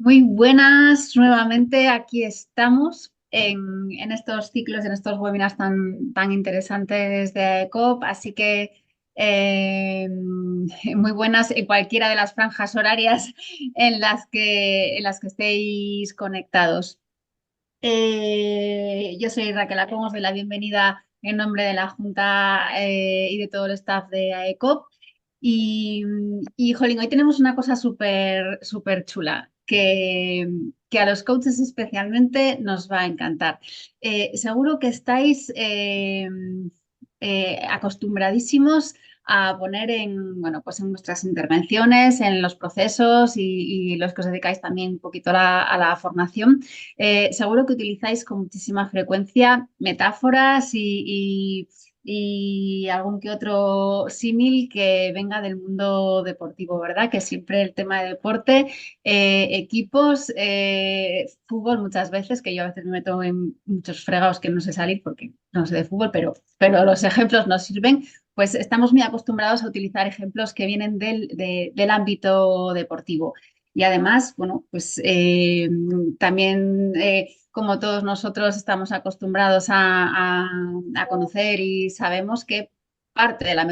Muy buenas, nuevamente aquí estamos en estos ciclos, en estos webinars tan interesantes de COP, así que muy buenas en cualquiera de las franjas horarias en las que estéis conectados. Yo soy Raquel Acón, os doy la bienvenida en nombre de la Junta y de todo el staff de AECOP. Jolín, hoy tenemos una cosa súper chula que a los coaches especialmente nos va a encantar. Seguro que estáis acostumbradísimos a poner bueno, pues en nuestras intervenciones, en los procesos y los que os dedicáis también un poquito a la formación. Seguro que utilizáis con muchísima frecuencia metáforas y algún que otro símil que venga del mundo deportivo, ¿verdad? Que siempre el tema de deporte, equipos, fútbol muchas veces, que yo a veces me meto en muchos fregados que no sé salir porque no sé de fútbol, pero los ejemplos nos sirven. Pues estamos muy acostumbrados a utilizar ejemplos que vienen del ámbito deportivo. Y además, bueno, pues también como todos nosotros estamos acostumbrados a conocer y sabemos que parte de la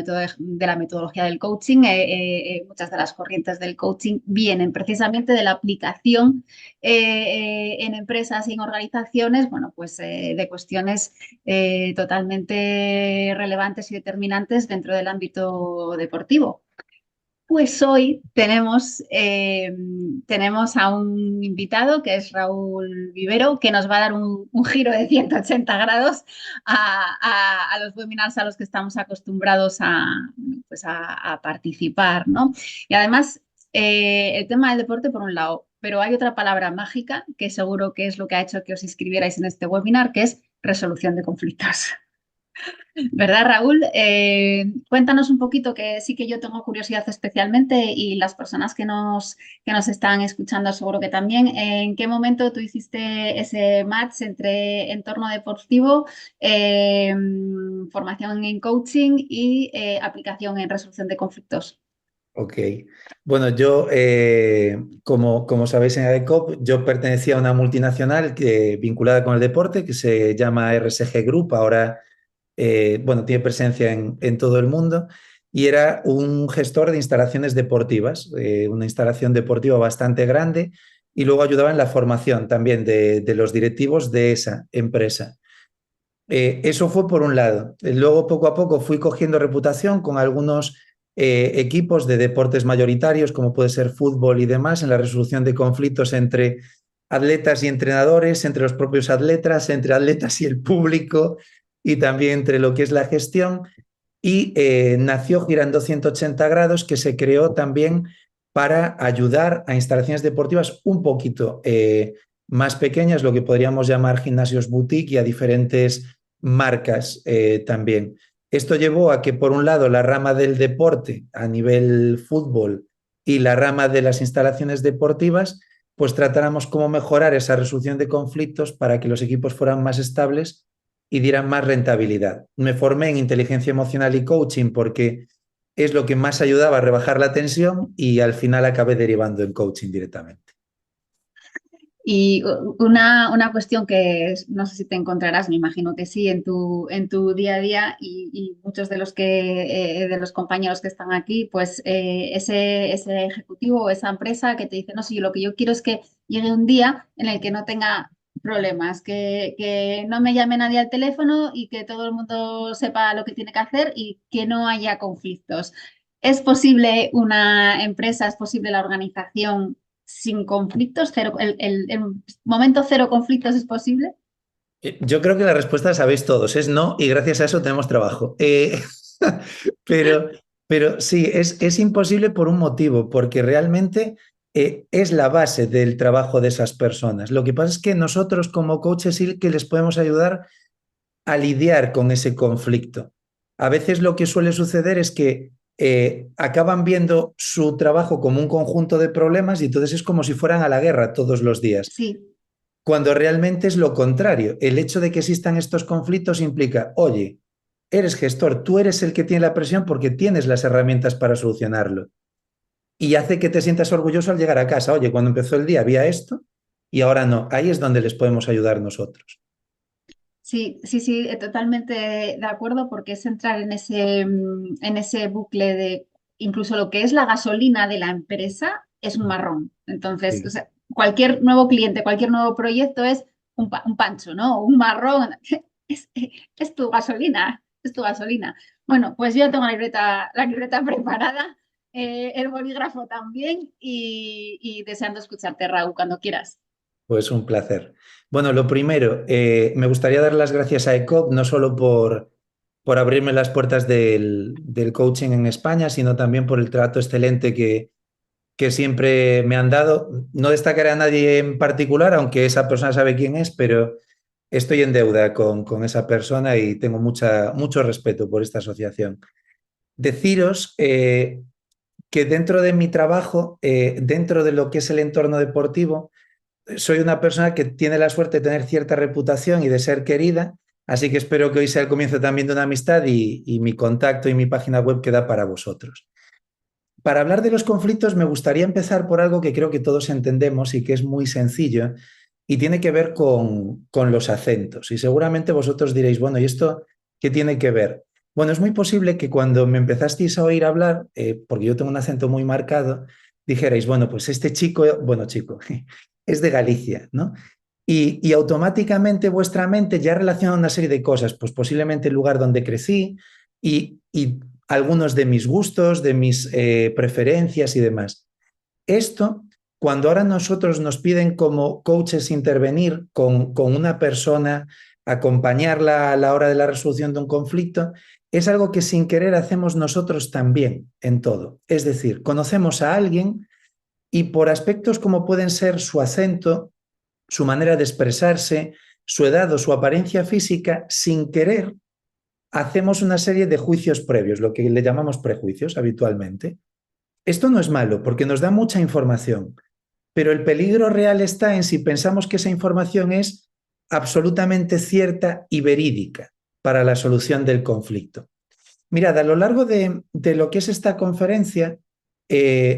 metodología del coaching, muchas de las corrientes del coaching vienen precisamente de la aplicación en empresas y en organizaciones, bueno, pues de cuestiones totalmente relevantes y determinantes dentro del ámbito deportivo. Pues hoy tenemos a un invitado que es Raúl Vivero, que nos va a dar un giro de 180 grados a los webinars a los que estamos acostumbrados pues a participar, ¿no? Y además, el tema del deporte por un lado, pero hay otra palabra mágica que seguro que es lo que ha hecho que os inscribierais en este webinar, que es resolución de conflictos. ¿Verdad, Raúl? Cuéntanos un poquito, que sí que yo tengo curiosidad especialmente y las personas que nos están escuchando seguro que también. ¿En qué momento tú hiciste ese match entre entorno deportivo, eh, formación en coaching y aplicación en resolución de conflictos? Ok. Bueno, yo, como sabéis en ADECOP, yo pertenecía a una multinacional vinculada con el deporte que se llama RSG Group. Ahora, bueno, tiene presencia en todo el mundo y era un gestor de instalaciones deportivas, una instalación deportiva bastante grande, y luego ayudaba en la formación también de los directivos de esa empresa. Eso fue por un lado. Luego, poco a poco, fui cogiendo reputación con algunos equipos de deportes mayoritarios, como puede ser fútbol y demás, en la resolución de conflictos entre atletas y entrenadores, entre los propios atletas, entre atletas y el público, y también entre lo que es la gestión. Y nació Girando 180 grados, que se creó también para ayudar a instalaciones deportivas un poquito más pequeñas, lo que podríamos llamar gimnasios boutique, y a diferentes marcas también. Esto llevó a que, por un lado, la rama del deporte a nivel fútbol y la rama de las instalaciones deportivas, pues tratáramos cómo mejorar esa resolución de conflictos para que los equipos fueran más estables y dieran más rentabilidad. Me formé en inteligencia emocional y coaching porque es lo que más ayudaba a rebajar la tensión, y al final acabé derivando en coaching directamente. Y una cuestión que no sé si te encontrarás, me imagino que sí, en tu día a día y muchos de los compañeros que están aquí, pues ese ejecutivo o esa empresa que te dice, no, sí, lo que yo quiero es que llegue un día en el que no tenga problemas, que no me llame nadie al teléfono y que todo el mundo sepa lo que tiene que hacer y que no haya conflictos. ¿Es posible una empresa, es posible la organización sin conflictos? Cero, el momento cero conflictos es posible. Yo creo que la respuesta la sabéis todos, es no, y gracias a eso tenemos trabajo. Pero, pero sí, es imposible por un motivo, porque realmente es la base del trabajo de esas personas. Lo que pasa es que nosotros como coaches sí que les podemos ayudar a lidiar con ese conflicto. A veces lo que suele suceder es que acaban viendo su trabajo como un conjunto de problemas, y entonces es como si fueran a la guerra todos los días, Sí. cuando realmente es lo contrario. El hecho de que existan estos conflictos implica, oye, eres gestor, tú eres el que tiene la presión porque tienes las herramientas para solucionarlo. y hace que te sientas orgulloso al llegar a casa. Oye, cuando empezó el día había esto y ahora no. Ahí es donde les podemos ayudar nosotros. Sí, sí, sí, totalmente de acuerdo porque es entrar en ese bucle de incluso lo que es la gasolina de la empresa es un marrón. Entonces, o Sí. sea, cualquier nuevo cliente, cualquier nuevo proyecto es un pancho, ¿no? Un marrón. Es, es tu gasolina, es tu gasolina. Bueno, pues yo ya tengo la libreta preparada, el bolígrafo también y deseando escucharte, Raúl, cuando quieras. Pues un placer. Bueno, lo primero, me gustaría dar las gracias a ECOP, no solo por abrirme las puertas del coaching en España, sino también por el trato excelente que siempre me han dado. No destacaré a nadie en particular, aunque esa persona sabe quién es, pero estoy en deuda con esa persona y tengo mucho respeto por esta asociación. Deciros que dentro de mi trabajo, dentro de lo que es el entorno deportivo, soy una persona que tiene la suerte de tener cierta reputación y de ser querida, así que espero que hoy sea el comienzo también de una amistad y mi contacto y mi página web queda para vosotros. Para hablar de los conflictos me gustaría empezar por algo que creo que todos entendemos y que es muy sencillo y tiene que ver con los acentos. Y seguramente vosotros diréis, bueno, ¿y esto qué tiene que ver? Bueno, es muy posible que cuando me empezasteis a oír hablar, porque yo tengo un acento muy marcado, dijerais, bueno, pues este chico, bueno, chico, es de Galicia, ¿no? Y automáticamente vuestra mente ya relaciona una serie de cosas, pues posiblemente el lugar donde crecí y algunos de mis gustos, de mis preferencias y demás. Esto, cuando ahora nosotros nos piden como coaches intervenir con una persona, acompañarla a la hora de la resolución de un conflicto, es algo que sin querer hacemos nosotros también en todo. Es decir, conocemos a alguien y por aspectos como pueden ser su acento, su manera de expresarse, su edad o su apariencia física, sin querer hacemos una serie de juicios previos, lo que le llamamos prejuicios habitualmente. Esto no es malo porque nos da mucha información, pero el peligro real está en si pensamos que esa información es absolutamente cierta y verídica para la solución del conflicto. Mirad, a lo largo de lo que es esta conferencia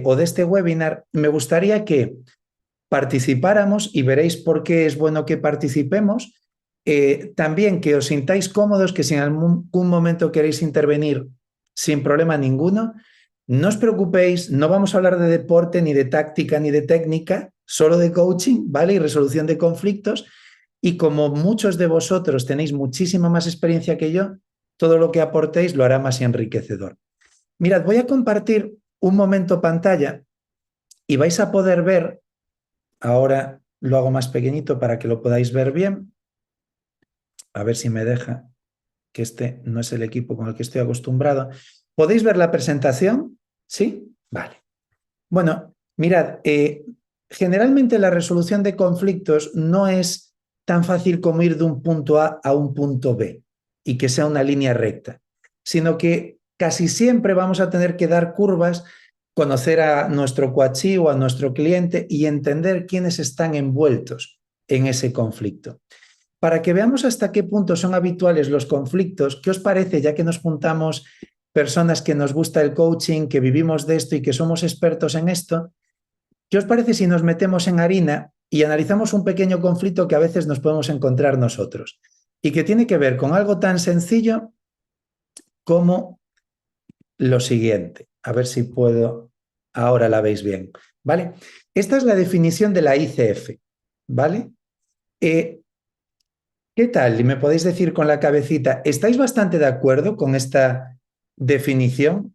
o de este webinar, me gustaría que participáramos y veréis por qué es bueno que participemos. También que os sintáis cómodos, que si en algún momento queréis intervenir sin problema ninguno, no os preocupéis, no vamos a hablar de deporte, ni de táctica, ni de técnica, solo de coaching, ¿vale? Y resolución de conflictos. Y como muchos de vosotros tenéis muchísima más experiencia que yo, todo lo que aportéis lo hará más enriquecedor. Mirad, voy a compartir un momento pantalla y vais a poder ver. Ahora lo hago más pequeñito para que lo podáis ver bien. A ver si me deja, que este no es el equipo con el que estoy acostumbrado. ¿Podéis ver la presentación? ¿Sí? Vale. Bueno, mirad, generalmente la resolución de conflictos no es tan fácil como ir de un punto A un punto B y que sea una línea recta, sino que casi siempre vamos a tener que dar curvas, conocer a nuestro coachí o a nuestro cliente y entender quiénes están envueltos en ese conflicto. Para que veamos hasta qué punto son habituales los conflictos, ¿qué os parece, ya que nos juntamos personas que nos gusta el coaching, que vivimos de esto y que somos expertos en esto? ¿Qué os parece si nos metemos en harina y analizamos un pequeño conflicto que a veces nos podemos encontrar nosotros y que tiene que ver con algo tan sencillo como lo siguiente? A ver si puedo, ahora la veis bien, ¿vale? Esta es la definición de la ICF, ¿vale? ¿Qué tal? Y me podéis decir con la cabecita, ¿estáis bastante de acuerdo con esta definición?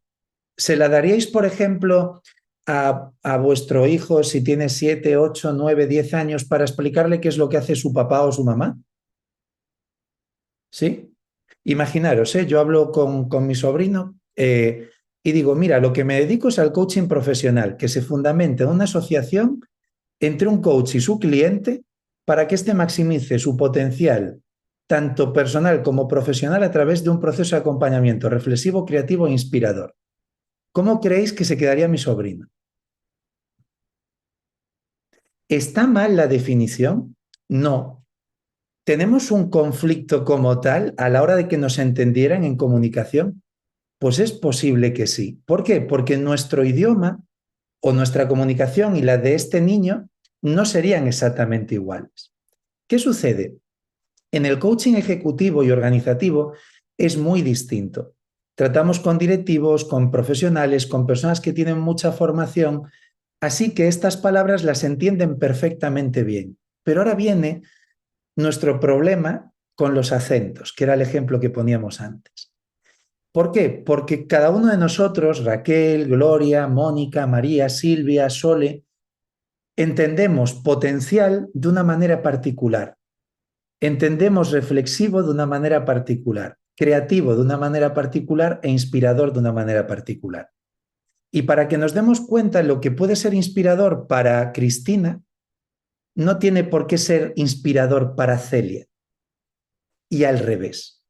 ¿Se la daríais, por ejemplo, a vuestro hijo si tiene 7, 8, 9, 10 años para explicarle qué es lo que hace su papá o su mamá? ¿Sí? Imaginaros, yo hablo con mi sobrino y digo, mira, lo que me dedico es al coaching profesional, que se fundamenta en una asociación entre un coach y su cliente para que éste maximice su potencial, tanto personal como profesional, a través de un proceso de acompañamiento reflexivo, creativo e inspirador. ¿Cómo creéis que se quedaría mi sobrino? ¿Está mal la definición? No. ¿Tenemos un conflicto como tal a la hora de que nos entendieran en comunicación? Pues es posible que sí. ¿Por qué? Porque nuestro idioma o nuestra comunicación y la de este niño no serían exactamente iguales. ¿Qué sucede? En el coaching ejecutivo y organizativo es muy distinto. Tratamos con directivos, con profesionales, con personas que tienen mucha formación, así que estas palabras las entienden perfectamente bien. Pero ahora viene nuestro problema con los acentos, que era el ejemplo que poníamos antes. ¿Por qué? Porque cada uno de nosotros, Raquel, Gloria, Mónica, María, Silvia, Sole, entendemos potencial de una manera particular, entendemos reflexivo de una manera particular, creativo de una manera particular e inspirador de una manera particular. Y para que nos demos cuenta de lo que puede ser inspirador para Cristina, no tiene por qué ser inspirador para Celia, y al revés.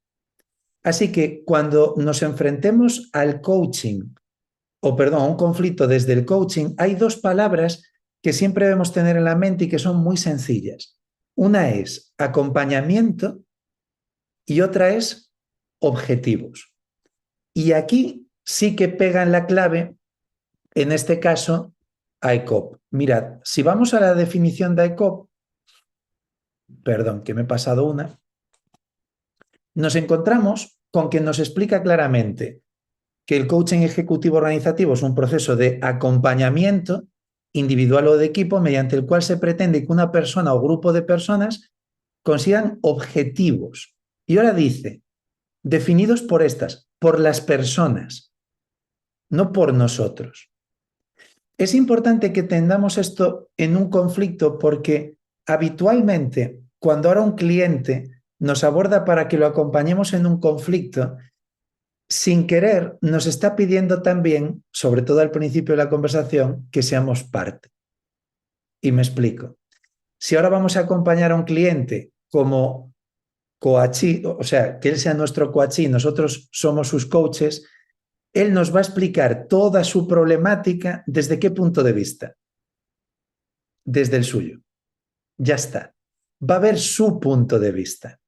Así que cuando nos enfrentemos al coaching, o perdón, a un conflicto desde el coaching, hay dos palabras que siempre debemos tener en la mente y que son muy sencillas. Una es acompañamiento y otra es objetivos. Y aquí sí que pegan la clave, en este caso, a ECOP. Mirad, si vamos a la definición de ECOP, perdón, que me he pasado una, nos encontramos con que nos explica claramente que el coaching ejecutivo organizativo es un proceso de acompañamiento individual o de equipo mediante el cual se pretende que una persona o grupo de personas consigan objetivos. Y ahora dice, definidos por las personas, no por nosotros. Es importante que tengamos esto en un conflicto porque habitualmente cuando ahora un cliente nos aborda para que lo acompañemos en un conflicto, sin querer nos está pidiendo también, sobre todo al principio de la conversación, que seamos parte. Y me explico. Si ahora vamos a acompañar a un cliente como coachí, o sea, que él sea nuestro coachí, nosotros somos sus coaches, él nos va a explicar toda su problemática. ¿Desde qué punto de vista? Desde el suyo. Ya está. Va a ver su punto de vista.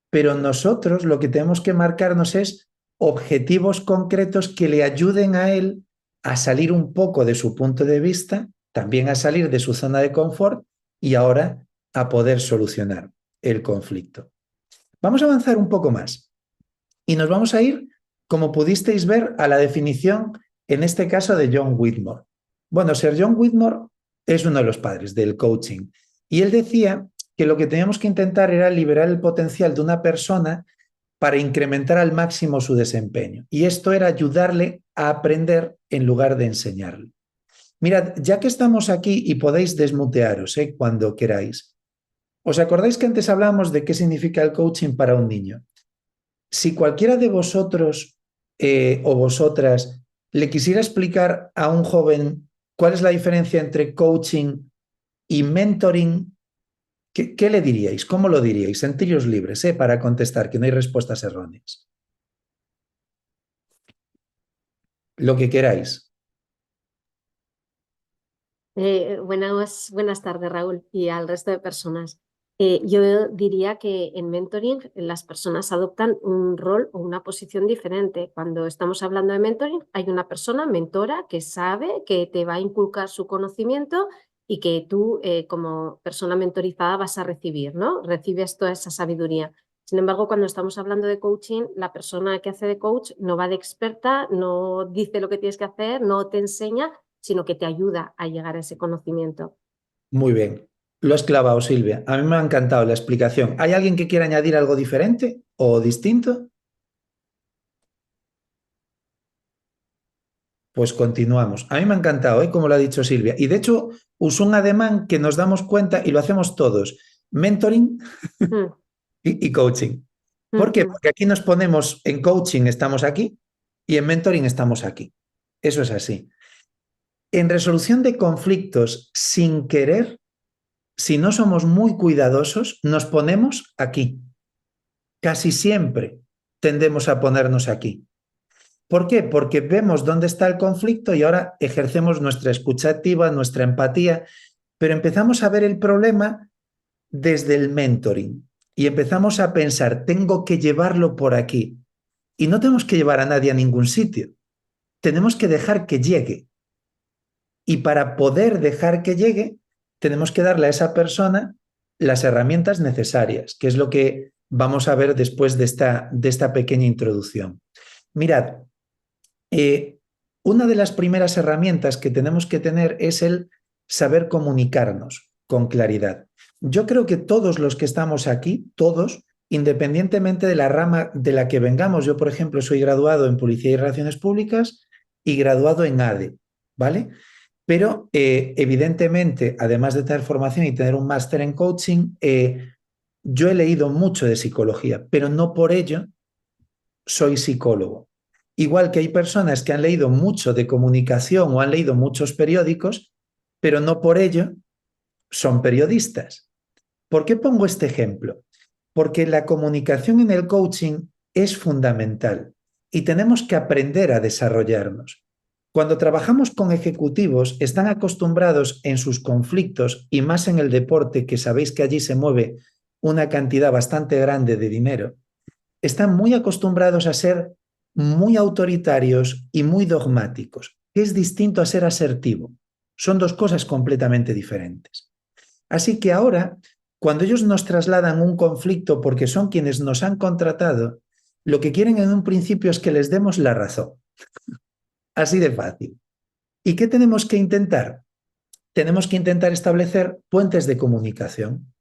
Pero nosotros lo que tenemos que marcarnos es objetivos concretos que le ayuden a él a salir un poco de su punto de vista, también a salir de su zona de confort y ahora a poder solucionar el conflicto. Vamos a avanzar un poco más y nos vamos a ir, como pudisteis ver, a la definición, en este caso, de John Whitmore. Bueno, Sir John Whitmore es uno de los padres del coaching y él decía que lo que teníamos que intentar era liberar el potencial de una persona para incrementar al máximo su desempeño. Y esto era ayudarle a aprender en lugar de enseñarle. Mirad, ya que estamos aquí y podéis desmutearos cuando queráis, ¿os acordáis que antes hablábamos de qué significa el coaching para un niño? Si cualquiera de vosotros o vosotras le quisiera explicar a un joven cuál es la diferencia entre coaching y mentoring, ¿qué le diríais? ¿Cómo lo diríais? Sentiros libres para contestar, que no hay respuestas erróneas. Lo que queráis. Buenas tardes, Raúl, y al resto de personas. Yo diría que en mentoring las personas adoptan un rol o una posición diferente. Cuando estamos hablando de mentoring, hay una persona mentora que sabe que te va a inculcar su conocimiento y que tú, como persona mentorizada, vas a recibir, ¿no? Recibes toda esa sabiduría. Sin embargo, cuando estamos hablando de coaching, la persona que hace de coach no va de experta, no dice lo que tienes que hacer, no te enseña, sino que te ayuda a llegar a ese conocimiento. Muy bien. Lo has clavado, Silvia. A mí me ha encantado la explicación. ¿Hay alguien que quiera añadir algo diferente o distinto? Pues continuamos. A mí me ha encantado, como lo ha dicho Silvia. Y de hecho, usó un ademán que nos damos cuenta y lo hacemos todos. Mentoring y coaching. ¿Por qué? Porque aquí nos ponemos en coaching, estamos aquí, y en mentoring estamos aquí. Eso es así. En resolución de conflictos sin querer, si no somos muy cuidadosos, nos ponemos aquí. Casi siempre tendemos a ponernos aquí. ¿Por qué? Porque vemos dónde está el conflicto y ahora ejercemos nuestra escucha activa, nuestra empatía, pero empezamos a ver el problema desde el mentoring y empezamos a pensar, tengo que llevarlo por aquí. Y no tenemos que llevar a nadie a ningún sitio, tenemos que dejar que llegue. Y para poder dejar que llegue, tenemos que darle a esa persona las herramientas necesarias, que es lo que vamos a ver después de esta pequeña introducción. Mirad, una de las primeras herramientas que tenemos que tener es el saber comunicarnos con claridad. Yo creo que todos los que estamos aquí, todos, independientemente de la rama de la que vengamos, yo por ejemplo soy graduado en Publicidad y Relaciones Públicas y graduado en ADE, ¿vale? Pero evidentemente, además de tener formación y tener un máster en coaching, yo he leído mucho de psicología, pero no por ello soy psicólogo. Igual que hay personas que han leído mucho de comunicación o han leído muchos periódicos, pero no por ello son periodistas. ¿Por qué pongo este ejemplo? Porque la comunicación en el coaching es fundamental y tenemos que aprender a desarrollarnos. Cuando trabajamos con ejecutivos, están acostumbrados en sus conflictos y más en el deporte, que sabéis que allí se mueve una cantidad bastante grande de dinero, están muy acostumbrados a ser muy autoritarios y muy dogmáticos, que es distinto a ser asertivo. Son dos cosas completamente diferentes. Así que ahora, cuando ellos nos trasladan un conflicto porque son quienes nos han contratado, lo que quieren en un principio es que les demos la razón. Así de fácil. ¿Y qué tenemos que intentar? Tenemos que intentar establecer puentes de comunicación.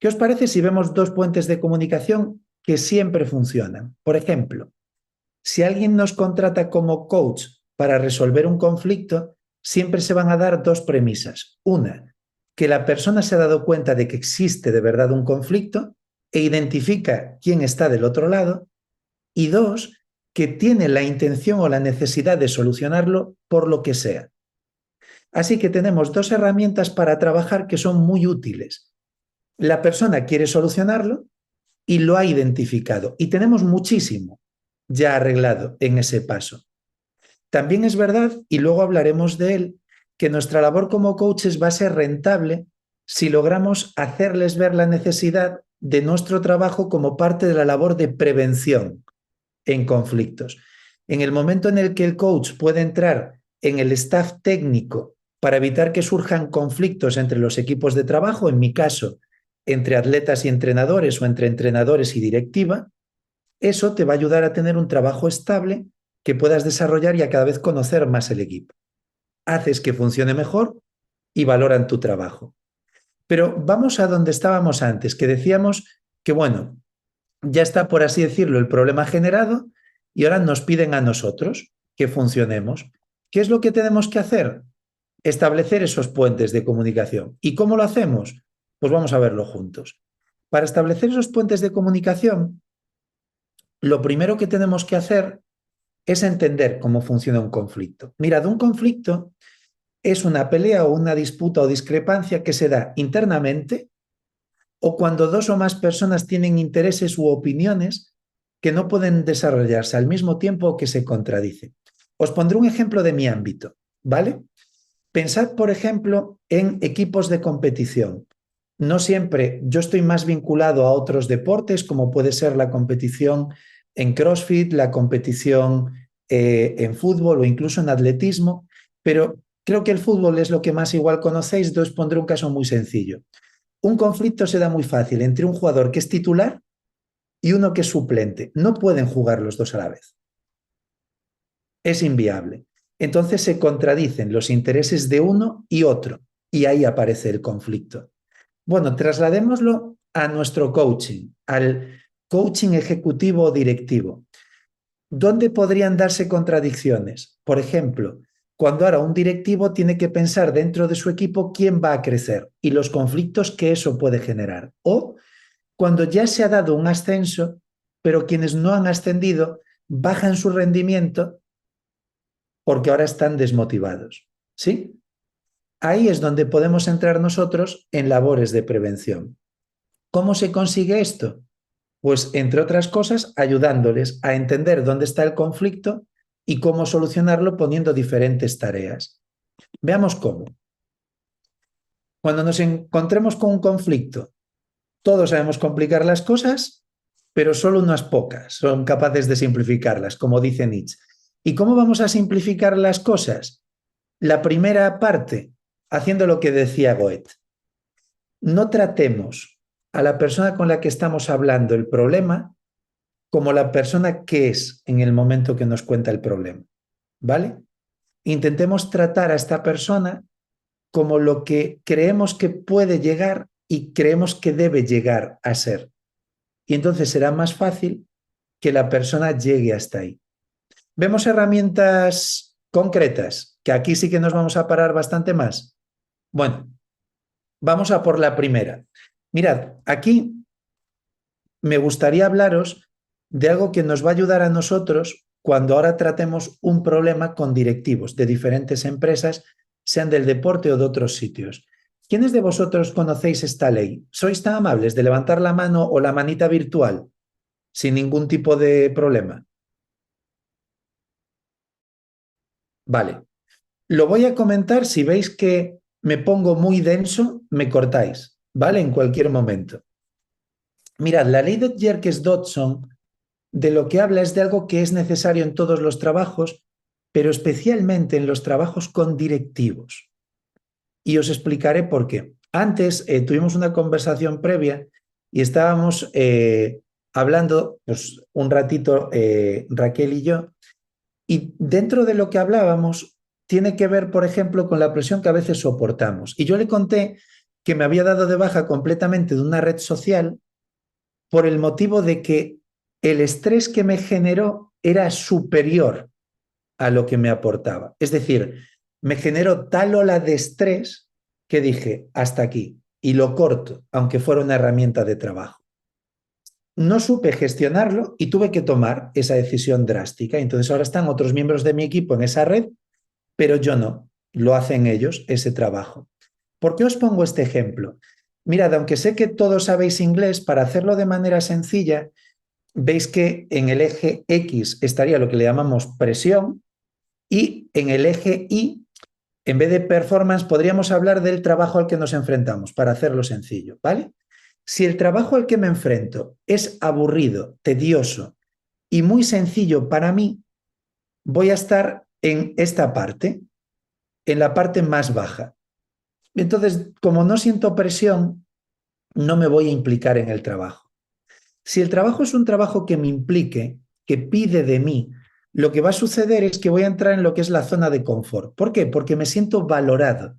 ¿Qué os parece si vemos dos puentes de comunicación que siempre funcionan? Por ejemplo, si alguien nos contrata como coach para resolver un conflicto, siempre se van a dar dos premisas. Una, que la persona se ha dado cuenta de que existe de verdad un conflicto e identifica quién está del otro lado. Y dos, que tiene la intención o la necesidad de solucionarlo por lo que sea. Así que tenemos dos herramientas para trabajar que son muy útiles. La persona quiere solucionarlo y lo ha identificado. Y tenemos muchísimo ya arreglado en ese paso. También es verdad, y luego hablaremos de él, que nuestra labor como coaches va a ser rentable si logramos hacerles ver la necesidad de nuestro trabajo como parte de la labor de prevención en conflictos. En el momento en el que el coach puede entrar en el staff técnico para evitar que surjan conflictos entre los equipos de trabajo, en mi caso, entre atletas y entrenadores o entre entrenadores y directiva, eso te va a ayudar a tener un trabajo estable que puedas desarrollar y a cada vez conocer más el equipo. Haces que funcione mejor y valoran tu trabajo. Pero vamos a donde estábamos antes, que decíamos que, bueno, ya está, por así decirlo, el problema generado y ahora nos piden a nosotros que funcionemos. ¿Qué es lo que tenemos que hacer? Establecer esos puentes de comunicación. ¿Y cómo lo hacemos? Pues vamos a verlo juntos. Para establecer esos puentes de comunicación, lo primero que tenemos que hacer es entender cómo funciona un conflicto. Mirad, un conflicto es una pelea o una disputa o discrepancia que se da internamente o cuando dos o más personas tienen intereses u opiniones que no pueden desarrollarse al mismo tiempo o que se contradicen. Os pondré un ejemplo de mi ámbito, ¿vale? Pensad, por ejemplo, en equipos de competición. No siempre, yo estoy más vinculado a otros deportes, como puede ser la competición en CrossFit, la competición en fútbol o incluso en atletismo, pero creo que el fútbol es lo que más igual conocéis. Entonces os pondré un caso muy sencillo. Un conflicto se da muy fácil entre un jugador que es titular y uno que es suplente. No pueden jugar los dos a la vez. Es inviable. Entonces se contradicen los intereses de uno y otro, y ahí aparece el conflicto. Bueno, trasladémoslo a nuestro coaching, al coaching ejecutivo o directivo. ¿Dónde podrían darse contradicciones? Por ejemplo, cuando ahora un directivo tiene que pensar dentro de su equipo quién va a crecer y los conflictos que eso puede generar. O cuando ya se ha dado un ascenso, pero quienes no han ascendido bajan su rendimiento porque ahora están desmotivados. ¿Sí? Ahí es donde podemos entrar nosotros en labores de prevención. ¿Cómo se consigue esto? Pues, entre otras cosas, ayudándoles a entender dónde está el conflicto y cómo solucionarlo poniendo diferentes tareas. Veamos cómo. Cuando nos encontremos con un conflicto, todos sabemos complicar las cosas, pero solo unas pocas son capaces de simplificarlas, como dice Nietzsche. ¿Y cómo vamos a simplificar las cosas? La primera parte, haciendo lo que decía Goethe. No tratemos a la persona con la que estamos hablando el problema como la persona que es en el momento que nos cuenta el problema, ¿vale? Intentemos tratar a esta persona como lo que creemos que puede llegar y creemos que debe llegar a ser. Y entonces será más fácil que la persona llegue hasta ahí. Vemos herramientas concretas, que aquí sí que nos vamos a parar bastante más. Bueno, vamos a por la primera. Mirad, aquí me gustaría hablaros de algo que nos va a ayudar a nosotros cuando ahora tratemos un problema con directivos de diferentes empresas, sean del deporte o de otros sitios. ¿Quiénes de vosotros conocéis esta ley? ¿Sois tan amables de levantar la mano o la manita virtual sin ningún tipo de problema? Vale. Lo voy a comentar. Si veis que me pongo muy denso, me cortáis, ¿vale? En cualquier momento. Mirad, la ley de Yerkes-Dodson de lo que habla es de algo que es necesario en todos los trabajos, pero especialmente en los trabajos con directivos. Y os explicaré por qué. Antes tuvimos una conversación previa y estábamos hablando pues, un ratito Raquel y yo, y dentro de lo que hablábamos tiene que ver, por ejemplo, con la presión que a veces soportamos. Y yo le conté que me había dado de baja completamente de una red social por el motivo de que el estrés que me generó era superior a lo que me aportaba. Es decir, me generó tal ola de estrés que dije, hasta aquí, y lo corto, aunque fuera una herramienta de trabajo. No supe gestionarlo y tuve que tomar esa decisión drástica. Entonces ahora están otros miembros de mi equipo en esa red, pero yo no. Lo hacen ellos, ese trabajo. ¿Por qué os pongo este ejemplo? Mirad, aunque sé que todos sabéis inglés, para hacerlo de manera sencilla, veis que en el eje X estaría lo que le llamamos presión y en el eje Y, en vez de performance, podríamos hablar del trabajo al que nos enfrentamos, para hacerlo sencillo, ¿vale? Si el trabajo al que me enfrento es aburrido, tedioso y muy sencillo para mí, voy a estar en esta parte, en la parte más baja. Entonces, como no siento presión, no me voy a implicar en el trabajo. Si el trabajo es un trabajo que me implique, que pide de mí, lo que va a suceder es que voy a entrar en lo que es la zona de confort. ¿Por qué? Porque me siento valorado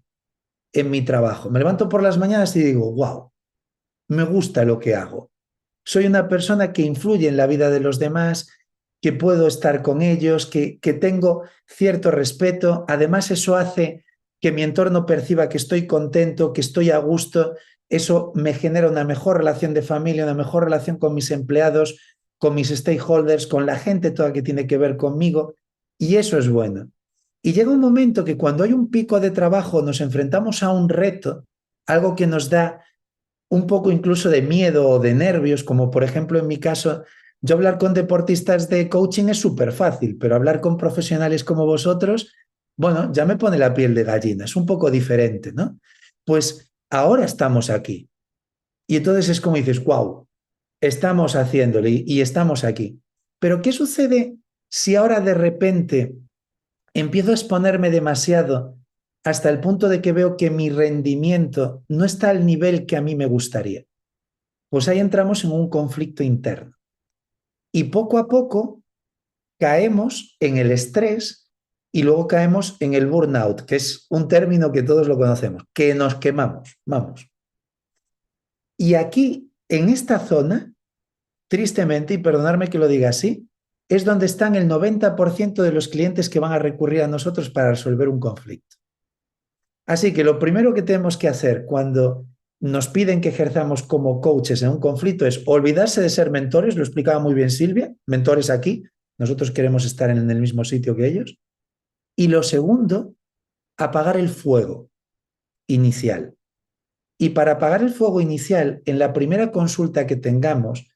en mi trabajo. Me levanto por las mañanas y digo, wow, me gusta lo que hago. Soy una persona que influye en la vida de los demás, que puedo estar con ellos, que tengo cierto respeto. Además, eso hace que mi entorno perciba que estoy contento, que estoy a gusto. Eso me genera una mejor relación de familia, una mejor relación con mis empleados, con mis stakeholders, con la gente toda que tiene que ver conmigo. Y eso es bueno. Y llega un momento que cuando hay un pico de trabajo nos enfrentamos a un reto, algo que nos da un poco incluso de miedo o de nervios, como por ejemplo en mi caso, yo hablar con deportistas de coaching es súper fácil, pero hablar con profesionales como vosotros, bueno, ya me pone la piel de gallina, es un poco diferente, ¿no? Pues ahora estamos aquí. Y entonces es como dices, wow, estamos haciéndolo y estamos aquí. Pero ¿qué sucede si ahora de repente empiezo a exponerme demasiado hasta el punto de que veo que mi rendimiento no está al nivel que a mí me gustaría? Pues ahí entramos en un conflicto interno. Y poco a poco caemos en el estrés y luego caemos en el burnout, que es un término que todos lo conocemos, que nos quemamos, vamos. Y aquí, en esta zona, tristemente, y perdonadme que lo diga así, es donde están el 90% de los clientes que van a recurrir a nosotros para resolver un conflicto. Así que lo primero que tenemos que hacer cuando nos piden que ejerzamos como coaches en un conflicto es olvidarse de ser mentores, lo explicaba muy bien Silvia, mentores aquí, nosotros queremos estar en el mismo sitio que ellos. Y lo segundo, apagar el fuego inicial. Y para apagar el fuego inicial, en la primera consulta que tengamos,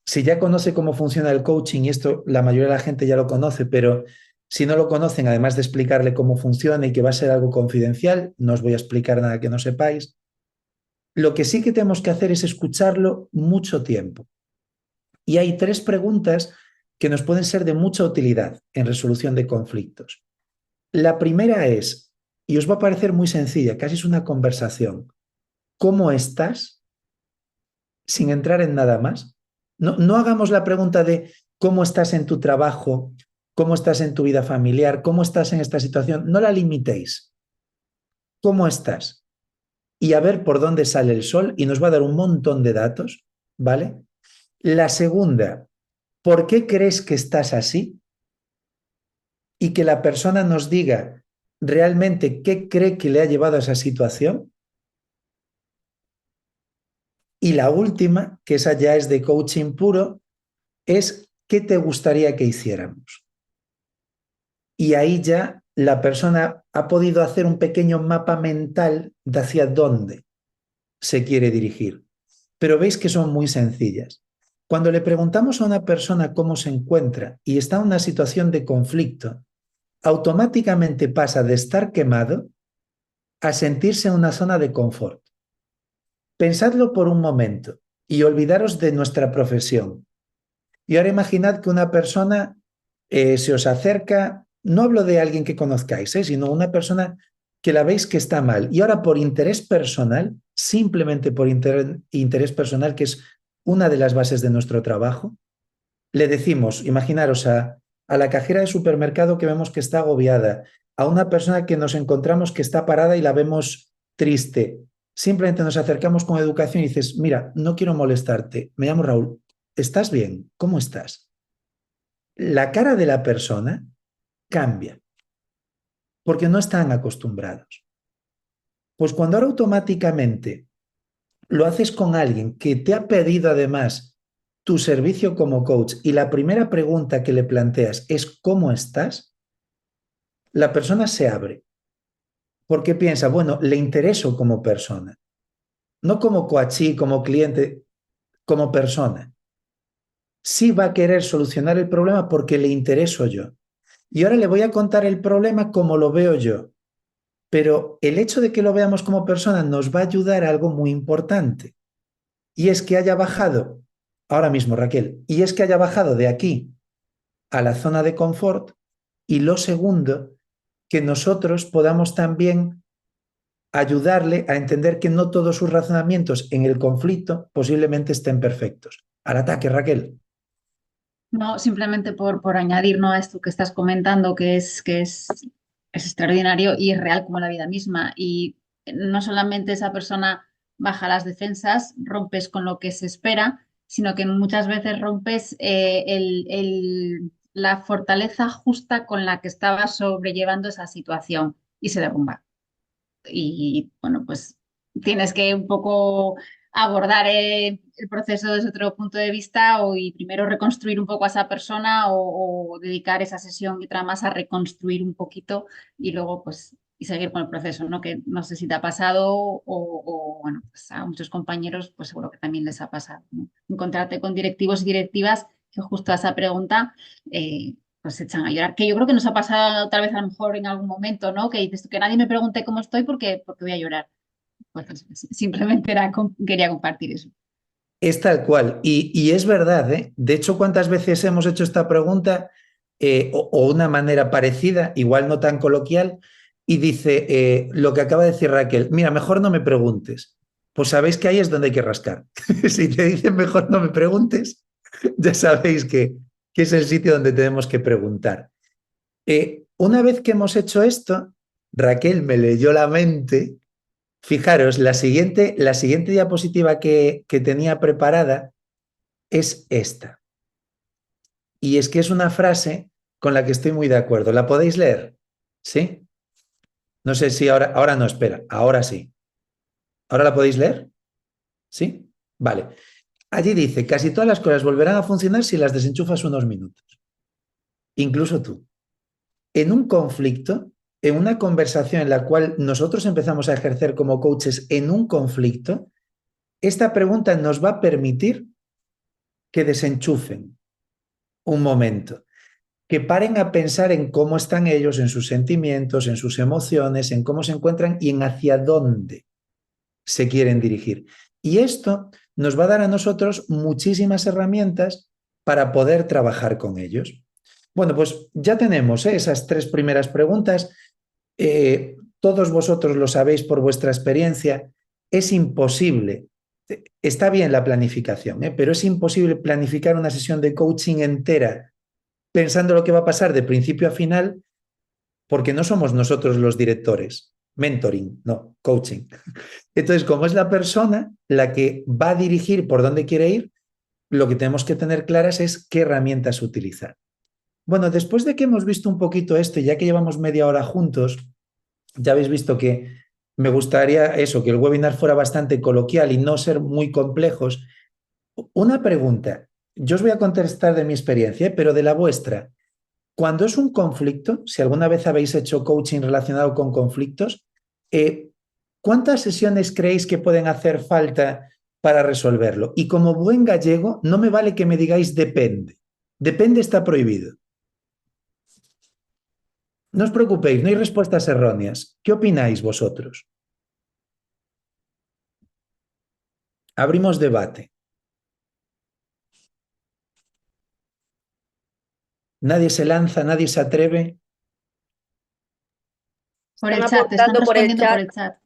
si ya conoce cómo funciona el coaching, y esto la mayoría de la gente ya lo conoce, pero si no lo conocen, además de explicarle cómo funciona y que va a ser algo confidencial, no os voy a explicar nada que no sepáis, lo que sí que tenemos que hacer es escucharlo mucho tiempo. Y hay 3 preguntas que nos pueden ser de mucha utilidad en resolución de conflictos. La primera es, y os va a parecer muy sencilla, casi es una conversación. ¿Cómo estás? Sin entrar en nada más. No hagamos la pregunta de cómo estás en tu trabajo, cómo estás en tu vida familiar, cómo estás en esta situación. No la limitéis. ¿Cómo estás? Y a ver por dónde sale el sol y nos va a dar un montón de datos, ¿vale? La segunda, ¿por qué crees que estás así? Y que la persona nos diga realmente qué cree que le ha llevado a esa situación. Y la última, que esa ya es de coaching puro, es ¿qué te gustaría que hiciéramos? Y ahí ya la persona ha podido hacer un pequeño mapa mental de hacia dónde se quiere dirigir. Pero veis que son muy sencillas. Cuando le preguntamos a una persona cómo se encuentra y está en una situación de conflicto, automáticamente pasa de estar quemado a sentirse en una zona de confort. Pensadlo por un momento y olvidaros de nuestra profesión. Y ahora imaginad que una persona se os acerca, no hablo de alguien que conozcáis, sino una persona que la veis que está mal. Y ahora por interés personal, simplemente por interés personal, que es una de las bases de nuestro trabajo, le decimos, imaginaros a la cajera de supermercado que vemos que está agobiada, a una persona que nos encontramos que está parada y la vemos triste. Simplemente nos acercamos con educación y dices, mira, no quiero molestarte, me llamo Raúl, ¿estás bien? ¿Cómo estás? La cara de la persona cambia porque no están acostumbrados. Pues cuando ahora automáticamente lo haces con alguien que te ha pedido además tu servicio como coach y la primera pregunta que le planteas es ¿cómo estás? La persona se abre porque piensa, bueno, le intereso como persona, no como coachí, como cliente, como persona. Sí va a querer solucionar el problema porque le intereso yo. Y ahora le voy a contar el problema como lo veo yo. Pero el hecho de que lo veamos como persona nos va a ayudar a algo muy importante. Y es que haya bajado, ahora mismo Raquel, y es que haya bajado de aquí a la zona de confort. Y lo segundo, que nosotros podamos también ayudarle a entender que no todos sus razonamientos en el conflicto posiblemente estén perfectos. Al ataque, Raquel. No, simplemente por añadir, ¿no?, a esto que estás comentando, es extraordinario y es real como la vida misma. Y no solamente esa persona baja las defensas, rompes con lo que se espera, sino que muchas veces rompes la fortaleza justa con la que estaba sobrellevando esa situación y se derrumba. Y bueno, pues tienes que un poco abordar el proceso desde otro punto de vista y primero reconstruir un poco a esa persona o dedicar esa sesión y otra más a reconstruir un poquito y luego pues y seguir con el proceso, ¿no? Que no sé si te ha pasado bueno, pues a muchos compañeros pues seguro que también les ha pasado, ¿no? Encontrarte con directivos y directivas que justo a esa pregunta pues se echan a llorar. Que yo creo que nos ha pasado tal vez a lo mejor en algún momento, ¿no? Que dices que nadie me pregunte cómo estoy porque voy a llorar. Pues simplemente quería compartir eso. Es tal cual. Y es verdad, ¿eh? De hecho, ¿cuántas veces hemos hecho esta pregunta o una manera parecida, igual no tan coloquial, y dice lo que acaba de decir Raquel, mira, mejor no me preguntes. Pues sabéis que ahí es donde hay que rascar. Si te dicen mejor no me preguntes, ya sabéis que es el sitio donde tenemos que preguntar. Una vez que hemos hecho esto, Raquel me leyó la mente. Fijaros, la siguiente diapositiva que tenía preparada es esta. Y es que es una frase con la que estoy muy de acuerdo. ¿La podéis leer? ¿Sí? No sé si ahora no, espera, ahora sí. ¿Ahora la podéis leer? ¿Sí? Vale. Allí dice, casi todas las cosas volverán a funcionar si las desenchufas unos minutos. Incluso tú. En un conflicto, en una conversación en la cual nosotros empezamos a ejercer como coaches en un conflicto, esta pregunta nos va a permitir que desenchufen un momento, que paren a pensar en cómo están ellos, en sus sentimientos, en sus emociones, en cómo se encuentran y en hacia dónde se quieren dirigir. Y esto nos va a dar a nosotros muchísimas herramientas para poder trabajar con ellos. Bueno, pues ya tenemos esas tres primeras preguntas. todos vosotros lo sabéis por vuestra experiencia, es imposible. Está bien la planificación, pero es imposible planificar una sesión de coaching entera pensando lo que va a pasar de principio a final, porque no somos nosotros los directores. Mentoring, no, coaching. Entonces, como es la persona la que va a dirigir por dónde quiere ir, lo que tenemos que tener claras es qué herramientas utilizar. Bueno, después de que hemos visto un poquito esto, ya que llevamos media hora juntos, ya habéis visto que me gustaría eso, que el webinar fuera bastante coloquial y no ser muy complejos. Una pregunta, yo os voy a contestar de mi experiencia, pero de la vuestra. Cuando es un conflicto, si alguna vez habéis hecho coaching relacionado con conflictos, ¿cuántas sesiones creéis que pueden hacer falta para resolverlo? Y como buen gallego, no me vale que me digáis depende. Depende está prohibido. No os preocupéis, no hay respuestas erróneas. ¿Qué opináis vosotros? Abrimos debate. Nadie se lanza, nadie se atreve. Por Están el chat, te están aportando por el respondiendo por chat. el chat.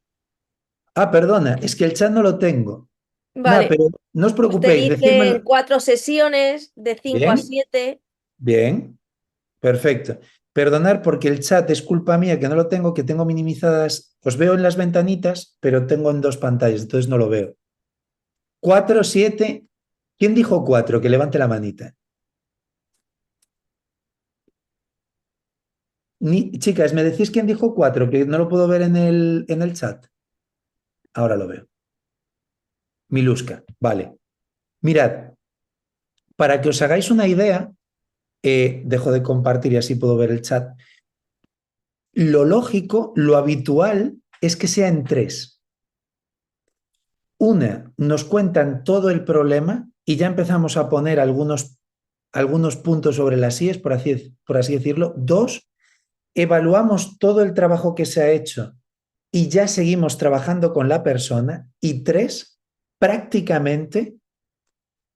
Ah, perdona, es que el chat no lo tengo. Nada, Vale, pero no os pues te preocupéis, dicen decídmelo. 4 sesiones de 5 a Bien, 7. bien, perfecto. Perdonar porque el chat es culpa mía que no lo tengo, que tengo minimizadas. Os veo en las ventanitas, pero tengo en dos pantallas, entonces no lo veo. 4, 7. ¿Quién dijo 4? Que levante la manita. Chicas, ¿me decís quién dijo 4? Que no lo puedo ver en el chat. Ahora lo veo. Miluska, vale. Mirad, para que os hagáis una idea, dejo de compartir y así puedo ver el chat. Lo lógico, lo habitual es que sea en 3. Una, nos cuentan todo el problema y ya empezamos a poner algunos puntos sobre las IES, por así decirlo. 2, evaluamos todo el trabajo que se ha hecho y ya seguimos trabajando con la persona. Y 3, prácticamente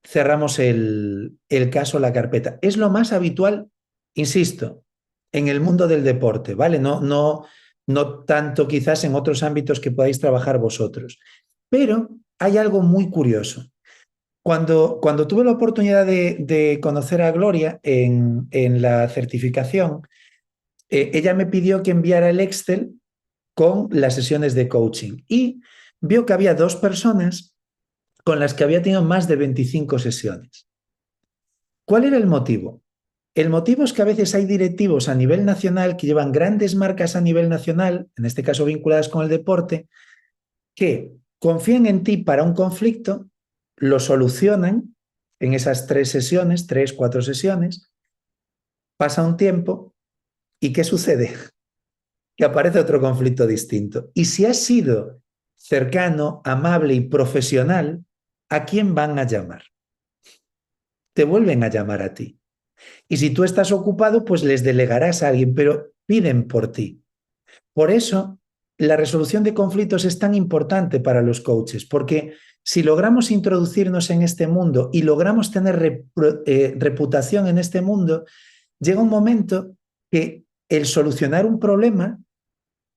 cerramos el caso, la carpeta. Es lo más habitual, insisto, en el mundo del deporte, ¿vale? No tanto quizás en otros ámbitos que podáis trabajar vosotros. Pero hay algo muy curioso. Cuando tuve la oportunidad de conocer a Gloria en la certificación, ella me pidió que enviara el Excel con las sesiones de coaching y vio que había 2 personas con las que había tenido más de 25 sesiones. ¿Cuál era el motivo? El motivo es que a veces hay directivos a nivel nacional que llevan grandes marcas a nivel nacional, en este caso vinculadas con el deporte, que confían en ti para un conflicto, lo solucionan en esas 3 sesiones, 3, 4 sesiones, pasa un tiempo y ¿qué sucede? Que aparece otro conflicto distinto. Y si has sido cercano, amable y profesional, ¿a quién van a llamar? Te vuelven a llamar a ti. Y si tú estás ocupado, pues les delegarás a alguien, pero piden por ti. Por eso, la resolución de conflictos es tan importante para los coaches, porque si logramos introducirnos en este mundo y logramos tener reputación en este mundo, llega un momento que el solucionar un problema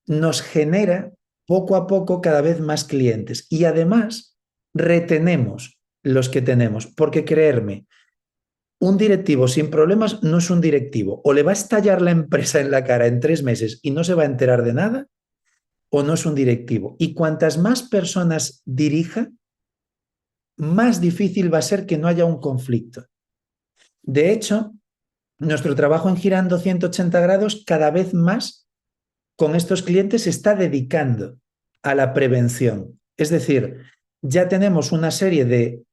nos genera poco a poco cada vez más clientes y además retenemos los que tenemos, porque creerme, un directivo sin problemas no es un directivo. O le va a estallar la empresa en la cara en 3 meses y no se va a enterar de nada, o no es un directivo. Y cuantas más personas dirija, más difícil va a ser que no haya un conflicto. De hecho, nuestro trabajo en Girando 180 grados cada vez más con estos clientes se está dedicando a la prevención. Es decir, ya tenemos una serie de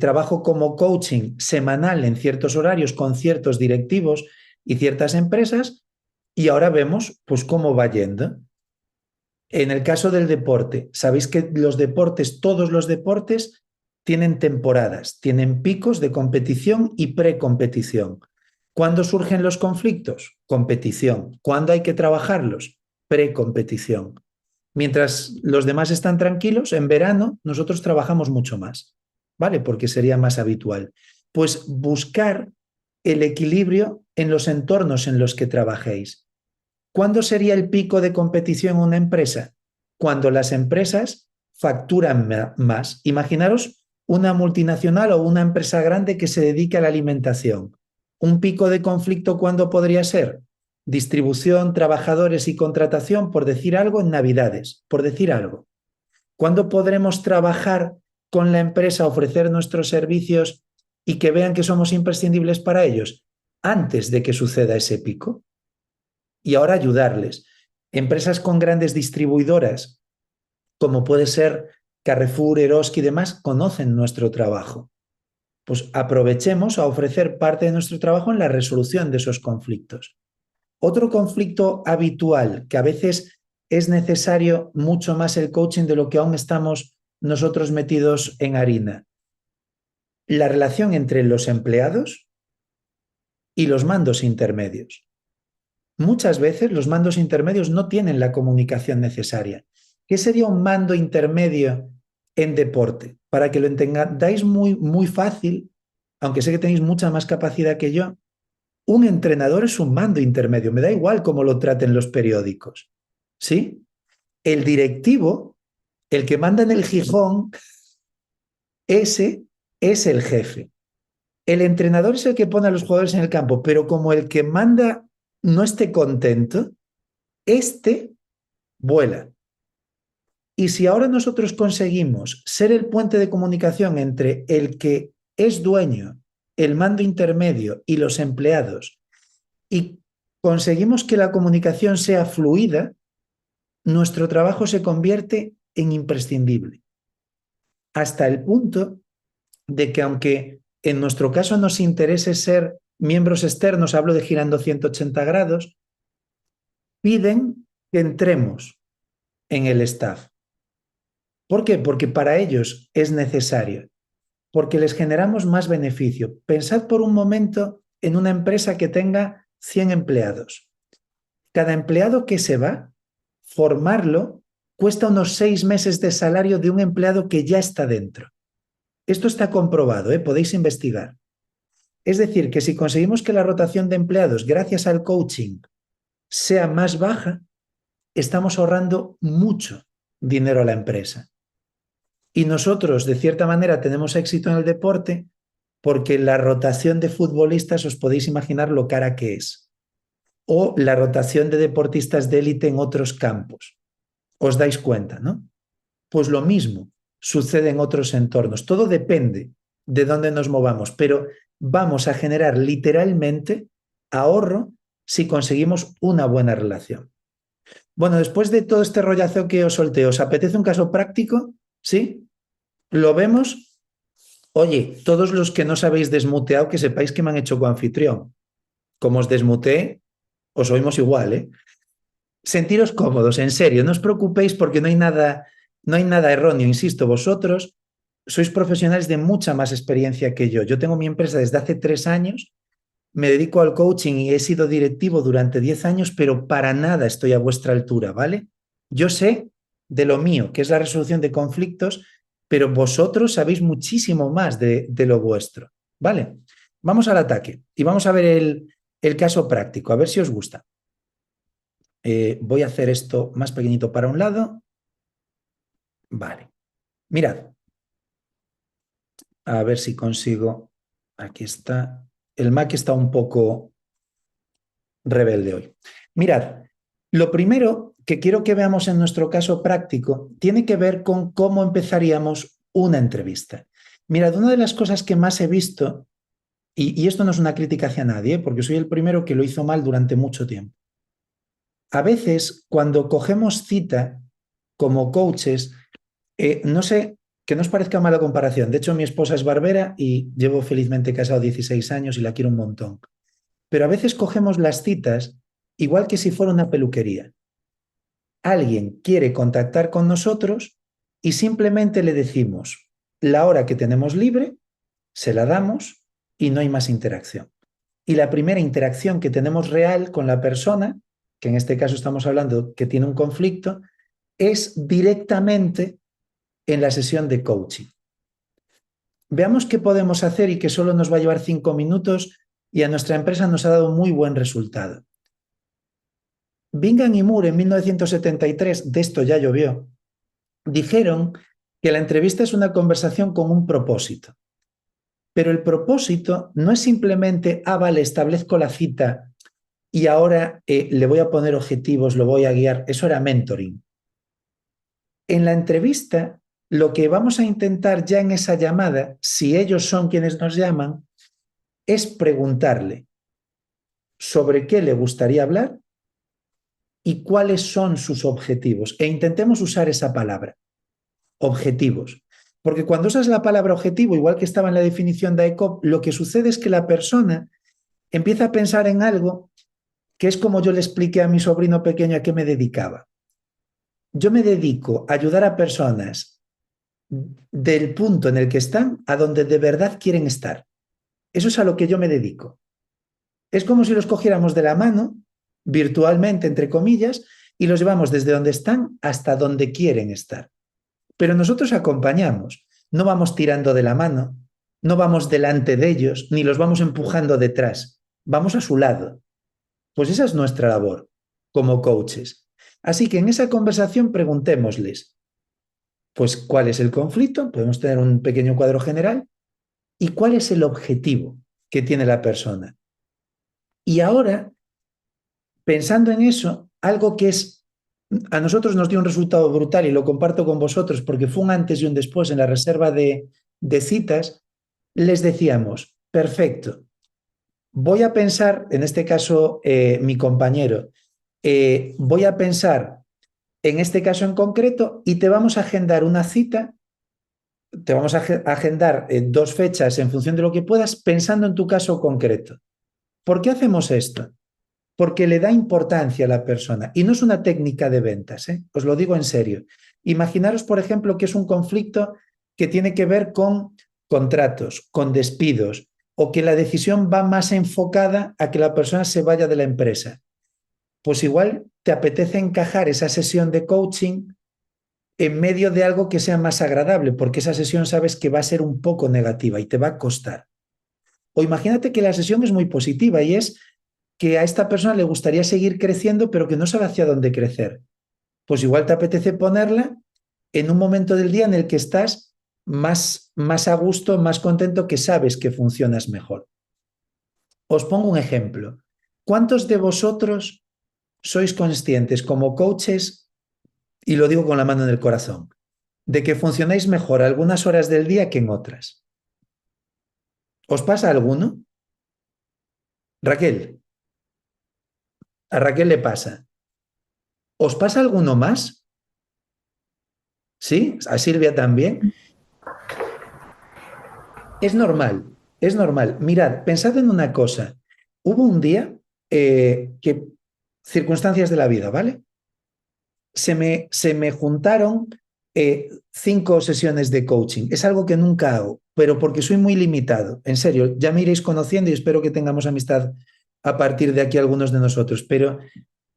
trabajo como coaching semanal en ciertos horarios con ciertos directivos y ciertas empresas y ahora vemos pues cómo va yendo. En el caso del deporte, sabéis que los deportes, todos los deportes tienen temporadas, tienen picos de competición y precompetición. ¿Cuándo surgen los conflictos? Competición. ¿Cuándo hay que trabajarlos? Precompetición. Mientras los demás están tranquilos, en verano nosotros trabajamos mucho más, ¿vale? Porque sería más habitual. Pues buscar el equilibrio en los entornos en los que trabajéis. ¿Cuándo sería el pico de competición en una empresa? Cuando las empresas facturan más. Imaginaros una multinacional o una empresa grande que se dedique a la alimentación. ¿Un pico de conflicto cuándo podría ser? Distribución, trabajadores y contratación, por decir algo, en Navidades, por decir algo. ¿Cuándo podremos trabajar con la empresa, ofrecer nuestros servicios y que vean que somos imprescindibles para ellos? Antes de que suceda ese pico. Y ahora ayudarles. Empresas con grandes distribuidoras, como puede ser Carrefour, Eroski y demás, conocen nuestro trabajo. Pues aprovechemos a ofrecer parte de nuestro trabajo en la resolución de esos conflictos. Otro conflicto habitual, que a veces es necesario mucho más el coaching de lo que aún estamos nosotros metidos en harina. La relación entre los empleados y los mandos intermedios. Muchas veces los mandos intermedios no tienen la comunicación necesaria. ¿Qué sería un mando intermedio en deporte? Para que lo entendáis muy fácil, aunque sé que tenéis mucha más capacidad que yo, un entrenador es un mando intermedio. Me da igual cómo lo traten los periódicos. ¿Sí? El directivo, el que manda en el Gijón, ese es el jefe. El entrenador es el que pone a los jugadores en el campo, pero como el que manda no esté contento, este vuela. Y si ahora nosotros conseguimos ser el puente de comunicación entre el que es dueño, el mando intermedio y los empleados, y conseguimos que la comunicación sea fluida, nuestro trabajo se convierte en imprescindible. Hasta el punto de que aunque en nuestro caso nos interese ser miembros externos, hablo de girando 180 grados, piden que entremos en el staff. ¿Por qué? Porque para ellos es necesario, porque les generamos más beneficio. Pensad por un momento en una empresa que tenga 100 empleados. Cada empleado que se va, formarlo, cuesta unos 6 meses de salario de un empleado que ya está dentro. Esto está comprobado, podéis investigar. Es decir, que si conseguimos que la rotación de empleados, gracias al coaching, sea más baja, estamos ahorrando mucho dinero a la empresa. Y nosotros, de cierta manera, tenemos éxito en el deporte porque la rotación de futbolistas, os podéis imaginar lo cara que es. O la rotación de deportistas de élite en otros campos. ¿Os dais cuenta, no? Pues lo mismo sucede en otros entornos. Todo depende de dónde nos movamos, pero vamos a generar literalmente ahorro si conseguimos una buena relación. Bueno, después de todo este rollazo que os solté, ¿os apetece un caso práctico? ¿Sí? ¿Lo vemos? Oye, todos los que no os habéis desmuteado, que sepáis que me han hecho coanfitrión. Como os desmuteé, os oímos igual, ¿eh? Sentiros cómodos, en serio, no os preocupéis porque no hay nada erróneo, insisto, vosotros sois profesionales de mucha más experiencia que yo. Yo tengo mi empresa desde hace 3 años, me dedico al coaching y he sido directivo durante 10 años, pero para nada estoy a vuestra altura, ¿vale? Yo sé de lo mío, que es la resolución de conflictos, pero vosotros sabéis muchísimo más de lo vuestro, ¿vale? Vamos al ataque y vamos a ver el caso práctico, a ver si os gusta. Voy a hacer esto más pequeñito para un lado. Vale. Mirad. A ver si consigo. Aquí está. El Mac está un poco rebelde hoy. Mirad, lo primero que quiero que veamos en nuestro caso práctico tiene que ver con cómo empezaríamos una entrevista. Mirad, una de las cosas que más he visto, y esto no es una crítica hacia nadie, porque soy el primero que lo hizo mal durante mucho tiempo. A veces, cuando cogemos cita como coaches, no sé, que no os parezca mala comparación. De hecho, mi esposa es barbera y llevo felizmente casado 16 años y la quiero un montón. Pero a veces cogemos las citas igual que si fuera una peluquería. Alguien quiere contactar con nosotros y simplemente le decimos la hora que tenemos libre, se la damos y no hay más interacción. Y la primera interacción que tenemos real con la persona, que en este caso estamos hablando que tiene un conflicto, es directamente en la sesión de coaching. Veamos qué podemos hacer y que solo nos va a llevar 5 minutos y a nuestra empresa nos ha dado muy buen resultado. Bingham y Moore en 1973, de esto ya llovió, dijeron que la entrevista es una conversación con un propósito. Pero el propósito no es simplemente, vale, establezco la cita y ahora le voy a poner objetivos, lo voy a guiar. Eso era mentoring. En la entrevista, lo que vamos a intentar ya en esa llamada, si ellos son quienes nos llaman, es preguntarle sobre qué le gustaría hablar y cuáles son sus objetivos. E intentemos usar esa palabra, objetivos. Porque cuando usas la palabra objetivo, igual que estaba en la definición de ECOP, lo que sucede es que la persona empieza a pensar en algo que es como yo le expliqué a mi sobrino pequeño a qué me dedicaba. Yo me dedico a ayudar a personas del punto en el que están a donde de verdad quieren estar. Eso es a lo que yo me dedico. Es como si los cogiéramos de la mano, virtualmente, entre comillas, y los llevamos desde donde están hasta donde quieren estar. Pero nosotros acompañamos, no vamos tirando de la mano, no vamos delante de ellos, ni los vamos empujando detrás, vamos a su lado. Pues esa es nuestra labor como coaches. Así que en esa conversación preguntémosles, pues, ¿cuál es el conflicto? Podemos tener un pequeño cuadro general. ¿Y cuál es el objetivo que tiene la persona? Y ahora, pensando en eso, algo que a nosotros nos dio un resultado brutal y lo comparto con vosotros porque fue un antes y un después en la reserva de citas, les decíamos, perfecto, voy a pensar, en este caso mi compañero, voy a pensar en este caso en concreto y te vamos a agendar una cita, te vamos a agendar 2 fechas en función de lo que puedas pensando en tu caso concreto. ¿Por qué hacemos esto? Porque le da importancia a la persona y no es una técnica de ventas, os lo digo en serio. Imaginaros, por ejemplo, que es un conflicto que tiene que ver con contratos, con despidos o que la decisión va más enfocada a que la persona se vaya de la empresa. Pues igual te apetece encajar esa sesión de coaching en medio de algo que sea más agradable, porque esa sesión sabes que va a ser un poco negativa y te va a costar. O imagínate que la sesión es muy positiva y es que a esta persona le gustaría seguir creciendo, pero que no sabe hacia dónde crecer. Pues igual te apetece ponerla en un momento del día en el que estás más a gusto, más contento, que sabes que funcionas mejor. Os pongo un ejemplo. ¿Cuántos de vosotros sois conscientes como coaches, y lo digo con la mano en el corazón, de que funcionáis mejor algunas horas del día que en otras? ¿Os pasa alguno? Raquel. A Raquel le pasa. ¿Os pasa alguno más? ¿Sí? ¿A Silvia también? Es normal, es normal. Mirad, pensad en una cosa. Hubo un día que, circunstancias de la vida, ¿vale? Se me juntaron 5 sesiones de coaching. Es algo que nunca hago, pero porque soy muy limitado. En serio, ya me iréis conociendo y espero que tengamos amistad a partir de aquí algunos de nosotros. Pero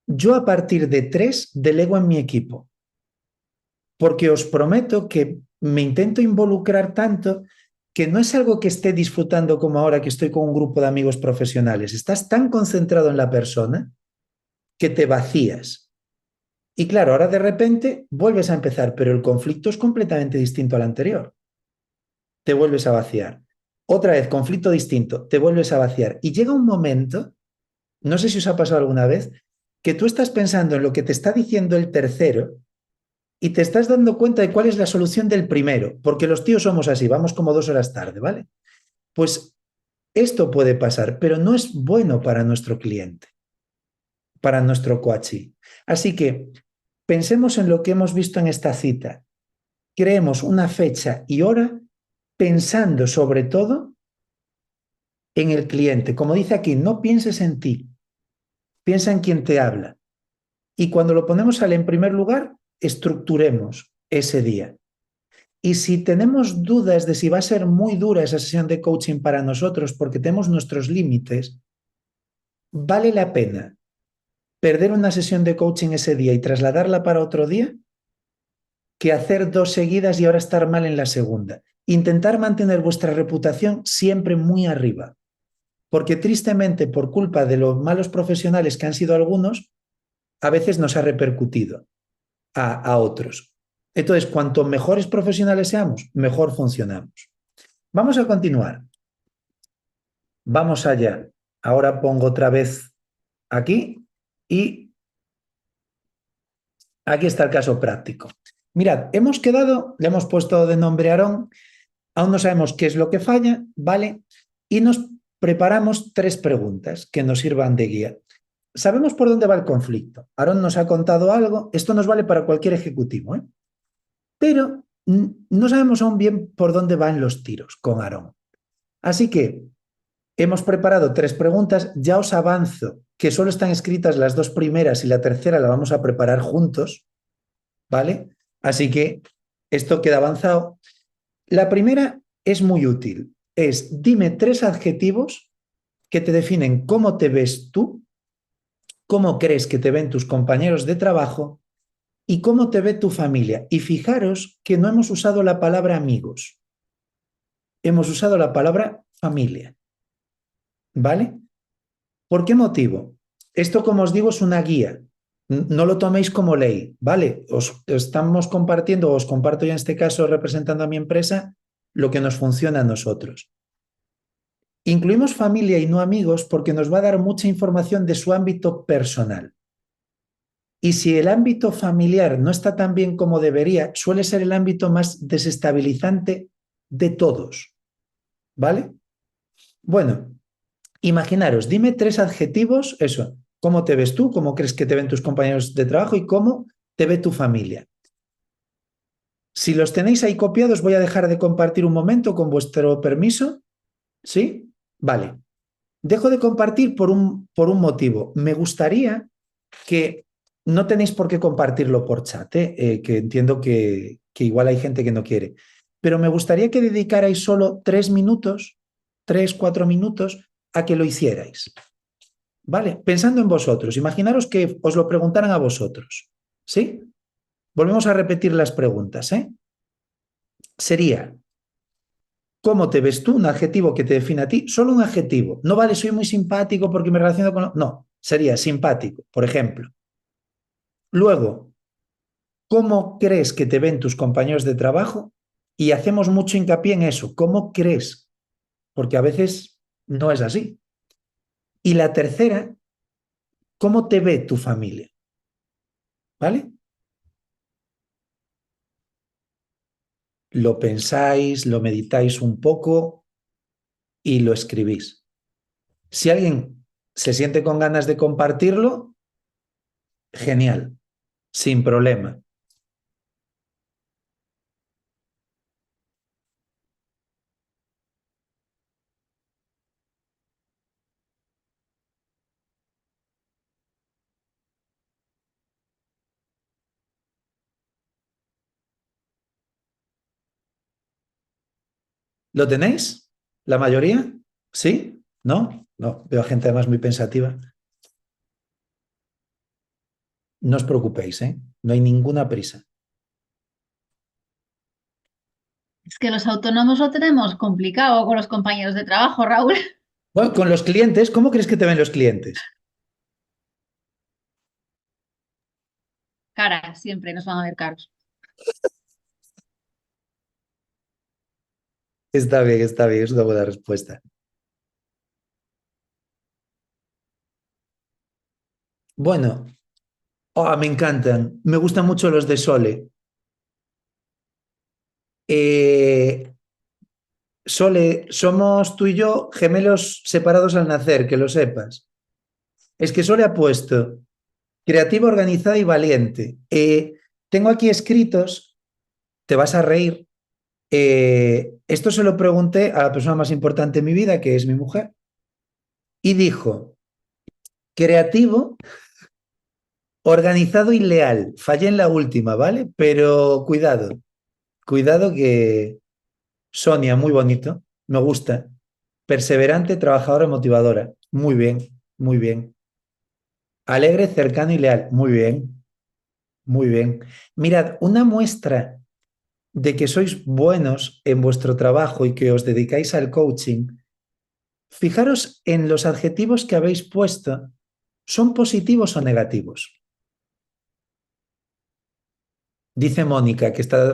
yo a partir de 3 delego en mi equipo. Porque os prometo que me intento involucrar tanto que no es algo que esté disfrutando como ahora que estoy con un grupo de amigos profesionales. Estás tan concentrado en la persona que te vacías. Y claro, ahora de repente vuelves a empezar, pero el conflicto es completamente distinto al anterior. Te vuelves a vaciar. Otra vez, conflicto distinto, te vuelves a vaciar. Y llega un momento, no sé si os ha pasado alguna vez, que tú estás pensando en lo que te está diciendo el tercero y te estás dando cuenta de cuál es la solución del primero, porque los tíos somos así, vamos como 2 horas tarde, ¿vale? Pues esto puede pasar, pero no es bueno para nuestro cliente, para nuestro coachee. Así que pensemos en lo que hemos visto en esta cita. Creemos una fecha y hora pensando sobre todo en el cliente. Como dice aquí, no pienses en ti, piensa en quien te habla. Y cuando lo ponemos en primer lugar, estructuremos ese día. Y si tenemos dudas de si va a ser muy dura esa sesión de coaching para nosotros porque tenemos nuestros límites, ¿vale la pena perder una sesión de coaching ese día y trasladarla para otro día que hacer 2 seguidas y ahora estar mal en la segunda? Intentar mantener vuestra reputación siempre muy arriba, porque tristemente por culpa de los malos profesionales que han sido algunos, a veces nos ha repercutido a otros. Entonces, cuanto mejores profesionales seamos, mejor funcionamos. Vamos a continuar. Vamos allá. Ahora pongo otra vez aquí y aquí está el caso práctico. Mirad, hemos quedado, le hemos puesto de nombre a Aarón, aún no sabemos qué es lo que falla, ¿vale? Y nos preparamos 3 preguntas que nos sirvan de guía. Sabemos por dónde va el conflicto. Aarón nos ha contado algo, esto nos vale para cualquier ejecutivo, ¿eh? Pero no sabemos aún bien por dónde van los tiros con Aarón. Así que hemos preparado 3 preguntas, ya os avanzo que solo están escritas las 2 primeras y la tercera la vamos a preparar juntos, ¿vale? Así que esto queda avanzado. La primera es muy útil, es dime 3 adjetivos que te definen cómo te ves tú, cómo crees que te ven tus compañeros de trabajo y cómo te ve tu familia. Y fijaros que no hemos usado la palabra amigos, hemos usado la palabra familia. ¿Vale? ¿Por qué motivo? Esto, como os digo, es una guía. No lo toméis como ley, ¿vale? Os estamos compartiendo, os comparto yo en este caso representando a mi empresa, lo que nos funciona a nosotros. Incluimos familia y no amigos porque nos va a dar mucha información de su ámbito personal. Y si el ámbito familiar no está tan bien como debería, suele ser el ámbito más desestabilizante de todos, ¿vale? Bueno, imaginaros, dime 3 adjetivos, eso, cómo te ves tú, cómo crees que te ven tus compañeros de trabajo y cómo te ve tu familia. Si los tenéis ahí copiados, voy a dejar de compartir un momento con vuestro permiso. ¿Sí? Vale. Dejo de compartir por un motivo. Me gustaría que no tenéis por qué compartirlo por chat, que entiendo que igual hay gente que no quiere, pero me gustaría que dedicarais solo 3 minutos, 3, 4 minutos a que lo hicierais. ¿Vale? Pensando en vosotros. Imaginaros que os lo preguntaran a vosotros. ¿Sí? Volvemos a repetir las preguntas, ¿eh? Sería, ¿cómo te ves tú? Un adjetivo que te define a ti. Solo un adjetivo. No vale, soy muy simpático porque me relaciono con... No, sería simpático, por ejemplo. Luego, ¿cómo crees que te ven tus compañeros de trabajo? Y hacemos mucho hincapié en eso. ¿Cómo crees? Porque a veces no es así. Y la tercera, ¿cómo te ve tu familia? ¿Vale? Lo pensáis, lo meditáis un poco y lo escribís. Si alguien se siente con ganas de compartirlo, genial, sin problema. ¿Lo tenéis? ¿La mayoría? ¿Sí? ¿No? No, veo gente además muy pensativa. No os preocupéis, ¿eh? No hay ninguna prisa. Es que los autónomos lo tenemos complicado con los compañeros de trabajo, Raúl. Bueno, con los clientes, ¿cómo crees que te ven los clientes? Cara, siempre nos van a ver caros. Está bien, es una buena respuesta. Bueno, me encantan. Me gustan mucho los de Sole. Sole, somos tú y yo gemelos separados al nacer, que lo sepas. Es que Sole ha puesto creativa, organizada y valiente. Tengo aquí escritos, te vas a reír. Esto se lo pregunté a la persona más importante en mi vida, que es mi mujer, y dijo, creativo, organizado y leal. Fallé en la última, ¿vale? Pero cuidado que Sonia, muy bonito, me gusta. Perseverante, trabajadora, motivadora. Muy bien, muy bien. Alegre, cercano y leal. Muy bien, muy bien. Mirad, una muestra de que sois buenos en vuestro trabajo y que os dedicáis al coaching, fijaros en los adjetivos que habéis puesto, ¿son positivos o negativos? Dice Mónica, que está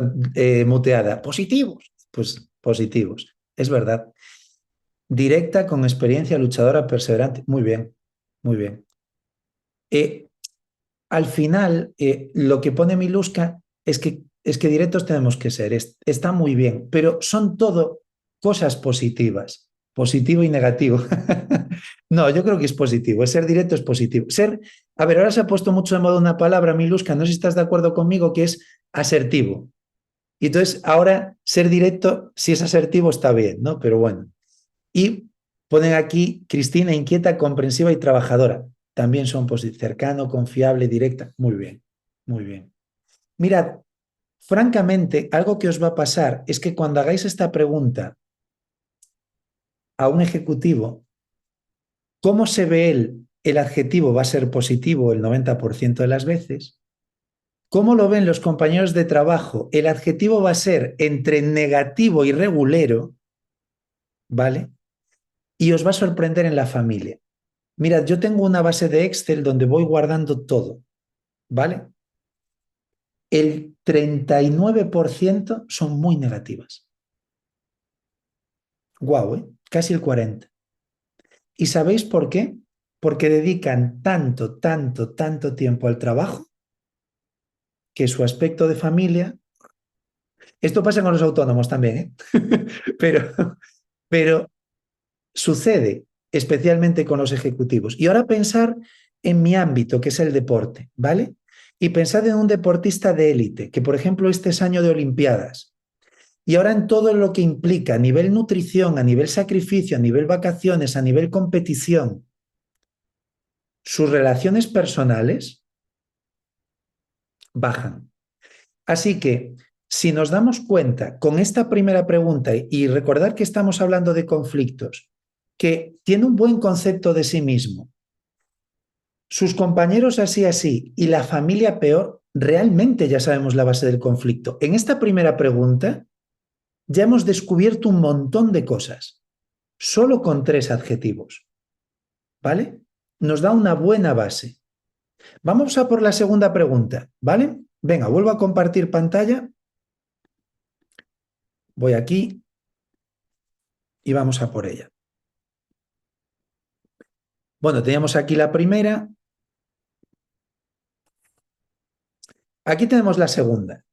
muteada, positivos. Pues positivos, es verdad. Directa, con experiencia, luchadora, perseverante. Muy bien, muy bien. Al final, lo que pone Miluska es que directos tenemos que ser. Está muy bien, pero son todo cosas positivas. Positivo y negativo. No, yo creo que es positivo. Ser directo es positivo. A ver, ahora se ha puesto mucho de moda una palabra, Miluska, no sé si estás de acuerdo conmigo, que es asertivo. Y entonces, ahora ser directo, si es asertivo, está bien, ¿no? Pero bueno. Y ponen aquí Cristina, inquieta, comprensiva y trabajadora. También son cercano, confiable, directa. Muy bien, muy bien. Mirad, francamente, algo que os va a pasar es que cuando hagáis esta pregunta a un ejecutivo, ¿cómo se ve él? El adjetivo va a ser positivo el 90% de las veces. ¿Cómo lo ven los compañeros de trabajo? El adjetivo va a ser entre negativo y regulero, ¿vale? Y os va a sorprender en la familia. Mirad, yo tengo una base de Excel donde voy guardando todo, ¿vale? El 39% son muy negativas. Guau, ¿eh? Casi el 40%. ¿Y sabéis por qué? Porque dedican tanto tiempo al trabajo que su aspecto de familia... Esto pasa con los autónomos también, ¿eh? pero sucede especialmente con los ejecutivos. Y ahora pensar en mi ámbito, que es el deporte, ¿vale? Y pensad en un deportista de élite, que por ejemplo este es año de Olimpiadas. Y ahora en todo lo que implica a nivel nutrición, a nivel sacrificio, a nivel vacaciones, a nivel competición, sus relaciones personales bajan. Así que si nos damos cuenta con esta primera pregunta y recordar que estamos hablando de conflictos, que tiene un buen concepto de sí mismo, sus compañeros así y la familia peor, realmente ya sabemos la base del conflicto. En esta primera pregunta ya hemos descubierto un montón de cosas, solo con 3 adjetivos, ¿vale? Nos da una buena base. Vamos a por la segunda pregunta, ¿vale? Venga, vuelvo a compartir pantalla. Voy aquí y vamos a por ella. Bueno, teníamos aquí la primera. Aquí tenemos la segunda,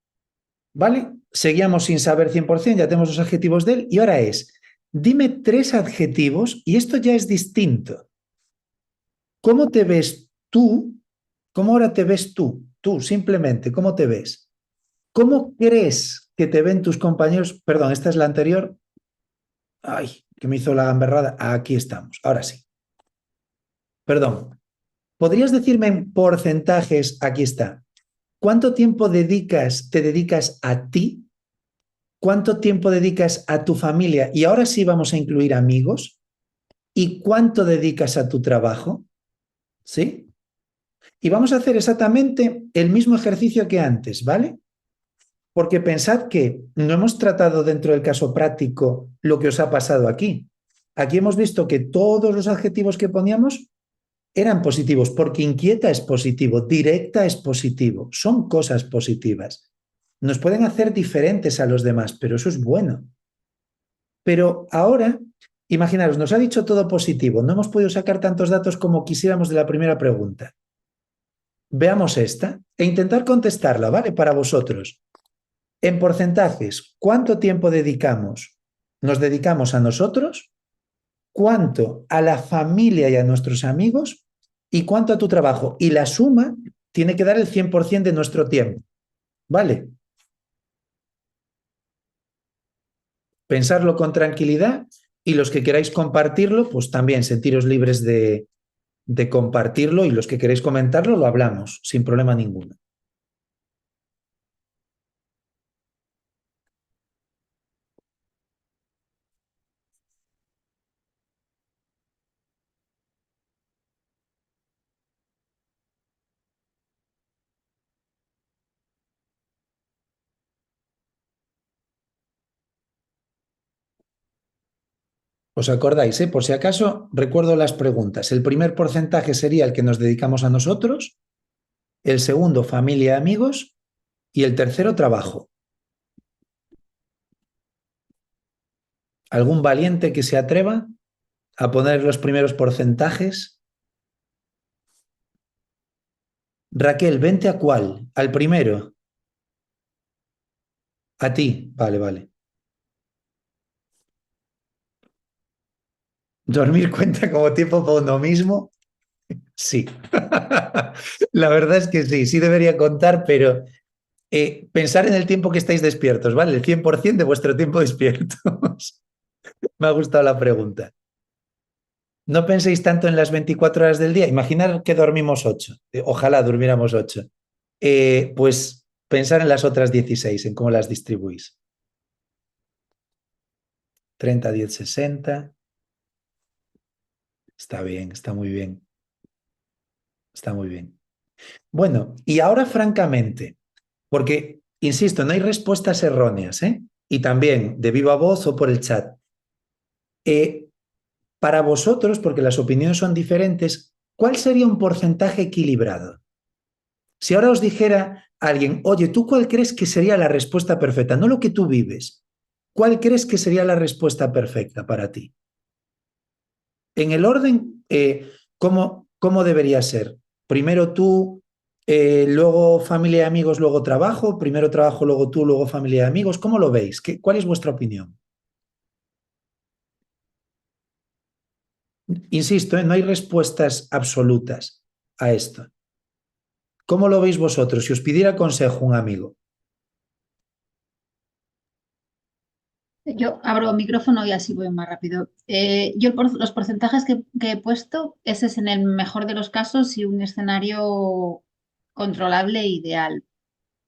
¿vale? Seguíamos sin saber 100%, ya tenemos los adjetivos de él, y ahora es, dime 3 adjetivos, y esto ya es distinto. ¿Cómo te ves tú? ¿Cómo ahora te ves tú? Tú, simplemente, ¿cómo te ves? ¿Cómo crees que te ven tus compañeros? Perdón, esta es la anterior. Ay, que me hizo la gamberrada. Aquí estamos, ahora sí. Perdón. ¿Podrías decirme en porcentajes? Aquí está. ¿Cuánto tiempo te dedicas a ti? ¿Cuánto tiempo dedicas a tu familia? Y ahora sí vamos a incluir amigos. ¿Y cuánto dedicas a tu trabajo? ¿Sí? Y vamos a hacer exactamente el mismo ejercicio que antes, ¿vale? Porque pensad que no hemos tratado dentro del caso práctico lo que os ha pasado aquí. Aquí hemos visto que todos los adjetivos que poníamos eran positivos, porque inquieta es positivo, directa es positivo, son cosas positivas. Nos pueden hacer diferentes a los demás, pero eso es bueno. Pero ahora, imaginaros, nos ha dicho todo positivo, no hemos podido sacar tantos datos como quisiéramos de la primera pregunta. Veamos esta e intentar contestarla, ¿vale? Para vosotros. En porcentajes, ¿cuánto tiempo nos dedicamos a nosotros? ¿Cuánto a la familia y a nuestros amigos? ¿Y cuánto a tu trabajo? Y la suma tiene que dar el 100% de nuestro tiempo. ¿Vale? Pensarlo con tranquilidad y los que queráis compartirlo, pues también sentiros libres de compartirlo y los que queréis comentarlo lo hablamos sin problema ninguno. ¿Os acordáis? Por si acaso, recuerdo las preguntas. El primer porcentaje sería el que nos dedicamos a nosotros, el segundo, familia, amigos, Y el tercero, trabajo. ¿Algún valiente que se atreva a poner los primeros porcentajes? Raquel, ¿vente a cuál? ¿Al primero? A ti. Vale, vale. ¿Dormir cuenta como tiempo para uno mismo? Sí. La verdad es que sí, sí debería contar, pero pensar en el tiempo que estáis despiertos, ¿vale? El 100% de vuestro tiempo despiertos. Me ha gustado la pregunta. No penséis tanto en las 24 horas del día. Imaginar que dormimos 8. Ojalá durmiéramos 8. Pues pensar en las otras 16, en cómo las distribuís. 30, 10, 60. Está bien, está muy bien. Está muy bien. Bueno, y ahora francamente, porque, insisto, no hay respuestas erróneas, ¿eh? Y también de viva voz o por el chat. Para vosotros, porque las opiniones son diferentes, ¿cuál sería un porcentaje equilibrado? Si ahora os dijera alguien, oye, ¿tú cuál crees que sería la respuesta perfecta? No lo que tú vives. ¿Cuál crees que sería la respuesta perfecta para ti? En el orden, ¿cómo debería ser? Primero tú, luego familia y amigos, luego trabajo, primero trabajo, luego tú, luego familia y amigos. ¿Cómo lo veis? ¿Cuál es vuestra opinión? Insisto, no hay respuestas absolutas a esto. ¿Cómo lo veis vosotros? Si os pidiera consejo un amigo. Yo abro micrófono y así voy más rápido. Los porcentajes que he puesto, ese es en el mejor de los casos y un escenario controlable e ideal.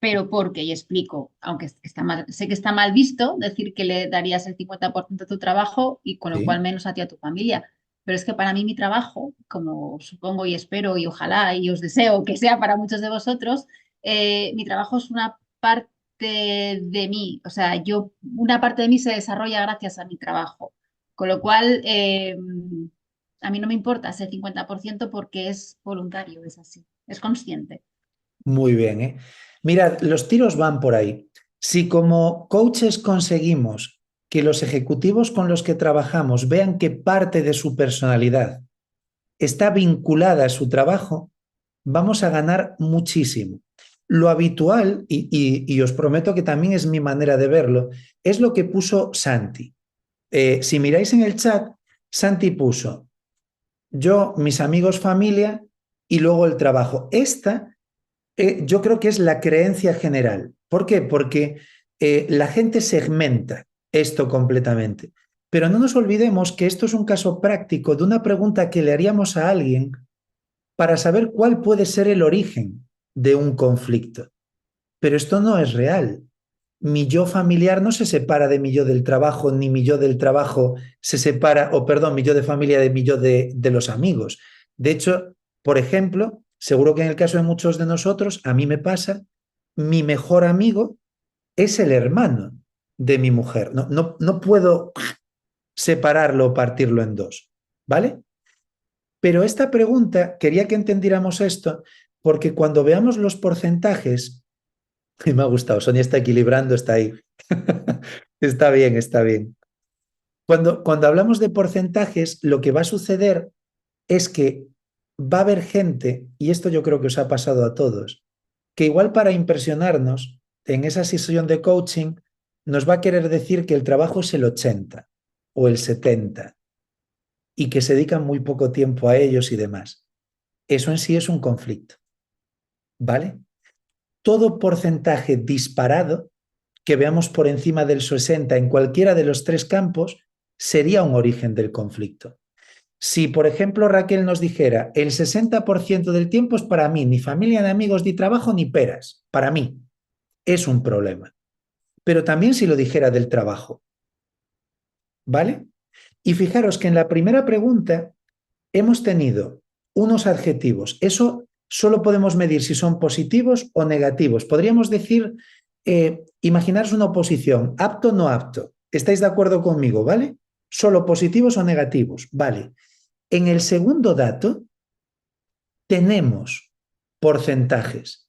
Pero porque, y explico, aunque está mal, sé que está mal visto decir que le darías el 50% de tu trabajo y con lo cual Sí, menos a ti a tu familia. Pero es que para mí mi trabajo, como supongo y espero y ojalá y os deseo que sea para muchos de vosotros, mi trabajo es una parte de mí. O sea, una parte de mí se desarrolla gracias a mi trabajo. Con lo cual, a mí no me importa ese 50% porque es voluntario, es así, es consciente. muy bien, ¿eh? Mirad, los tiros van por ahí. Si como coaches conseguimos que los ejecutivos con los que trabajamos vean que parte de su personalidad está vinculada a su trabajo, vamos a ganar muchísimo. Lo habitual, y os prometo que también es mi manera de verlo, es lo que puso Santi. Si miráis en el chat, Santi puso yo, mis amigos, familia y luego el trabajo. Esta yo creo que es la creencia general. ¿Por qué? Porque la gente segmenta esto completamente. Pero no nos olvidemos que esto es un caso práctico de una pregunta que le haríamos a alguien para saber cuál puede ser el origen de un conflicto. Pero esto no es real. Mi yo familiar no se separa de mi yo del trabajo, ni mi yo del trabajo se separa, o perdón, mi yo de familia de mi yo de los amigos. De hecho, por ejemplo, seguro que en el caso de muchos de nosotros, a mí me pasa, mi mejor amigo es el hermano de mi mujer. No puedo separarlo o partirlo en dos, ¿vale? Pero esta pregunta, quería que entendiéramos esto, porque cuando veamos los porcentajes, y me ha gustado, Sonia está equilibrando, está ahí. Está bien, está bien. Cuando hablamos de porcentajes, lo que va a suceder es que va a haber gente, y esto yo creo que os ha pasado a todos, que igual para impresionarnos en esa sesión de coaching nos va a querer decir que el trabajo es el 80 o el 70 y que se dedican muy poco tiempo a ellos y demás. Eso en sí es un conflicto, ¿vale? Todo porcentaje disparado que veamos por encima del 60 en cualquiera de los tres campos sería un origen del conflicto. Si, por ejemplo, Raquel nos dijera el 60% del tiempo es para mí, ni familia, ni amigos, ni trabajo, ni peras, para mí, es un problema. Pero también si lo dijera del trabajo, ¿vale? Y fijaros que en la primera pregunta hemos tenido unos adjetivos. Eso solo podemos medir si son positivos o negativos. Podríamos decir, imaginaros una oposición, apto o no apto. ¿Estáis de acuerdo conmigo, vale? Solo positivos o negativos, vale. En el segundo dato tenemos porcentajes.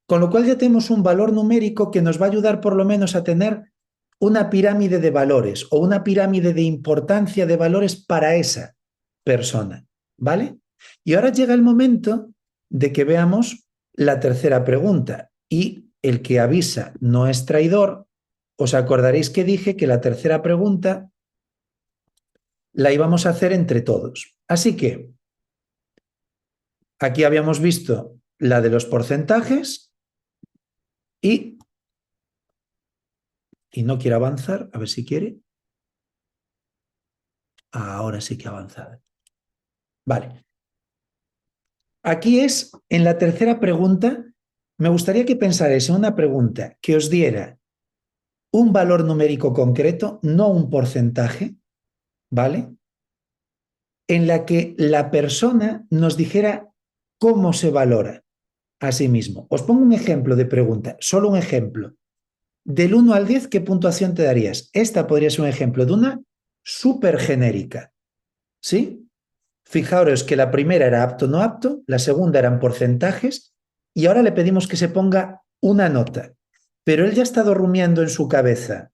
Con lo cual ya tenemos un valor numérico que nos va a ayudar por lo menos a tener una pirámide de valores o una pirámide de importancia de valores para esa persona, ¿vale? Y ahora llega el momento de que veamos la tercera pregunta. Y el que avisa no es traidor. Os acordaréis que dije que la tercera pregunta la íbamos a hacer entre todos. Así que aquí habíamos visto la de los porcentajes y no quiero avanzar, a ver si quiere. Ahora sí que ha avanzado. Vale. Aquí es, en la tercera pregunta, me gustaría que pensarais en una pregunta que os diera un valor numérico concreto, no un porcentaje, ¿vale? En la que la persona nos dijera cómo se valora a sí mismo. Os pongo un ejemplo de pregunta, solo un ejemplo. Del 1 al 10, ¿qué puntuación te darías? Esta podría ser un ejemplo de una súper genérica, ¿sí? Fijaros que la primera era apto no apto, la segunda eran porcentajes y ahora le pedimos que se ponga una nota. Pero él ya ha estado rumiando en su cabeza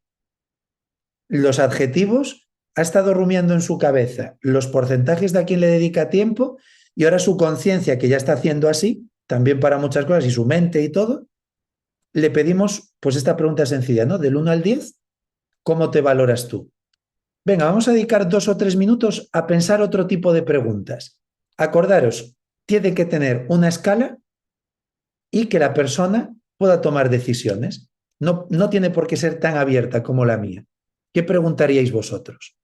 los adjetivos, ha estado rumiando en su cabeza los porcentajes de a quién le dedica tiempo y ahora su conciencia, que ya está haciendo así, también para muchas cosas y su mente y todo, le pedimos pues esta pregunta sencilla, ¿no? Del 1 al 10, ¿cómo te valoras tú? Venga, vamos a dedicar 2 o 3 minutos a pensar otro tipo de preguntas. Acordaros, tiene que tener una escala y que la persona pueda tomar decisiones. No tiene por qué ser tan abierta como la mía. ¿Qué preguntaríais vosotros?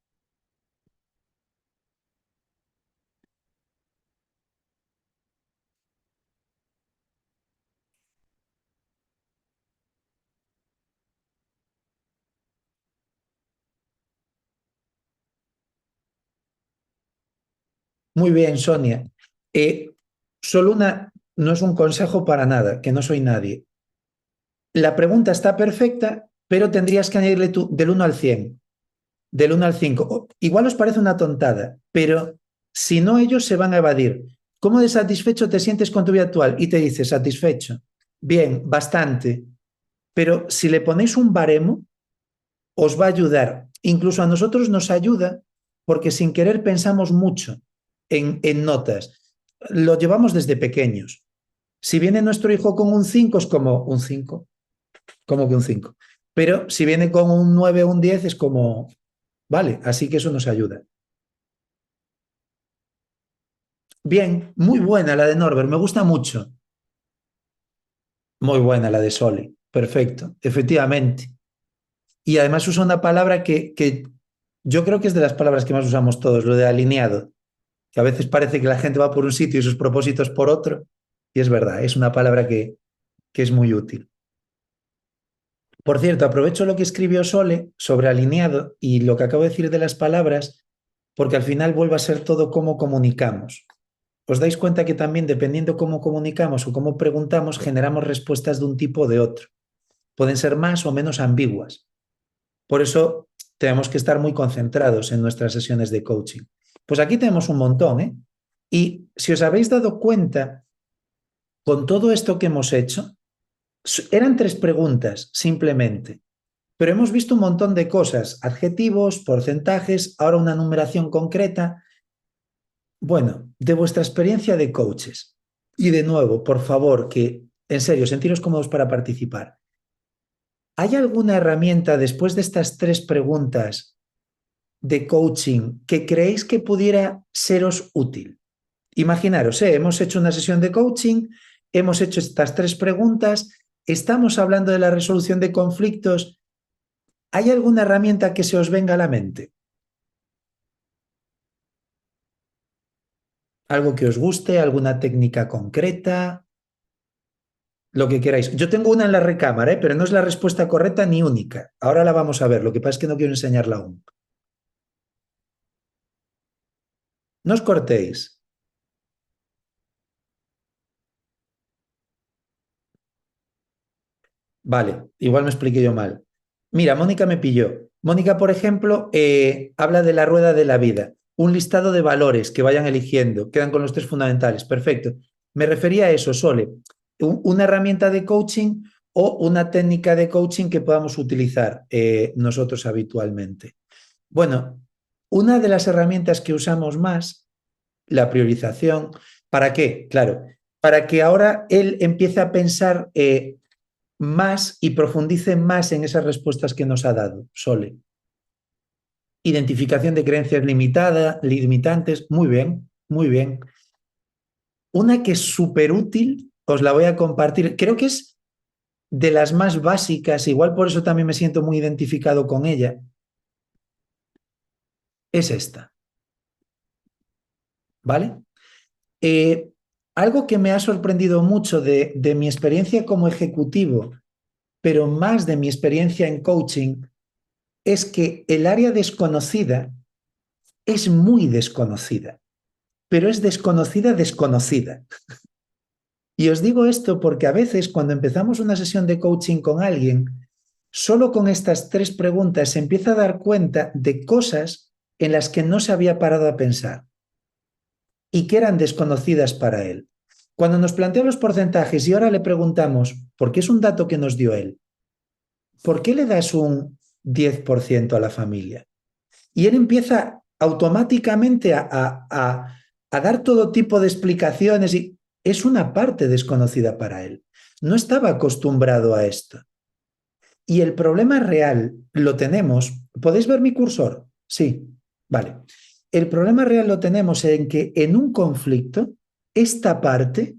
Muy bien, Sonia. Solo una, no es un consejo para nada, que no soy nadie. La pregunta está perfecta, pero tendrías que añadirle tú del 1 al 100, del 1 al 5. Igual os parece una tontada, pero si no, ellos se van a evadir. ¿Cómo de satisfecho te sientes con tu vida actual? Y te dice, satisfecho. Bien, bastante. Pero si le ponéis un baremo, os va a ayudar. Incluso a nosotros nos ayuda porque sin querer pensamos mucho en notas. Lo llevamos desde pequeños. Si viene nuestro hijo con un 5 es como un 5. Como que un 5. Pero si viene con un 9 o un 10 es como, vale, así que eso nos ayuda. Bien, muy buena la de Norbert, me gusta mucho. Muy buena la de Sole, perfecto, efectivamente. Y además usa una palabra que yo creo que es de las palabras que más usamos todos, lo de alineado, que a veces parece que la gente va por un sitio y sus propósitos por otro, y es verdad, es una palabra que es muy útil. Por cierto, aprovecho lo que escribió Sole sobre alineado y lo que acabo de decir de las palabras, porque al final vuelve a ser todo cómo comunicamos. ¿Os dais cuenta que también dependiendo cómo comunicamos o cómo preguntamos, generamos respuestas de un tipo o de otro? Pueden ser más o menos ambiguas. Por eso tenemos que estar muy concentrados en nuestras sesiones de coaching. Pues aquí tenemos un montón, ¿eh? Y si os habéis dado cuenta, con todo esto que hemos hecho, eran 3 preguntas simplemente, pero hemos visto un montón de cosas, adjetivos, porcentajes, ahora una numeración concreta. Bueno, de vuestra experiencia de coaches, y de nuevo, por favor, que en serio, sentiros cómodos para participar. ¿Hay alguna herramienta después de estas 3 preguntas de coaching que creéis que pudiera seros útil? Imaginaros, hemos hecho una sesión de coaching, hemos hecho estas 3 preguntas, estamos hablando de la resolución de conflictos. ¿Hay alguna herramienta que se os venga a la mente? ¿Algo que os guste? ¿Alguna técnica concreta? Lo que queráis. Yo tengo una en la recámara, pero no es la respuesta correcta ni única. Ahora la vamos a ver, lo que pasa es que no quiero enseñarla aún. No os cortéis. Vale, igual me expliqué yo mal. Mira, Mónica me pilló. Mónica, por ejemplo, habla de la rueda de la vida, un listado de valores que vayan eligiendo, quedan con los 3 fundamentales. Perfecto. Me refería a eso, Sole. una herramienta de coaching o una técnica de coaching que podamos utilizar nosotros habitualmente. Bueno, una de las herramientas que usamos más, la priorización, ¿para qué? Claro, para que ahora él empiece a pensar más y profundice más en esas respuestas que nos ha dado, Sole. Identificación de creencias limitantes, muy bien, muy bien. Una que es súper útil, os la voy a compartir, creo que es de las más básicas, igual por eso también me siento muy identificado con ella, es esta, ¿vale? Algo que me ha sorprendido mucho de mi experiencia como ejecutivo, pero más de mi experiencia en coaching, es que el área desconocida es muy desconocida, pero es desconocida. Y os digo esto porque a veces cuando empezamos una sesión de coaching con alguien, solo con estas 3 preguntas se empieza a dar cuenta de cosas en las que no se había parado a pensar y que eran desconocidas para él. Cuando nos plantea los porcentajes y ahora le preguntamos, porque es un dato que nos dio él, ¿por qué le das un 10% a la familia? Y él empieza automáticamente a dar todo tipo de explicaciones y es una parte desconocida para él. No estaba acostumbrado a esto. Y el problema real lo tenemos. ¿Podéis ver mi cursor? Sí, vale. El problema real lo tenemos en que en un conflicto, esta parte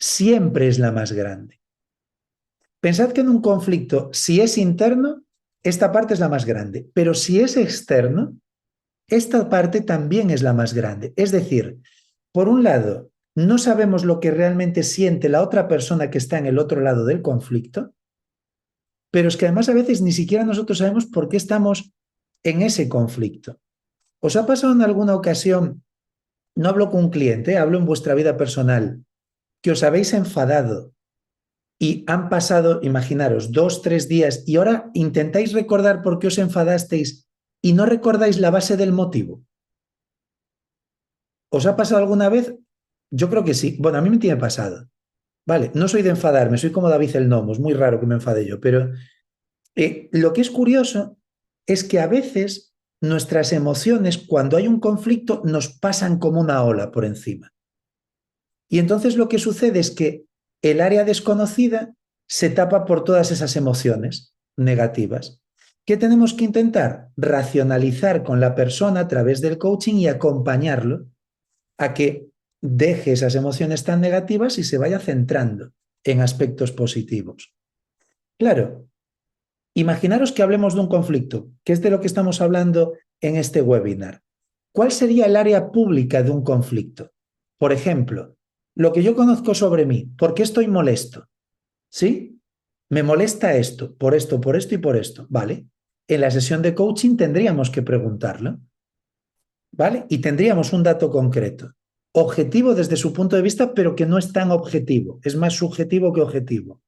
siempre es la más grande. Pensad que en un conflicto, si es interno, esta parte es la más grande, pero si es externo, esta parte también es la más grande. Es decir, por un lado, no sabemos lo que realmente siente la otra persona que está en el otro lado del conflicto, pero es que además a veces ni siquiera nosotros sabemos por qué estamos en ese conflicto. ¿Os ha pasado en alguna ocasión, no hablo con un cliente, hablo en vuestra vida personal, que os habéis enfadado y han pasado, imaginaros, 2, 3 días y ahora intentáis recordar por qué os enfadasteis y no recordáis la base del motivo? ¿Os ha pasado alguna vez? Yo creo que sí. Bueno, a mí me tiene pasado. Vale, no soy de enfadarme, soy como David el Nomo, es muy raro que me enfade yo, pero lo que es curioso es que a veces nuestras emociones, cuando hay un conflicto, nos pasan como una ola por encima. Y entonces lo que sucede es que el área desconocida se tapa por todas esas emociones negativas. ¿Qué tenemos que intentar? Racionalizar con la persona a través del coaching y acompañarlo a que deje esas emociones tan negativas y se vaya centrando en aspectos positivos. Claro, imaginaros que hablemos de un conflicto, que es de lo que estamos hablando en este webinar. ¿Cuál sería el área pública de un conflicto? Por ejemplo, lo que yo conozco sobre mí, ¿por qué estoy molesto? ¿Sí? Me molesta esto y por esto. ¿Vale? En la sesión de coaching tendríamos que preguntarlo. ¿Vale? Y tendríamos un dato concreto. Objetivo desde su punto de vista, pero que no es tan objetivo. Es más subjetivo que objetivo.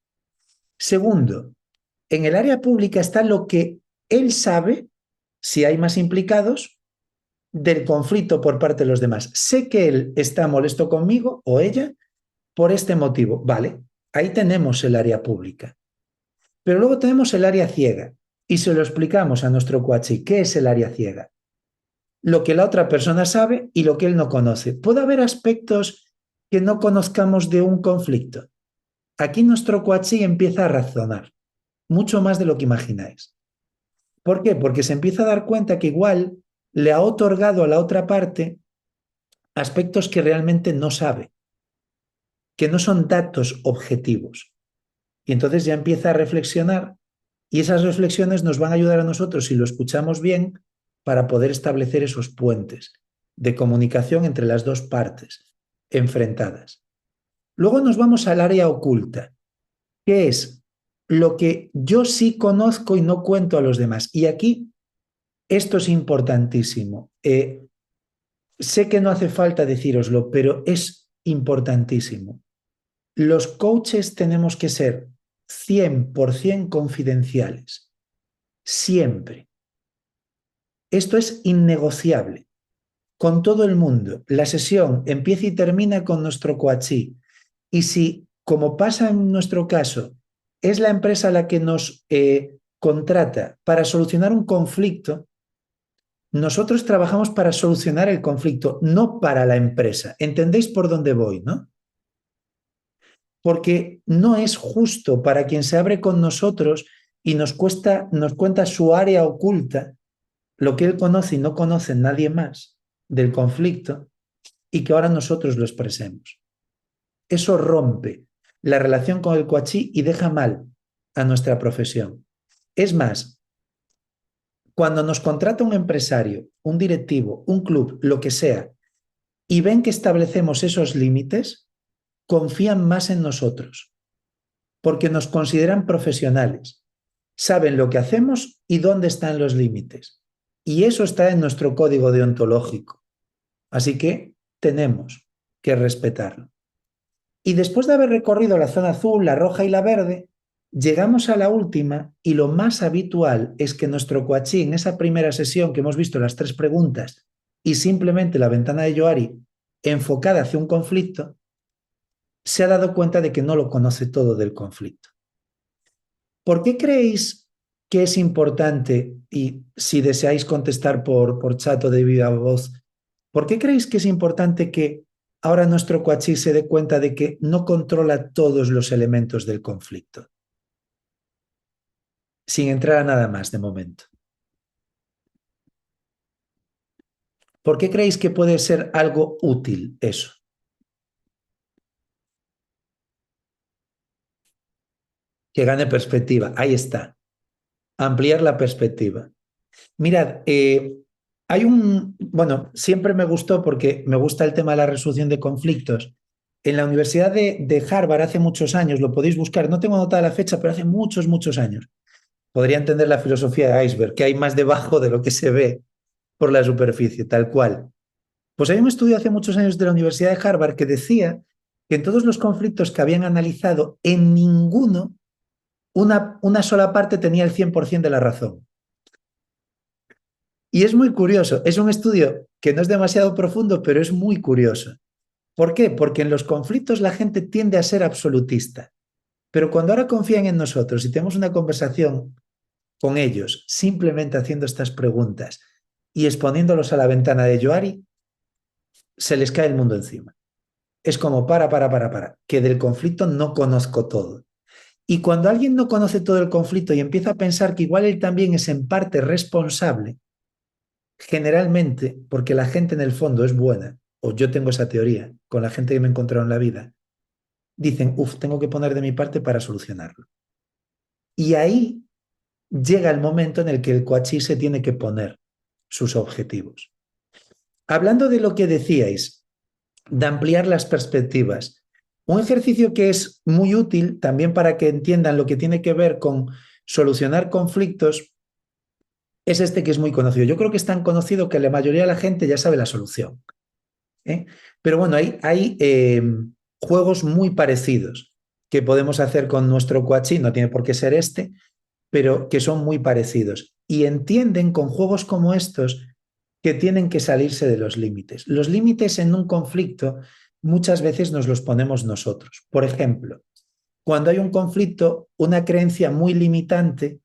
Segundo, en el área pública está lo que él sabe, si hay más implicados, del conflicto por parte de los demás. Sé que él está molesto conmigo o ella por este motivo. Vale, ahí tenemos el área pública. Pero luego tenemos el área ciega y se lo explicamos a nuestro coachee. ¿Qué es el área ciega? Lo que la otra persona sabe y lo que él no conoce. Puede haber aspectos que no conozcamos de un conflicto. Aquí nuestro coachee empieza a razonar, mucho más de lo que imagináis. ¿Por qué? Porque se empieza a dar cuenta que igual le ha otorgado a la otra parte aspectos que realmente no sabe, que no son datos objetivos. Y entonces ya empieza a reflexionar y esas reflexiones nos van a ayudar a nosotros, si lo escuchamos bien, para poder establecer esos puentes de comunicación entre las dos partes enfrentadas. Luego nos vamos al área oculta, que es lo que yo sí conozco y no cuento a los demás. Y aquí esto es importantísimo. Sé que no hace falta decíroslo, pero es importantísimo. Los coaches tenemos que ser 100% confidenciales. Siempre. Esto es innegociable. Con todo el mundo. La sesión empieza y termina con nuestro coachee. Y si, como pasa en nuestro caso, es la empresa la que nos contrata para solucionar un conflicto, nosotros trabajamos para solucionar el conflicto, no para la empresa. ¿Entendéis por dónde voy, no? Porque no es justo para quien se abre con nosotros y nos cuenta su área oculta, lo que él conoce y no conoce nadie más del conflicto, y que ahora nosotros lo expresemos. Eso rompe la relación con el coachí y deja mal a nuestra profesión. Es más, cuando nos contrata un empresario, un directivo, un club, lo que sea, y ven que establecemos esos límites, confían más en nosotros, porque nos consideran profesionales, saben lo que hacemos y dónde están los límites. Y eso está en nuestro código deontológico. Así que tenemos que respetarlo. Y después de haber recorrido la zona azul, la roja y la verde, llegamos a la última, y lo más habitual es que nuestro coachí, en esa primera sesión que hemos visto las 3 preguntas y simplemente la ventana de Johari enfocada hacia un conflicto, se ha dado cuenta de que no lo conoce todo del conflicto. ¿Por qué creéis que es importante, y si deseáis contestar por chat o de viva voz, por qué creéis que es importante que ahora nuestro coachí se dé cuenta de que no controla todos los elementos del conflicto? Sin entrar a nada más de momento. ¿Por qué creéis que puede ser algo útil eso? Que gane perspectiva. Ahí está. Ampliar la perspectiva. Mirad, siempre me gustó, porque me gusta el tema de la resolución de conflictos. En la Universidad de Harvard hace muchos años, lo podéis buscar, no tengo anotada la fecha, pero hace muchos, muchos años. Podría entender la filosofía de iceberg, que hay más debajo de lo que se ve por la superficie, tal cual. Pues hay un estudio hace muchos años de la Universidad de Harvard que decía que en todos los conflictos que habían analizado, en ninguno una sola parte tenía el 100% de la razón. Y es muy curioso, es un estudio que no es demasiado profundo, pero es muy curioso. ¿Por qué? Porque en los conflictos la gente tiende a ser absolutista. Pero cuando ahora confían en nosotros y tenemos una conversación con ellos, simplemente haciendo estas preguntas y exponiéndolos a la ventana de Johari, se les cae el mundo encima. Es como para, que del conflicto no conozco todo. Y cuando alguien no conoce todo el conflicto y empieza a pensar que igual él también es en parte responsable, generalmente, porque la gente en el fondo es buena, o yo tengo esa teoría con la gente que me he encontrado en la vida, dicen, tengo que poner de mi parte para solucionarlo. Y ahí llega el momento en el que el coachí se tiene que poner sus objetivos. Hablando de lo que decíais, de ampliar las perspectivas, un ejercicio que es muy útil también para que entiendan lo que tiene que ver con solucionar conflictos es este, que es muy conocido. Yo creo que es tan conocido que la mayoría de la gente ya sabe la solución. Pero bueno, hay juegos muy parecidos que podemos hacer con nuestro coachí, no tiene por qué ser este, pero que son muy parecidos. Y entienden con juegos como estos que tienen que salirse de los límites. Los límites en un conflicto muchas veces nos los ponemos nosotros. Por ejemplo, cuando hay un conflicto, una creencia muy limitante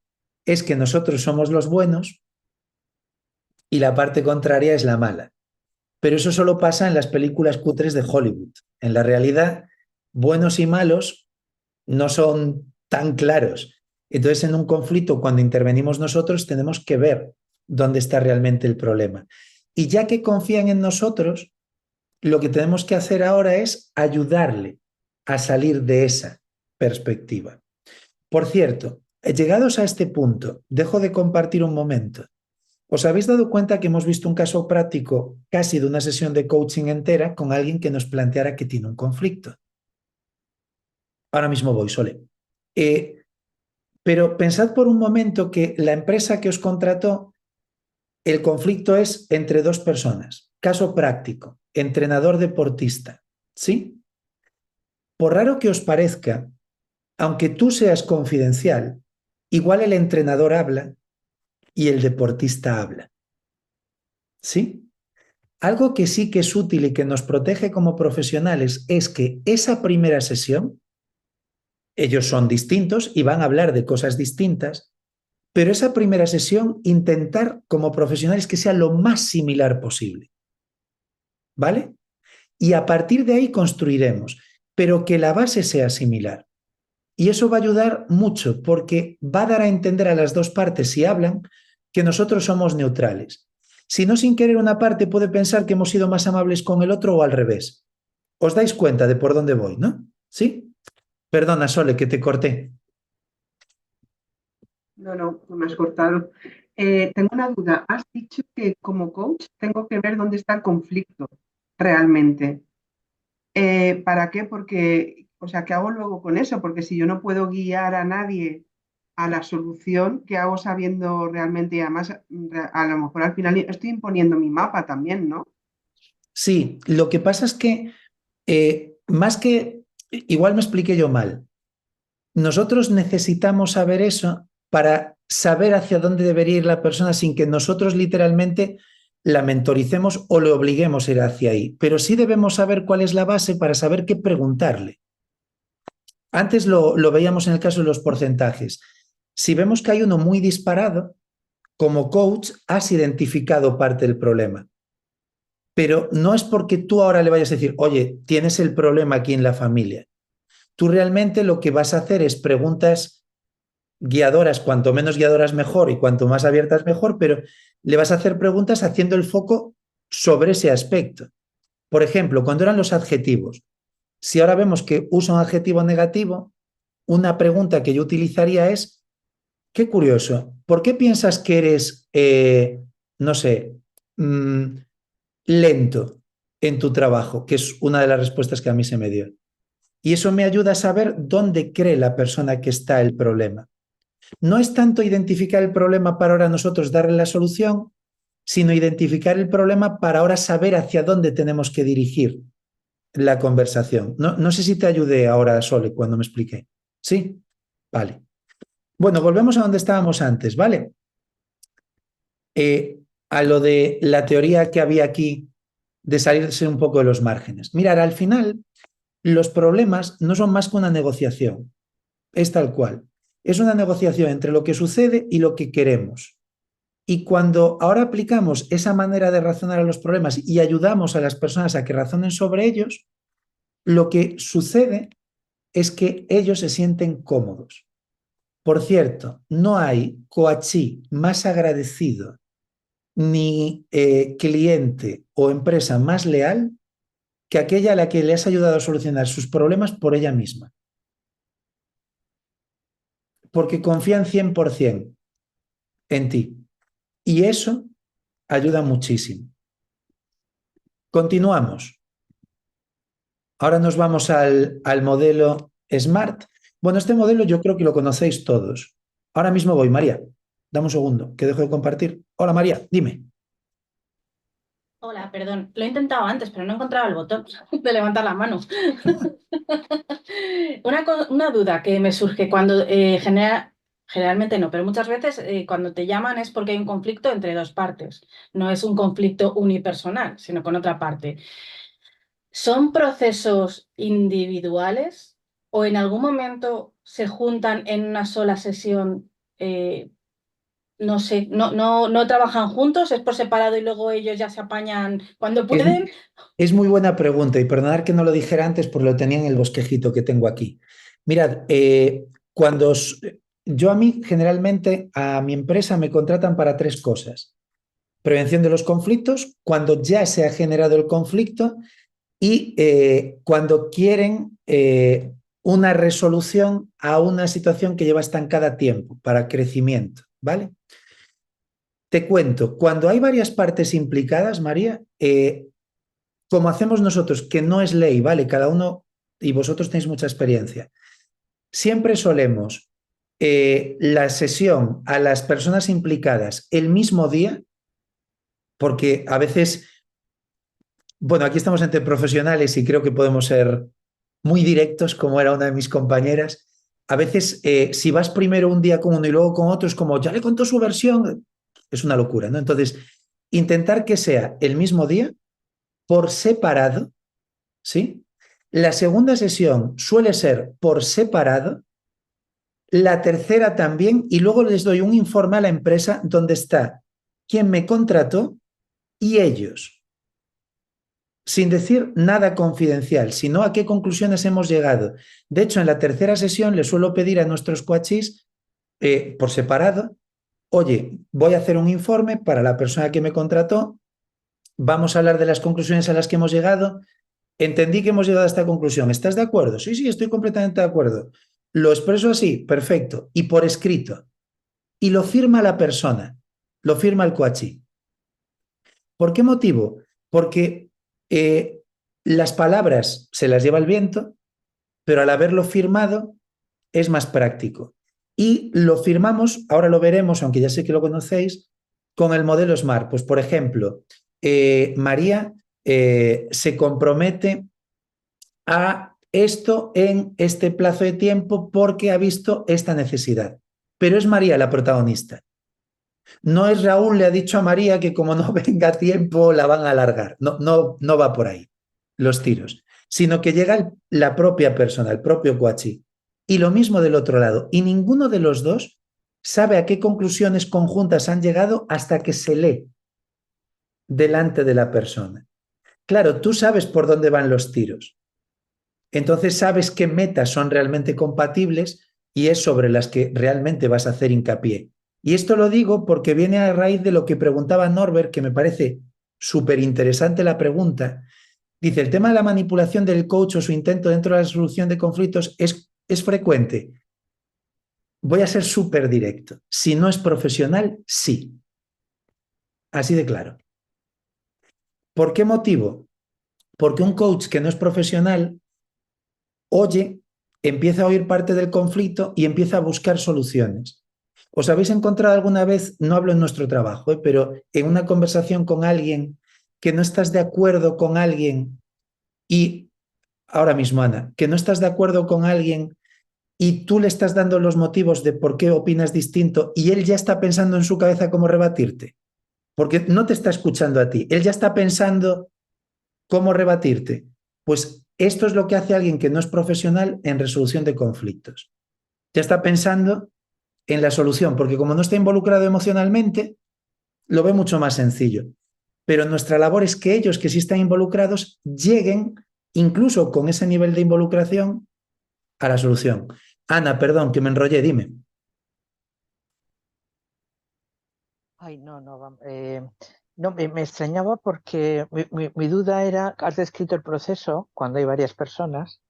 es que nosotros somos los buenos y la parte contraria es la mala. Pero eso solo pasa en las películas cutres de Hollywood. En la realidad, buenos y malos no son tan claros. Entonces, en un conflicto, cuando intervenimos nosotros, tenemos que ver dónde está realmente el problema. Y ya que confían en nosotros, lo que tenemos que hacer ahora es ayudarle a salir de esa perspectiva. Por cierto, llegados a este punto, dejo de compartir un momento. ¿Os habéis dado cuenta que hemos visto un caso práctico casi de una sesión de coaching entera con alguien que nos planteara que tiene un conflicto? Ahora mismo voy, Sole. Pero pensad por un momento que la empresa que os contrató, el conflicto es entre 2 personas. Caso práctico, entrenador deportista, ¿sí? Por raro que os parezca, aunque tú seas confidencial, igual el entrenador habla y el deportista habla, ¿sí? Algo que sí que es útil y que nos protege como profesionales es que esa primera sesión, ellos son distintos y van a hablar de cosas distintas, pero esa primera sesión intentar como profesionales que sea lo más similar posible, ¿vale? Y a partir de ahí construiremos, pero que la base sea similar. Y eso va a ayudar mucho porque va a dar a entender a las dos partes, si hablan, que nosotros somos neutrales. Si no, sin querer, una parte puede pensar que hemos sido más amables con el otro o al revés. ¿Os dais cuenta de por dónde voy, no? ¿Sí? Perdona, Sole, que te corté. No me has cortado. Tengo una duda. Has dicho que como coach tengo que ver dónde está el conflicto realmente. ¿Para qué? Porque, o sea, ¿qué hago luego con eso? Porque si yo no puedo guiar a nadie a la solución, ¿qué hago sabiendo realmente? Y además, a lo mejor al final estoy imponiendo mi mapa también, ¿no? Sí, lo que pasa es que más que, igual me expliqué yo mal, nosotros necesitamos saber eso para saber hacia dónde debería ir la persona sin que nosotros literalmente la mentoricemos o le obliguemos a ir hacia ahí. Pero sí debemos saber cuál es la base para saber qué preguntarle. Antes lo veíamos en el caso de los porcentajes. Si vemos que hay uno muy disparado, como coach has identificado parte del problema. Pero no es porque tú ahora le vayas a decir, oye, tienes el problema aquí en la familia. Tú realmente lo que vas a hacer es preguntas guiadoras, cuanto menos guiadoras mejor y cuanto más abiertas mejor, pero le vas a hacer preguntas haciendo el foco sobre ese aspecto. Por ejemplo, cuando eran los adjetivos, si ahora vemos que usa un adjetivo negativo, una pregunta que yo utilizaría es, qué curioso, ¿por qué piensas que eres, no sé, lento en tu trabajo? Que es una de las respuestas que a mí se me dio. Y eso me ayuda a saber dónde cree la persona que está el problema. No es tanto identificar el problema para ahora nosotros darle la solución, sino identificar el problema para ahora saber hacia dónde tenemos que dirigir la conversación. No sé si te ayudé ahora, Sole, cuando me expliqué. ¿Sí? Vale. Bueno, volvemos a donde estábamos antes, ¿vale? A lo de la teoría que había aquí de salirse un poco de los márgenes. Mirar, al final, los problemas no son más que una negociación. Es tal cual. Es una negociación entre lo que sucede y lo que queremos. Y cuando ahora aplicamos esa manera de razonar a los problemas y ayudamos a las personas a que razonen sobre ellos, lo que sucede es que ellos se sienten cómodos. Por cierto, no hay coachí más agradecido ni cliente o empresa más leal que aquella a la que le has ayudado a solucionar sus problemas por ella misma. Porque confían 100% en ti. Y eso ayuda muchísimo. Continuamos. Ahora nos vamos al modelo SMART. Bueno, este modelo yo creo que lo conocéis todos. Ahora mismo voy, María. Dame un segundo, que dejo de compartir. Hola, María, dime. Hola, perdón. Lo he intentado antes, pero no encontraba el botón de levantar la mano. Una duda que me surge cuando generalmente no, pero muchas veces cuando te llaman es porque hay un conflicto entre dos partes. No es un conflicto unipersonal, sino con otra parte. ¿Son procesos individuales o en algún momento se juntan en una sola sesión? No sé, no trabajan juntos, es por separado y luego ellos ya se apañan cuando pueden. Es muy buena pregunta y perdonad que no lo dijera antes porque lo tenía en el bosquejito que tengo aquí. Mirad, yo a mí generalmente a mi empresa me contratan para 3 cosas. Prevención de los conflictos, cuando ya se ha generado el conflicto y cuando quieren una resolución a una situación que lleva estancada tiempo para crecimiento, ¿vale? Te cuento, cuando hay varias partes implicadas, María, como hacemos nosotros, que no es ley, ¿vale? Cada uno, y vosotros tenéis mucha experiencia, siempre solemos la sesión a las personas implicadas el mismo día, porque a veces, bueno, aquí estamos entre profesionales y creo que podemos ser muy directos, como era una de mis compañeras. A veces, si vas primero un día con uno y luego con otro, es como, ya le contó su versión, es una locura, ¿no? Entonces, intentar que sea el mismo día por separado, ¿sí? La segunda sesión suele ser por separado, la tercera también, y luego les doy un informe a la empresa donde está quién me contrató y ellos, sin decir nada confidencial, sino a qué conclusiones hemos llegado. De hecho, en la tercera sesión les suelo pedir a nuestros coaches por separado, oye, voy a hacer un informe para la persona que me contrató, vamos a hablar de las conclusiones a las que hemos llegado. Entendí que hemos llegado a esta conclusión. ¿Estás de acuerdo? Sí, sí, estoy completamente de acuerdo. Lo expreso así, perfecto, y por escrito. Y lo firma la persona, lo firma el coachee. ¿Por qué motivo? Porque las palabras se las lleva el viento, pero al haberlo firmado es más práctico. Y lo firmamos, ahora lo veremos, aunque ya sé que lo conocéis, con el modelo SMART. Pues, por ejemplo, María se compromete a esto en este plazo de tiempo porque ha visto esta necesidad. Pero es María la protagonista. No es Raúl le ha dicho a María que como no venga a tiempo la van a alargar. No, no, no va por ahí los tiros, sino que llega la propia persona, el propio coachee. Y lo mismo del otro lado. Y ninguno de los dos sabe a qué conclusiones conjuntas han llegado hasta que se lee delante de la persona. Claro, tú sabes por dónde van los tiros. Entonces sabes qué metas son realmente compatibles y es sobre las que realmente vas a hacer hincapié. Y esto lo digo porque viene a raíz de lo que preguntaba Norbert, que me parece súper interesante la pregunta. Dice, el tema de la manipulación del coach o su intento dentro de la resolución de conflictos es frecuente. Voy a ser súper directo. Si no es profesional, sí. Así de claro. ¿Por qué motivo? Porque un coach que no es profesional oye, empieza a oír parte del conflicto y empieza a buscar soluciones. ¿Os habéis encontrado alguna vez, no hablo en nuestro trabajo, pero en una conversación con alguien que no estás de acuerdo con alguien y, ahora mismo Ana, que no estás de acuerdo con alguien y tú le estás dando los motivos de por qué opinas distinto y él ya está pensando en su cabeza cómo rebatirte? Porque no te está escuchando a ti, él ya está pensando cómo rebatirte. Pues esto es lo que hace alguien que no es profesional en resolución de conflictos. Ya está pensando en la solución, porque como no está involucrado emocionalmente, lo ve mucho más sencillo. Pero nuestra labor es que ellos que sí están involucrados lleguen, incluso con ese nivel de involucración, a la solución. Ana, perdón, que me enrollé, dime. Ay, no, no, me extrañaba porque mi duda era, has descrito el proceso cuando hay varias personas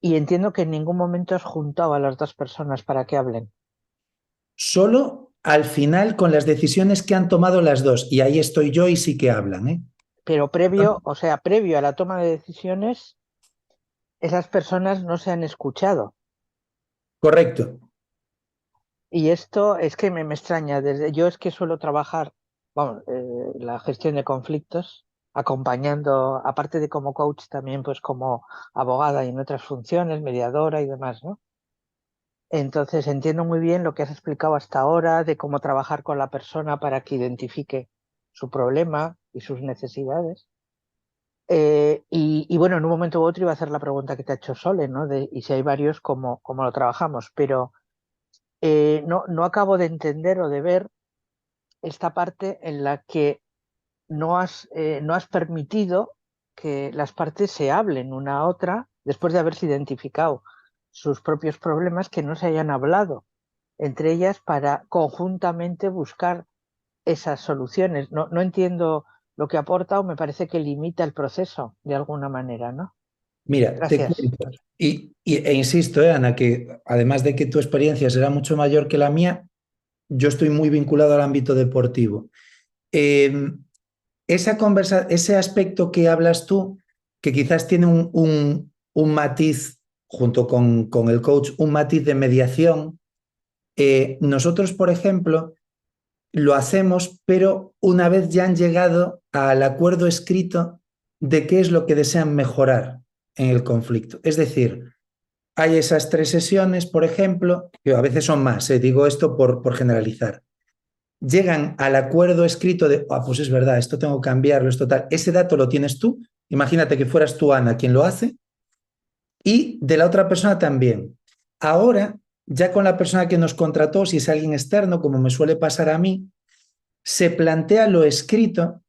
y entiendo que en ningún momento has juntado a las dos personas para que hablen. Solo al final con las decisiones que han tomado las dos, y ahí estoy yo y sí que hablan, ¿eh? Pero previo a la toma de decisiones, esas personas no se han escuchado. Correcto. Y esto es que me extraña. Yo es que suelo trabajar, la gestión de conflictos, acompañando, aparte de como coach, también pues como abogada y en otras funciones, mediadora y demás, ¿no? Entonces entiendo muy bien lo que has explicado hasta ahora de cómo trabajar con la persona para que identifique su problema y sus necesidades. Y bueno, en un momento u otro iba a hacer la pregunta que te ha hecho Sole, ¿no? Y si hay varios, ¿cómo lo trabajamos? Pero no acabo de entender o de ver esta parte en la que no has permitido que las partes se hablen una a otra después de haberse identificado sus propios problemas, que no se hayan hablado entre ellas para conjuntamente buscar esas soluciones. No entiendo lo que aporta o me parece que limita el proceso de alguna manera, ¿no? Mira, te Gracias. cuento. E insisto, Ana, que además de que tu experiencia será mucho mayor que la mía, yo estoy muy vinculado al ámbito deportivo. Ese aspecto que hablas tú, que quizás tiene un matiz, junto con el coach, un matiz de mediación, nosotros, por ejemplo, lo hacemos, pero una vez ya han llegado al acuerdo escrito de qué es lo que desean mejorar en el conflicto. Es decir, hay esas 3 sesiones, por ejemplo, que a veces son más, digo esto por generalizar. llegan al acuerdo escrito de, pues es verdad, esto tengo que cambiarlo, esto tal. Ese dato lo tienes tú. Imagínate que fueras tú, Ana, quien lo hace, y de la otra persona también. Ahora, ya con la persona que nos contrató, si es alguien externo, como me suele pasar a mí, se plantea lo escrito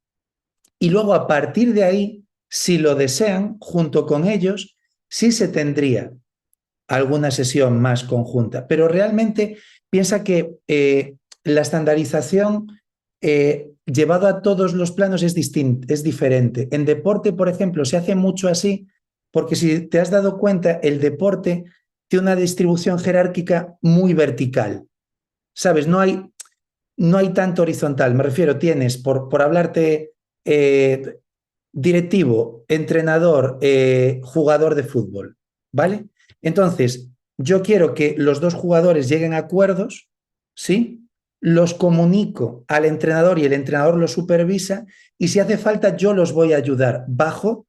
y luego a partir de ahí, si lo desean, junto con ellos, sí se tendría alguna sesión más conjunta. Pero realmente piensa que la estandarización llevado a todos los planos es diferente. En deporte, por ejemplo, se hace mucho así, porque si te has dado cuenta, el deporte tiene una distribución jerárquica muy vertical. ¿Sabes? No hay tanto horizontal. Me refiero, tienes, por hablarte, directivo, entrenador, jugador de fútbol, ¿vale? Entonces, yo quiero que los dos jugadores lleguen a acuerdos, ¿sí? Los comunico al entrenador y el entrenador los supervisa y si hace falta yo los voy a ayudar bajo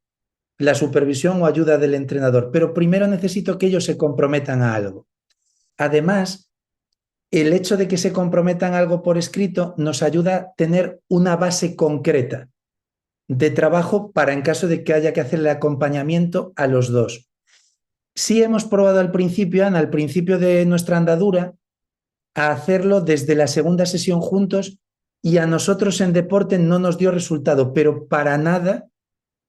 la supervisión o ayuda del entrenador, pero primero necesito que ellos se comprometan a algo. Además, el hecho de que se comprometan a algo por escrito nos ayuda a tener una base concreta de trabajo para en caso de que haya que hacer el acompañamiento a los dos. Sí hemos probado al principio, Ana, al principio de nuestra andadura, a hacerlo desde la segunda sesión juntos y a nosotros en deporte no nos dio resultado, pero para nada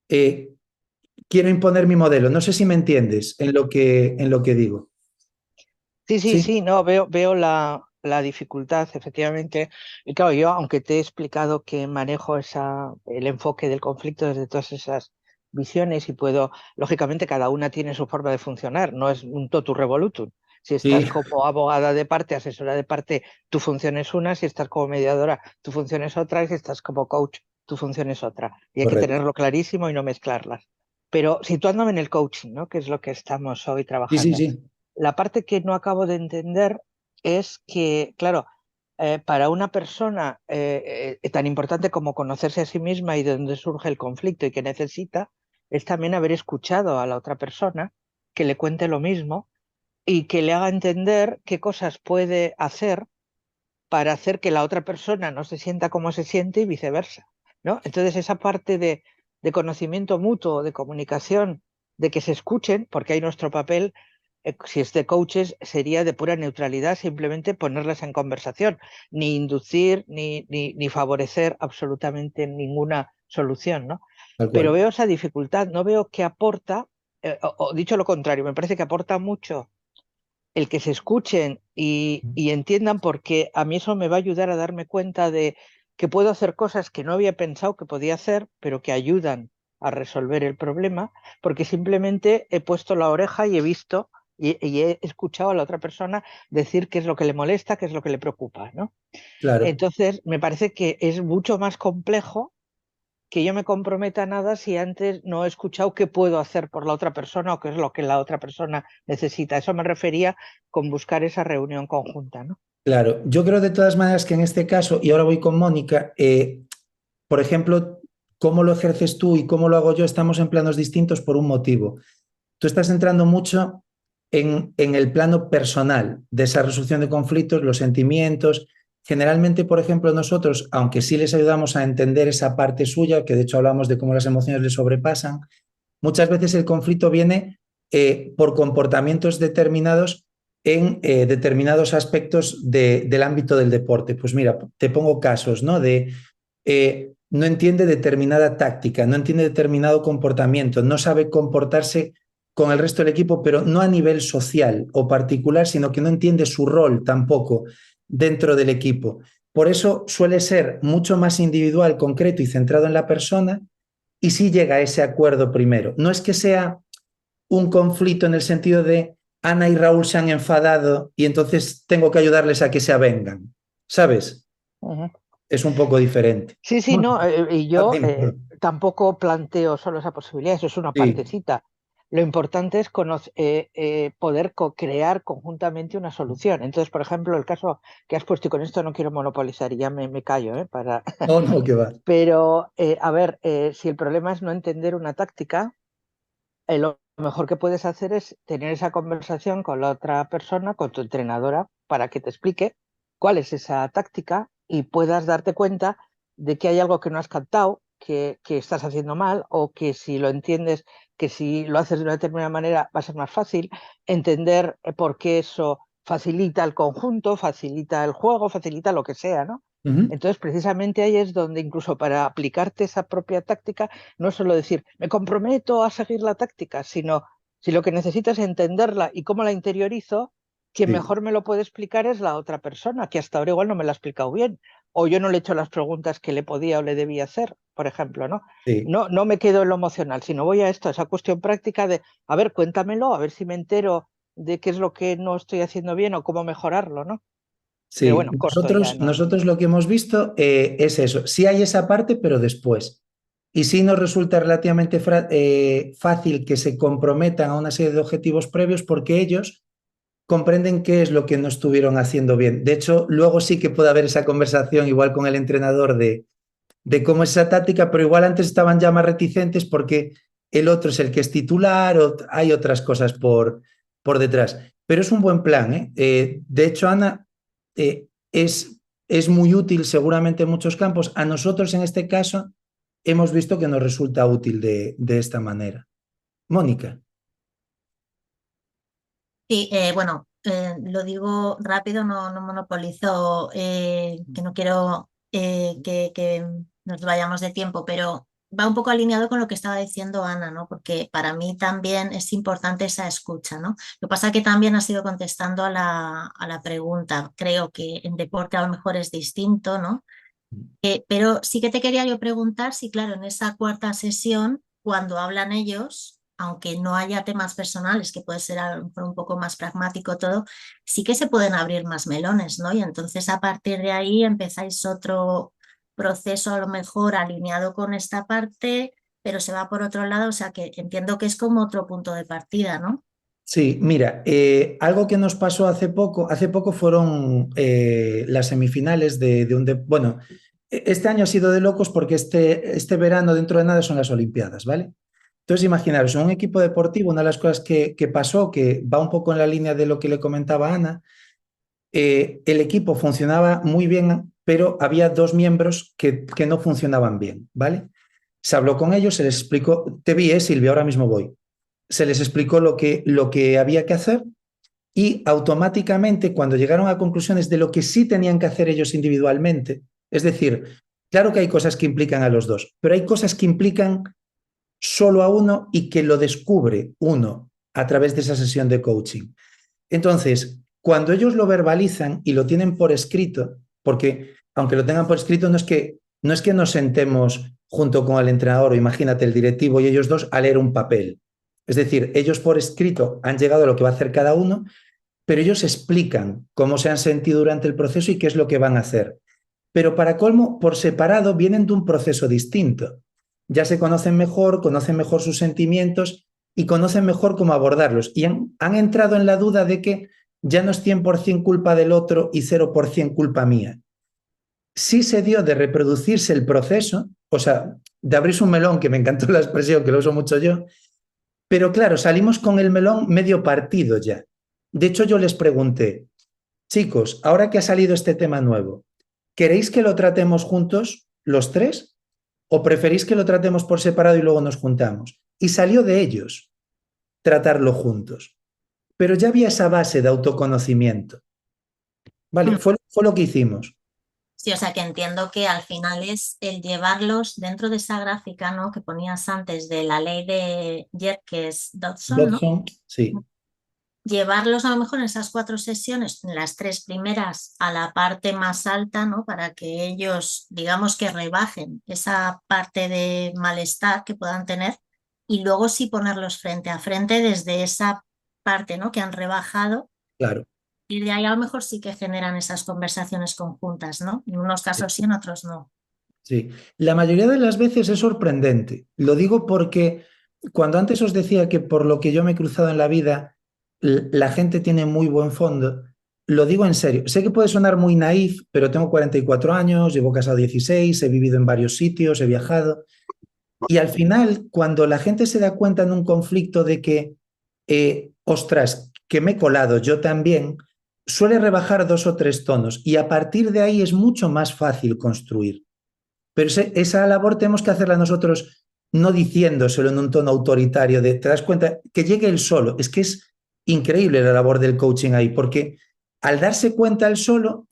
quiero imponer mi modelo. No sé si me entiendes en lo que digo. Sí, no, veo la dificultad, efectivamente. Y claro, yo, aunque te he explicado que manejo el enfoque del conflicto desde todas esas visiones y puedo, lógicamente, cada una tiene su forma de funcionar, no es un totum revolutum. Si estás Sí, como abogada de parte, asesora de parte, tu función es una, si estás como mediadora, tu función es otra, y si estás como coach, tu función es otra. Y hay que correcto. tenerlo clarísimo y no mezclarlas. Pero situándome en el coaching, ¿no? Que es lo que estamos hoy Sí, trabajando. sí. La parte que no acabo de entender es que, claro, para una persona tan importante como conocerse a sí misma y de dónde surge el conflicto y que necesita, es también haber escuchado a la otra persona, que le cuente lo mismo y que le haga entender qué cosas puede hacer para hacer que la otra persona no se sienta como se siente y viceversa, ¿no? Entonces esa parte de conocimiento mutuo, de comunicación, de que se escuchen, porque hay nuestro papel, si es de coaches, sería de pura neutralidad, simplemente ponerlas en conversación, ni inducir ni favorecer absolutamente ninguna solución, ¿no? Tal Pero cual. veo esa dificultad, no veo que aporta, o dicho lo contrario, me parece que aporta mucho el que se escuchen y entiendan, porque a mí eso me va a ayudar a darme cuenta de que puedo hacer cosas que no había pensado que podía hacer, pero que ayudan a resolver el problema, porque simplemente he puesto la oreja y he visto y he escuchado a la otra persona decir qué es lo que le molesta, qué es lo que le preocupa, ¿no? Claro. Entonces, me parece que es mucho más complejo que yo me comprometa a nada si antes no he escuchado qué puedo hacer por la otra persona o qué es lo que la otra persona necesita. Eso me refería con buscar esa reunión conjunta, ¿no? Claro, yo creo de todas maneras que en este caso, y ahora voy con Mónica, por ejemplo, cómo lo ejerces tú y cómo lo hago yo, estamos en planos distintos por un motivo. Tú estás entrando mucho en el plano personal de esa resolución de conflictos, los sentimientos. Generalmente, por ejemplo, nosotros, aunque sí les ayudamos a entender esa parte suya, que de hecho hablamos de cómo las emociones les sobrepasan, muchas veces el conflicto viene por comportamientos determinados en determinados aspectos del ámbito del deporte. Pues mira, te pongo casos, ¿no? No entiende determinada táctica, no entiende determinado comportamiento, no sabe comportarse con el resto del equipo, pero no a nivel social o particular, sino que no entiende su rol tampoco dentro del equipo. Por eso suele ser mucho más individual, concreto y centrado en la persona y sí llega a ese acuerdo primero. No es que sea un conflicto en el sentido de Ana y Raúl se han enfadado y entonces tengo que ayudarles a que se avengan, ¿sabes? Uh-huh. Es un poco diferente. Sí, no, y yo Dime. tampoco planteo solo esa posibilidad, eso es una Sí, partecita. Lo importante es poder crear conjuntamente una solución. Entonces, por ejemplo, el caso que has puesto, y con esto no quiero monopolizar y ya me callo, para... no, no, que va. Pero, a ver, si el problema es no entender una táctica, lo mejor que puedes hacer es tener esa conversación con la otra persona, con tu entrenadora, para que te explique cuál es esa táctica y puedas darte cuenta de que hay algo que no has captado, que estás haciendo mal, o que si lo entiendes, que si lo haces de una determinada manera va a ser más fácil, entender por qué eso facilita el conjunto, facilita el juego, facilita lo que sea, ¿no? Ujú. Entonces, precisamente ahí es donde incluso para aplicarte esa propia táctica, no solo decir, me comprometo a seguir la táctica, sino si lo que necesitas es entenderla y cómo la interiorizo, quien Sí, mejor me lo puede explicar es la otra persona, que hasta ahora igual no me la ha explicado bien, o yo no le he hecho las preguntas que le podía o le debía hacer, por ejemplo, ¿no? sí. No me quedo en lo emocional, sino voy a esto, a esa cuestión práctica de, a ver, cuéntamelo, a ver si me entero de qué es lo que no estoy haciendo bien o cómo mejorarlo, ¿no? Pero Sí, bueno, corto ya, ¿no? nosotros lo que hemos visto es eso. Sí hay esa parte, pero después. Y sí nos resulta relativamente fácil que se comprometan a una serie de objetivos previos porque ellos comprenden qué es lo que no estuvieron haciendo bien. De hecho, luego sí que puede haber esa conversación igual con el entrenador de cómo es esa táctica, pero igual antes estaban ya más reticentes porque el otro es el que es titular o hay otras cosas por detrás. Pero es un buen plan, ¿eh? De hecho, Ana, es muy útil seguramente en muchos campos. A nosotros en este caso hemos visto que nos resulta útil de esta manera. Mónica. Sí, bueno, lo digo rápido, no monopolizo, que no quiero que nos vayamos de tiempo, pero va un poco alineado con lo que estaba diciendo Ana, ¿no? Porque para mí también es importante esa escucha, ¿no? Lo que pasa es que también has ido contestando a la pregunta. Creo que en deporte a lo mejor es distinto, ¿no? Pero sí que te quería yo preguntar si, claro, en esa cuarta sesión, cuando hablan ellos, aunque no haya temas personales, que puede ser a lo mejor un poco más pragmático todo, sí que se pueden abrir más melones, ¿no? Y entonces a partir de ahí empezáis otro proceso a lo mejor alineado con esta parte, pero se va por otro lado, o sea que entiendo que es como otro punto de partida, ¿no? Sí, mira, algo que nos pasó hace poco fueron las semifinales bueno, este año ha sido de locos porque este verano dentro de nada son las Olimpiadas, ¿vale? Entonces, imaginaros, en un equipo deportivo, una de las cosas que pasó, que va un poco en la línea de lo que le comentaba Ana, el equipo funcionaba muy bien, pero había dos miembros que no funcionaban bien, ¿vale? Se habló con ellos, se les explicó, te vi, Silvia, ahora mismo voy. Se les explicó lo que había que hacer y automáticamente cuando llegaron a conclusiones de lo que sí tenían que hacer ellos individualmente, es decir, claro que hay cosas que implican a los dos, pero hay cosas que implican solo a uno y que lo descubre uno a través de esa sesión de coaching. Entonces, cuando ellos lo verbalizan y lo tienen por escrito, porque aunque lo tengan por escrito, no es que nos sentemos junto con el entrenador o imagínate el directivo y ellos dos a leer un papel. Es decir, ellos por escrito han llegado a lo que va a hacer cada uno, pero ellos explican cómo se han sentido durante el proceso y qué es lo que van a hacer. Pero para colmo, por separado, vienen de un proceso distinto. Ya se conocen mejor sus sentimientos y conocen mejor cómo abordarlos. Y han entrado en la duda de que ya no es 100% culpa del otro y 0% culpa mía. Sí se dio de reproducirse el proceso, o sea, de abrirse un melón, que me encantó la expresión, que lo uso mucho yo, pero claro, salimos con el melón medio partido ya. De hecho, yo les pregunté, chicos, ahora que ha salido este tema nuevo, ¿queréis que lo tratemos juntos los tres? ¿O preferís que lo tratemos por separado y luego nos juntamos? Y salió de ellos tratarlo juntos. Pero ya había esa base de autoconocimiento. Vale, Mm. fue lo que hicimos. Sí, o sea que entiendo que al final es el llevarlos dentro de esa gráfica, ¿no? Que ponías antes de la ley de Yerkes-Dodson, ¿no? Dodson, sí, Llevarlos a lo mejor en esas 4 sesiones, en las 3 primeras, a la parte más alta, ¿no? Para que ellos, digamos que rebajen esa parte de malestar que puedan tener y luego sí ponerlos frente a frente desde esa parte, ¿no? Que han rebajado claro. y de ahí a lo mejor sí que generan esas conversaciones conjuntas, ¿no? En unos casos sí, en otros no. Sí, la mayoría de las veces es sorprendente. Lo digo porque cuando antes os decía que por lo que yo me he cruzado en la vida, la gente tiene muy buen fondo, lo digo en serio. Sé que puede sonar muy naif, pero tengo 44 años, llevo casado 16, he vivido en varios sitios, he viajado. Y al final, cuando la gente se da cuenta en un conflicto de que, ostras, que me he colado yo también, suele rebajar 2 o 3 tonos y a partir de ahí es mucho más fácil construir. Pero esa labor tenemos que hacerla nosotros no diciéndoselo en un tono autoritario de, ¿te das cuenta? Que llegue él solo. Es que es increíble la labor del coaching ahí, porque al darse cuenta él solo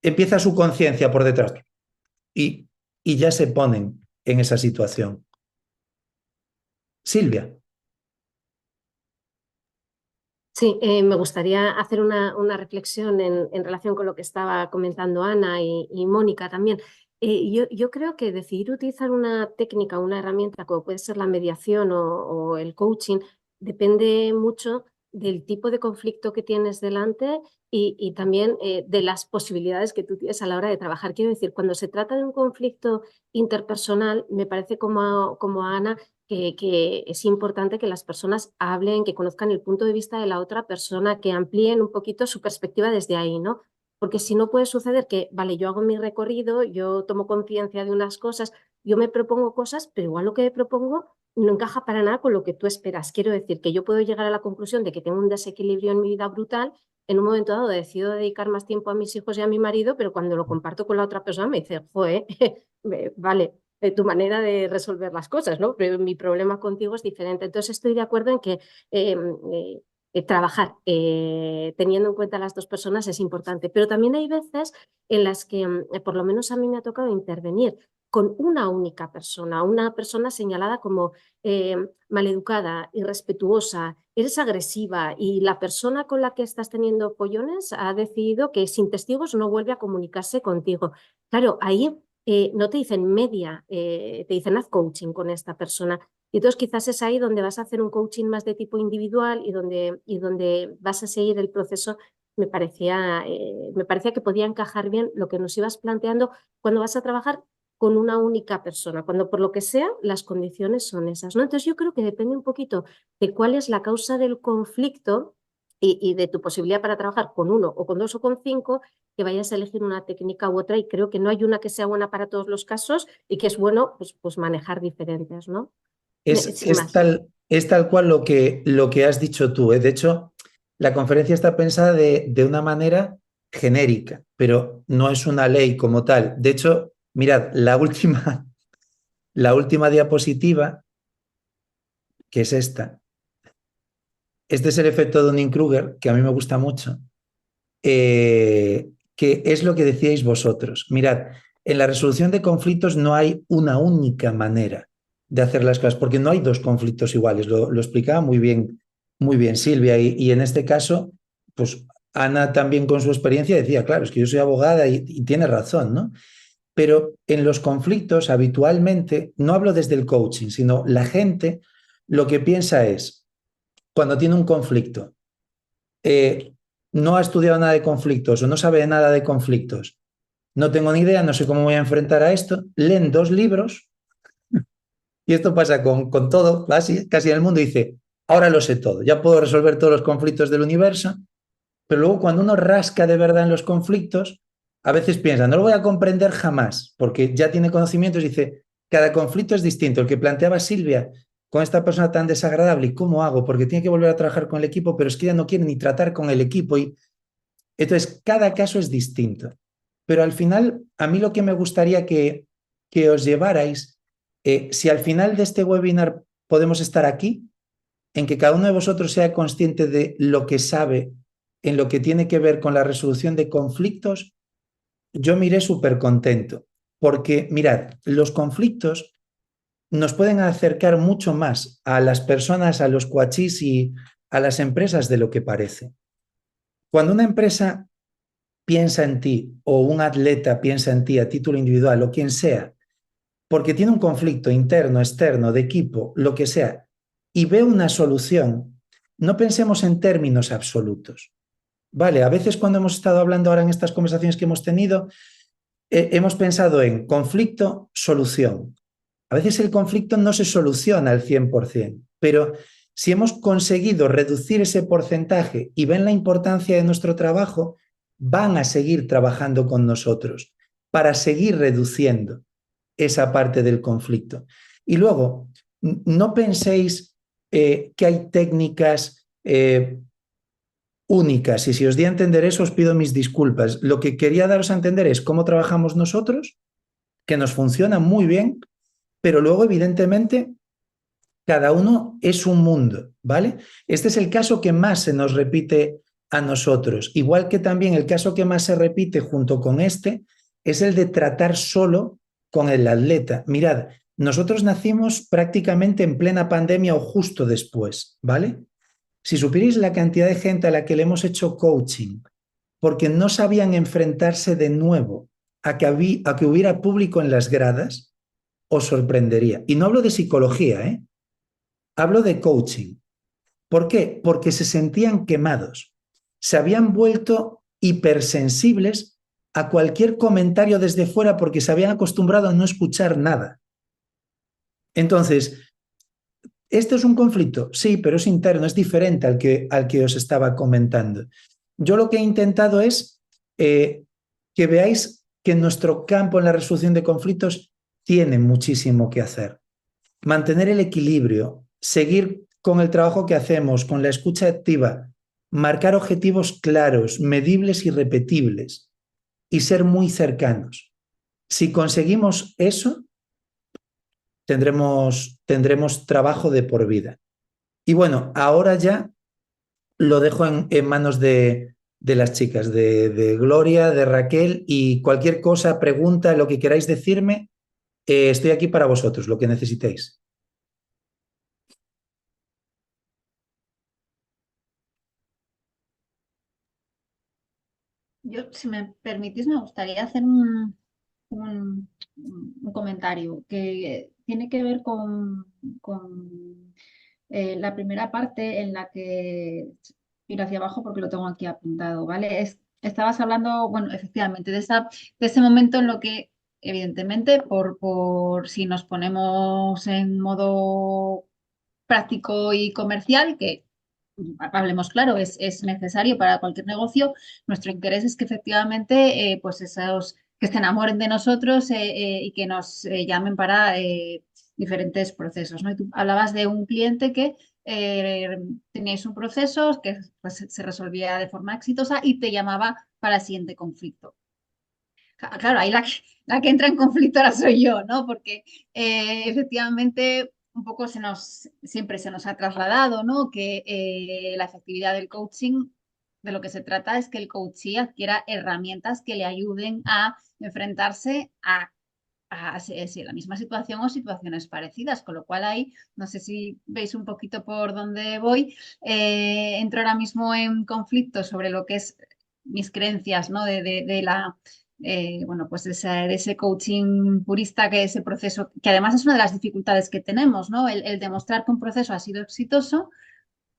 empieza su conciencia por detrás y ya se ponen en esa situación. Silvia. Sí, me gustaría hacer una reflexión en relación con lo que estaba comentando Ana y Mónica también. Yo creo que decidir utilizar una técnica, una herramienta como puede ser la mediación o el coaching, depende mucho del tipo de conflicto que tienes delante y también de las posibilidades que tú tienes a la hora de trabajar. Quiero decir, cuando se trata de un conflicto interpersonal, me parece como a Ana que es importante que las personas hablen, que conozcan el punto de vista de la otra persona, que amplíen un poquito su perspectiva desde ahí, ¿no? Porque si no puede suceder que, vale, yo hago mi recorrido, yo tomo conciencia de unas cosas, yo me propongo cosas, pero igual lo que me propongo no encaja para nada con lo que tú esperas. Quiero decir que yo puedo llegar a la conclusión de que tengo un desequilibrio en mi vida brutal, en un momento dado decido dedicar más tiempo a mis hijos y a mi marido, pero cuando lo comparto con la otra persona me dice, joder, vale, tu manera de resolver las cosas, ¿no? Pero mi problema contigo es diferente. Entonces estoy de acuerdo en que trabajar teniendo en cuenta a las dos personas es importante, pero también hay veces en las que, por lo menos a mí me ha tocado intervenir con una única persona, una persona señalada como maleducada, irrespetuosa, eres agresiva y la persona con la que estás teniendo pollones ha decidido que sin testigos no vuelve a comunicarse contigo. Claro, ahí no te dicen media, te dicen haz coaching con esta persona. Y entonces quizás es ahí donde vas a hacer un coaching más de tipo individual y donde vas a seguir el proceso. Me parecía que podía encajar bien lo que nos ibas planteando cuando vas a trabajar con una única persona, cuando por lo que sea las condiciones son esas, ¿no? Entonces yo creo que depende un poquito de cuál es la causa del conflicto y de tu posibilidad para trabajar con uno o con dos o con cinco, que vayas a elegir una técnica u otra y creo que no hay una que sea buena para todos los casos y que es bueno pues manejar diferentes, ¿no? Sin más. Es tal cual lo que has dicho tú, ¿eh? De hecho, la conferencia está pensada de una manera genérica, pero no es una ley como tal. De hecho, mirad, la última diapositiva, que es esta, este es el efecto Dunning-Kruger, que a mí me gusta mucho, que es lo que decíais vosotros. Mirad, en la resolución de conflictos no hay una única manera de hacer las cosas, porque no hay dos conflictos iguales. Lo explicaba muy bien Silvia, y en este caso, pues Ana también con su experiencia decía, claro, es que yo soy abogada y tiene razón, ¿no? Pero en los conflictos habitualmente, no hablo desde el coaching, sino la gente lo que piensa es, cuando tiene un conflicto, no ha estudiado nada de conflictos o no sabe nada de conflictos, no tengo ni idea, no sé cómo voy a enfrentar a esto, leen 2 libros, y esto pasa con todo, casi en el mundo, y dice, ahora lo sé todo, ya puedo resolver todos los conflictos del universo, pero luego cuando uno rasca de verdad en los conflictos, a veces piensa, no lo voy a comprender jamás, porque ya tiene conocimientos y dice, cada conflicto es distinto. El que planteaba Silvia con esta persona tan desagradable, ¿y cómo hago? Porque tiene que volver a trabajar con el equipo, pero es que ya no quiere ni tratar con el equipo. Y entonces, cada caso es distinto. Pero al final, a mí lo que me gustaría que os llevarais, si al final de este webinar podemos estar aquí, en que cada uno de vosotros sea consciente de lo que sabe en lo que tiene que ver con la resolución de conflictos, yo me iré súper contento. Porque, mirad, los conflictos nos pueden acercar mucho más a las personas, a los coaches y a las empresas de lo que parece. Cuando una empresa piensa en ti o un atleta piensa en ti a título individual o quien sea, porque tiene un conflicto interno, externo, de equipo, lo que sea, y ve una solución, no pensemos en términos absolutos. Vale, a veces cuando hemos estado hablando ahora en estas conversaciones que hemos tenido, hemos pensado en conflicto, solución. A veces el conflicto no se soluciona al 100%, pero si hemos conseguido reducir ese porcentaje y ven la importancia de nuestro trabajo, van a seguir trabajando con nosotros para seguir reduciendo esa parte del conflicto. Y luego, no penséis que hay técnicas únicas, y si os di a entender eso os pido mis disculpas. Lo que quería daros a entender es cómo trabajamos nosotros, que nos funciona muy bien, pero luego evidentemente cada uno es un mundo, ¿vale? Este es el caso que más se nos repite a nosotros, igual que también el caso que más se repite junto con este es el de tratar solo con el atleta. Mirad, nosotros nacimos prácticamente en plena pandemia o justo después, ¿vale? Si supierais la cantidad de gente a la que le hemos hecho coaching porque no sabían enfrentarse de nuevo a que hubiera público en las gradas, os sorprendería. Y no hablo de psicología, ¿eh? Hablo de coaching. ¿Por qué? Porque se sentían quemados. Se habían vuelto hipersensibles a cualquier comentario desde fuera porque se habían acostumbrado a no escuchar nada. Entonces, ¿esto es un conflicto? Sí, pero es interno, es diferente al que os estaba comentando. Yo lo que he intentado es que veáis que nuestro campo en la resolución de conflictos tiene muchísimo que hacer. Mantener el equilibrio, seguir con el trabajo que hacemos, con la escucha activa, marcar objetivos claros, medibles y repetibles y ser muy cercanos. Si conseguimos eso, tendremos trabajo de por vida. Y bueno, ahora ya lo dejo en manos de las chicas, de Gloria, de Raquel, y cualquier cosa, pregunta, lo que queráis decirme, estoy aquí para vosotros, lo que necesitéis. Yo, si me permitís, me gustaría hacer un comentario que tiene que ver con la primera parte en la que ir hacia abajo porque lo tengo aquí apuntado, ¿vale? Estabas hablando, bueno, efectivamente, de ese momento en lo que, evidentemente, por si nos ponemos en modo práctico y comercial, que hablemos claro, es necesario para cualquier negocio, nuestro interés es que efectivamente pues esos que se enamoren de nosotros y que nos llamen para diferentes procesos, ¿no? Y tú hablabas de un cliente que teníais un proceso que pues, se resolvía de forma exitosa y te llamaba para el siguiente conflicto. Claro, ahí la que entra en conflicto ahora soy yo, ¿no? Porque efectivamente un poco siempre se nos ha trasladado, ¿no? Que la efectividad del coaching, de lo que se trata es que el coachee adquiera herramientas que le ayuden a enfrentarse a la misma situación o situaciones parecidas, con lo cual ahí, no sé si veis un poquito por dónde voy, entro ahora mismo en conflicto sobre lo que es mis creencias, ¿no? De la bueno, pues de ese coaching purista, que ese proceso, que además es una de las dificultades que tenemos, ¿no? El demostrar que un proceso ha sido exitoso,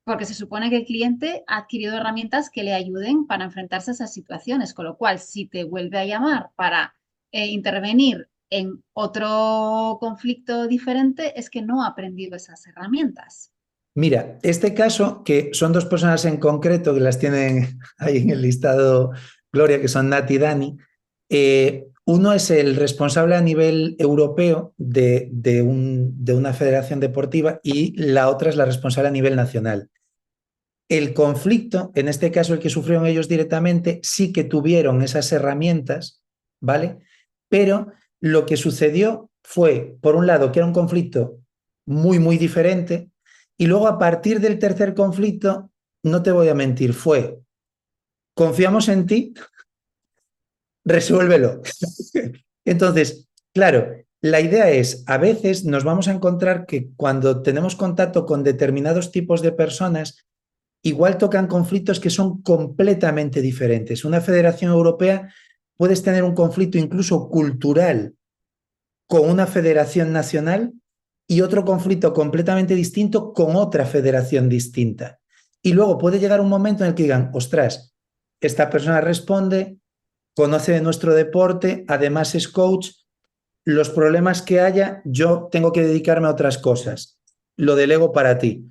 porque se supone que el cliente ha adquirido herramientas que le ayuden para enfrentarse a esas situaciones, con lo cual, si te vuelve a llamar para intervenir en otro conflicto diferente, es que no ha aprendido esas herramientas. Mira, este caso, que son dos personas en concreto que las tienen ahí en el listado, Gloria, que son Nat y Dani. Uno es el responsable a nivel europeo de una federación deportiva y la otra es la responsable a nivel nacional. El conflicto, en este caso el que sufrieron ellos directamente, sí que tuvieron esas herramientas, ¿vale? Pero lo que sucedió fue, por un lado, que era un conflicto muy, muy diferente, y luego a partir del tercer conflicto, no te voy a mentir, fue, confiamos en ti, resuélvelo. Entonces, claro, la idea es, a veces nos vamos a encontrar que cuando tenemos contacto con determinados tipos de personas, igual tocan conflictos que son completamente diferentes. Una federación europea puedes tener un conflicto incluso cultural con una federación nacional y otro conflicto completamente distinto con otra federación distinta. Y luego puede llegar un momento en el que digan, ostras, esta persona responde, conoce de nuestro deporte, además es coach, los problemas que haya, yo tengo que dedicarme a otras cosas, lo delego para ti.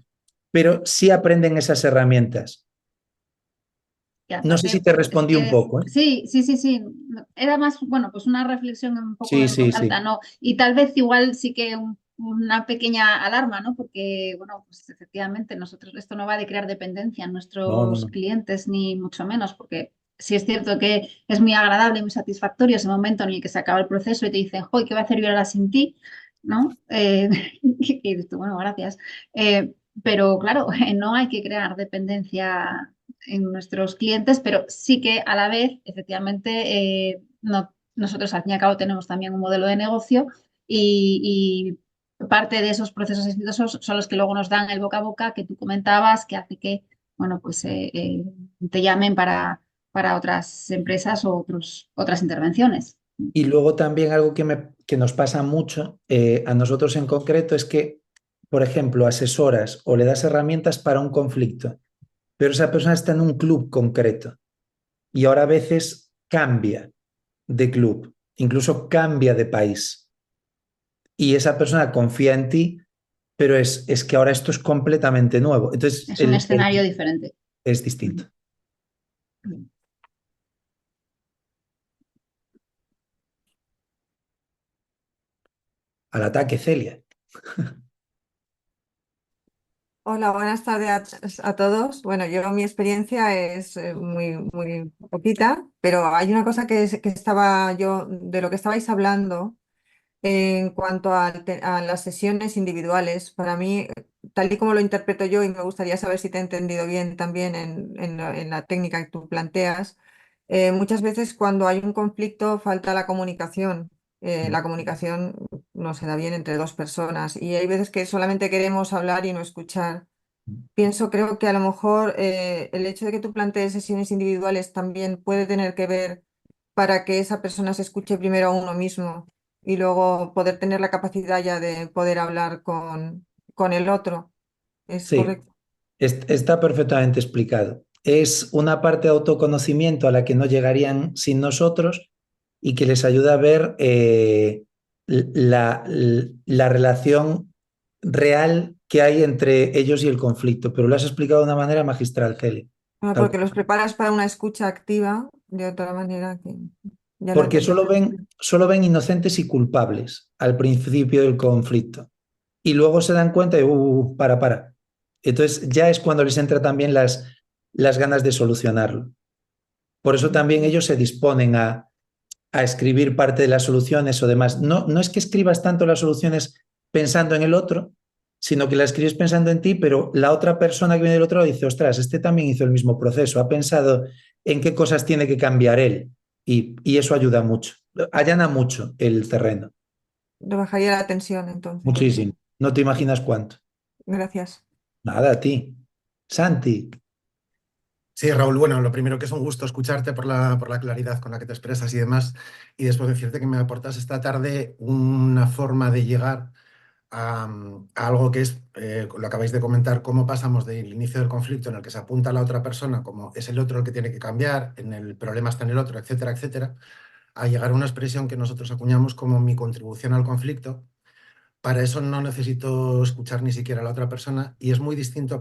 Pero sí aprenden esas herramientas. No sé si te respondí un poco, ¿eh? Sí. Era más, bueno, pues una reflexión un poco Sí. alta, ¿no? Y tal vez igual sí que una pequeña alarma, ¿no? Porque, bueno, pues efectivamente nosotros esto no va de crear dependencia en No, no, nuestros no. clientes, ni mucho menos, porque sí es cierto que es muy agradable y muy satisfactorio ese momento en el que se acaba el proceso y te dicen, ¡joy, qué voy a hacer yo ahora sin ti! ¿No? Y dices tú, bueno, gracias. Pero claro, no hay que crear dependencia en nuestros clientes, pero sí que a la vez, efectivamente, no, nosotros al fin y al cabo tenemos también un modelo de negocio y parte de esos procesos exitosos son los que luego nos dan el boca a boca que tú comentabas, que hace que, bueno, pues te llamen para otras empresas o otras intervenciones. Y luego también algo que nos pasa mucho a nosotros en concreto es que, por ejemplo, asesoras o le das herramientas para un conflicto, pero esa persona está en un club concreto y ahora a veces cambia de club, incluso cambia de país y esa persona confía en ti, pero es que ahora esto es completamente nuevo. Entonces, Es un escenario diferente. es distinto. Al ataque, Celia. Hola, buenas tardes a todos. Bueno, yo mi experiencia es muy poquita, pero hay una cosa que estaba yo, de lo que estabais hablando en cuanto a las sesiones individuales. Para mí, tal y como lo interpreto yo, y me gustaría saber si te he entendido bien también en la técnica que tú planteas, muchas veces cuando hay un conflicto falta la comunicación. La comunicación no se da bien entre dos personas y hay veces que solamente queremos hablar y no escuchar. Creo que a lo mejor el hecho de que tú plantees sesiones individuales también puede tener que ver para que esa persona se escuche primero a uno mismo y luego poder tener la capacidad ya de poder hablar con el otro. ¿Es Sí, correcto? está perfectamente explicado. Es una parte de autoconocimiento a la que no llegarían sin nosotros y que les ayuda a ver la relación real que hay entre ellos y el conflicto. Pero lo has explicado de una manera magistral, Celia. Tal Porque cual. los preparas para una escucha activa de otra manera que ya lo Porque entendí. solo ven inocentes y culpables al principio del conflicto. Y luego se dan cuenta de, para. Entonces ya es cuando les entra también las ganas de solucionarlo. Por eso también ellos se disponen a escribir parte de las soluciones o demás. No, no es que escribas tanto las soluciones pensando en el otro, sino que las escribes pensando en ti, pero la otra persona que viene del otro lado dice, ostras, este también hizo el mismo proceso, ha pensado en qué cosas tiene que cambiar él y eso ayuda mucho, allana mucho el terreno, Le bajaría la tensión entonces. muchísimo. No te imaginas cuánto. Gracias. Nada, a ti. Santi. Sí, Raúl, bueno, lo primero que es un gusto escucharte por la claridad con la que te expresas y demás, y después decirte que me aportas esta tarde una forma de llegar a algo que es, lo acabáis de comentar, cómo pasamos del inicio del conflicto en el que se apunta a la otra persona como es el otro el que tiene que cambiar, en el problema está en el otro, etcétera, etcétera, a llegar a una expresión que nosotros acuñamos como mi contribución al conflicto. Para eso no necesito escuchar ni siquiera a la otra persona y es muy distinto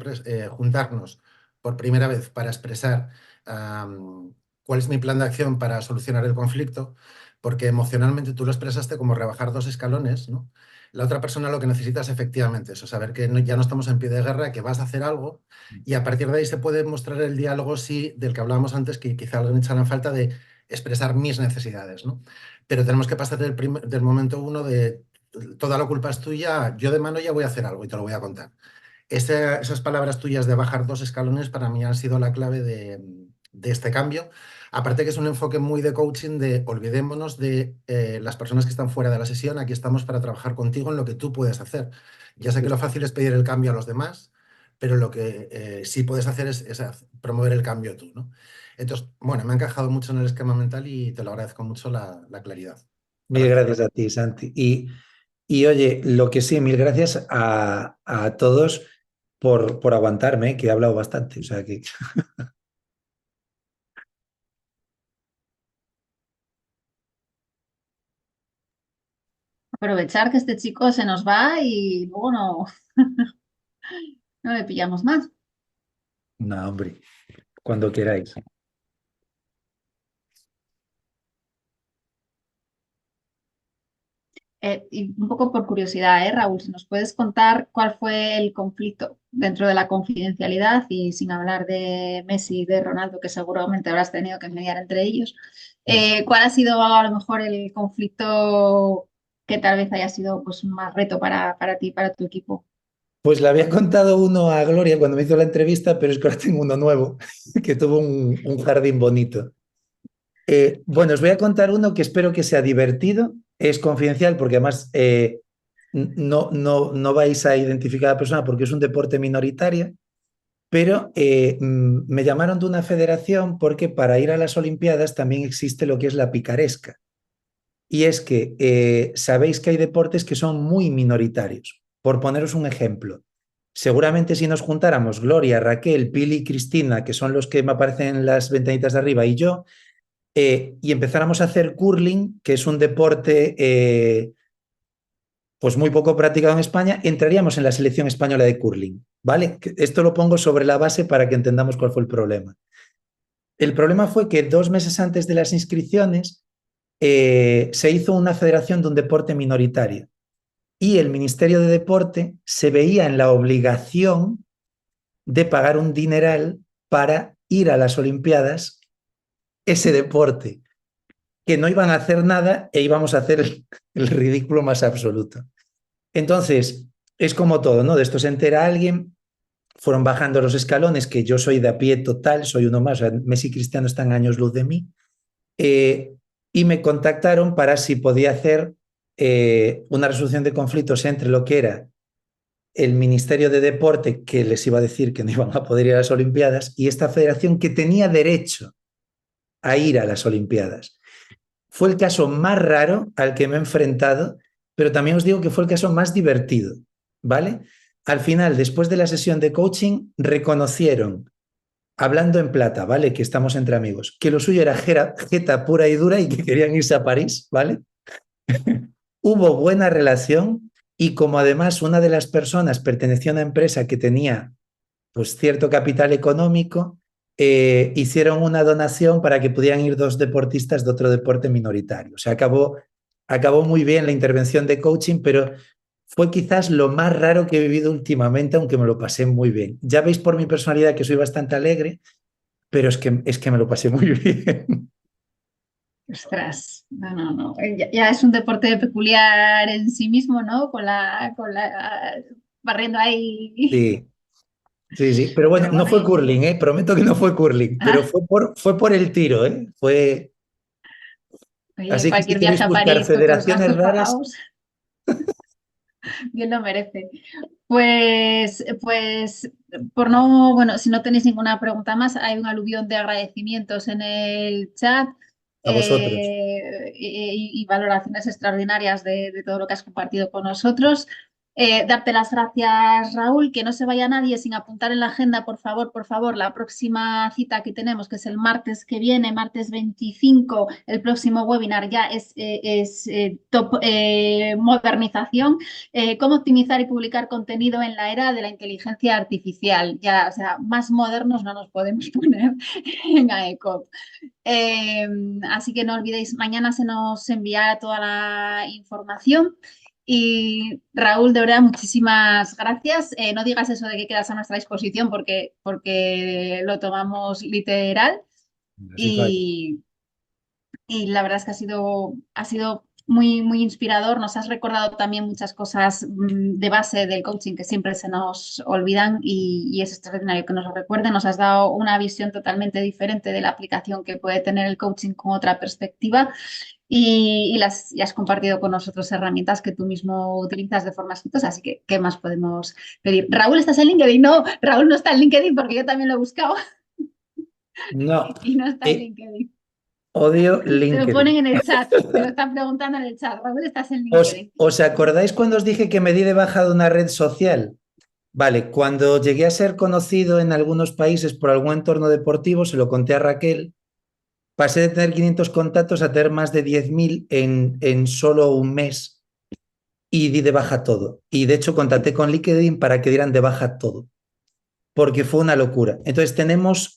juntarnos por primera vez para expresar cuál es mi plan de acción para solucionar el conflicto, porque emocionalmente tú lo expresaste como rebajar dos escalones, ¿no? La otra persona lo que necesita es efectivamente eso, saber que ya no estamos en pie de guerra, que vas a hacer algo y a partir de ahí se puede mostrar el diálogo, sí, del que hablábamos antes, que quizá alguien echará en falta de expresar mis necesidades, ¿no? Pero tenemos que pasar del momento uno de toda la culpa es tuya, yo de mano ya voy a hacer algo y te lo voy a contar. Esas palabras tuyas de bajar dos escalones para mí han sido la clave de este cambio. Aparte que es un enfoque muy de coaching de olvidémonos de las personas que están fuera de la sesión, aquí estamos para trabajar contigo en lo que tú puedes hacer. Ya sé que lo fácil es pedir el cambio a los demás, pero lo que sí puedes hacer es promover el cambio tú, ¿no? Entonces, bueno, me ha encajado mucho en el esquema mental y te lo agradezco mucho la claridad. Mil gracias a ti, Santi. Y oye, lo que sí, mil gracias a todos por aguantarme, que he hablado bastante. O sea que Aprovechar que este chico se nos va y luego no le pillamos más. no, hombre, cuando queráis. Y un poco por curiosidad, Raúl, si nos puedes contar cuál fue el conflicto dentro de la confidencialidad y sin hablar de Messi y de Ronaldo, que seguramente habrás tenido que mediar entre ellos, ¿cuál ha sido a lo mejor el conflicto que tal vez haya sido pues, un más reto para ti, para tu equipo? Pues le había contado uno a Gloria cuando me hizo la entrevista, pero es que ahora tengo uno nuevo, que tuvo un jardín bonito. Bueno, os voy a contar uno que espero que sea divertido. Es confidencial porque además no vais a identificar a la persona porque es un deporte minoritario, pero me llamaron de una federación porque para ir a las Olimpiadas también existe lo que es la picaresca. Y es que sabéis que hay deportes que son muy minoritarios. Por poneros un ejemplo, seguramente si nos juntáramos Gloria, Raquel, Pili y Cristina, que son los que me aparecen en las ventanitas de arriba, y yo, y empezáramos a hacer curling, que es un deporte pues muy poco practicado en España, entraríamos en la selección española de curling, ¿vale? Esto lo pongo sobre la base para que entendamos cuál fue el problema. El problema fue que 2 meses antes de las inscripciones se hizo una federación de un deporte minoritario y el Ministerio de Deporte se veía en la obligación de pagar un dineral para ir a las Olimpiadas ese deporte, que no iban a hacer nada e íbamos a hacer el ridículo más absoluto. Entonces, es como todo, ¿no? De esto se entera alguien, fueron bajando los escalones, que yo soy de a pie total, soy uno más, o sea, Messi y Cristiano están años luz de mí, y me contactaron para si podía hacer una resolución de conflictos entre lo que era el Ministerio de Deporte, que les iba a decir que no iban a poder ir a las Olimpiadas, y esta federación que tenía derecho a ir a las Olimpiadas. Fue el caso más raro al que me he enfrentado, pero también os digo que fue el caso más divertido, ¿vale? Al final, después de la sesión de coaching, reconocieron, hablando en plata, ¿vale? Que estamos entre amigos, que lo suyo era jeta pura y dura y que querían irse a París, ¿vale? Hubo buena relación y como además una de las personas pertenecía a una empresa que tenía pues cierto capital económico, hicieron una donación para que pudieran ir 2 deportistas de otro deporte minoritario. O sea, acabó muy bien la intervención de coaching, pero fue quizás lo más raro que he vivido últimamente, aunque me lo pasé muy bien. Ya veis por mi personalidad que soy bastante alegre, pero es que me lo pasé muy bien. Ostras, no. Ya es un deporte peculiar en sí mismo, ¿no? Barriendo ahí. Sí. Pero bueno, Pero no bueno, fue curling, ¿eh? Prometo que no fue curling, pero fue por el tiro, ¿eh? Oye, Así que si cualquier viaje queréis a buscar París con los federaciones gastos raras, pagados, bien lo merece. Pues, por no, bueno, si no tenéis ninguna pregunta más, hay un aluvión de agradecimientos en el chat a vosotros. y valoraciones extraordinarias de todo lo que has compartido con nosotros. Darte las gracias, Raúl, que no se vaya nadie sin apuntar en la agenda, por favor, la próxima cita que tenemos, que es el martes que viene, martes 25, el próximo webinar ya es top modernización, cómo optimizar y publicar contenido en la era de la inteligencia artificial. Ya, o sea, más modernos no nos podemos poner en AECOP. Así que no olvidéis, mañana se nos enviará toda la información. Y Raúl, de verdad, muchísimas gracias. No digas eso de que quedas a nuestra disposición porque lo tomamos literal. Así fue. Y la verdad es que ha sido muy inspirador. Nos has recordado también muchas cosas de base del coaching que siempre se nos olvidan y es extraordinario que nos lo recuerden. Nos has dado una visión totalmente diferente de la aplicación que puede tener el coaching con otra perspectiva y has compartido con nosotros herramientas que tú mismo utilizas de forma exitosa. Así que, ¿qué más podemos pedir? Raúl, ¿estás en LinkedIn? No, Raúl no está en LinkedIn porque yo también lo he buscado No, y no está en LinkedIn. odio Te lo LinkedIn. ponen en el chat, te lo están preguntando en el chat. Raúl, estás en LinkedIn. ¿Os acordáis cuando os dije que me di de baja de una red social? Vale, cuando llegué a ser conocido en algunos países por algún entorno deportivo, se lo conté a Raquel, pasé de tener 500 contactos a tener más de 10.000 en solo un mes y di de baja todo. Y de hecho contacté con LinkedIn para que dieran de baja todo, porque fue una locura. Entonces tenemos,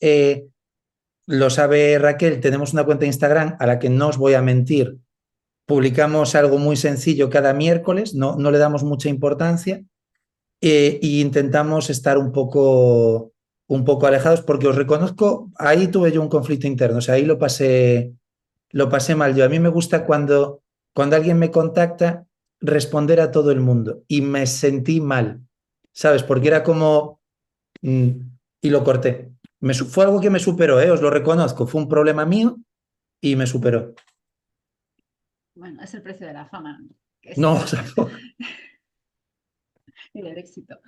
lo sabe Raquel, tenemos una cuenta de Instagram a la que no os voy a mentir, publicamos algo muy sencillo cada miércoles, no le damos mucha importancia e intentamos estar un poco alejados porque os reconozco, ahí tuve yo un conflicto interno, o sea, ahí lo pasé mal yo. A mí me gusta cuando alguien me contacta responder a todo el mundo y me sentí mal, ¿sabes? Porque era como... y lo corté. Fue algo que me superó, os lo reconozco, fue un problema mío y me superó. Bueno, es el precio de la fama. No, o sea, Y del éxito.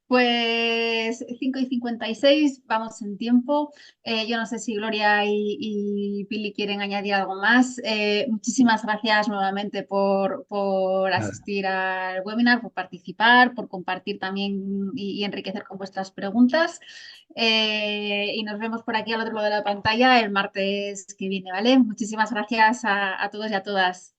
Pues 5:56, vamos en tiempo. Yo no sé si Gloria y Pili quieren añadir algo más. Muchísimas gracias nuevamente por asistir al webinar, por participar, por compartir también y enriquecer con vuestras preguntas. Y nos vemos por aquí al otro lado de la pantalla el martes que viene, ¿vale? Muchísimas gracias a todos y a todas.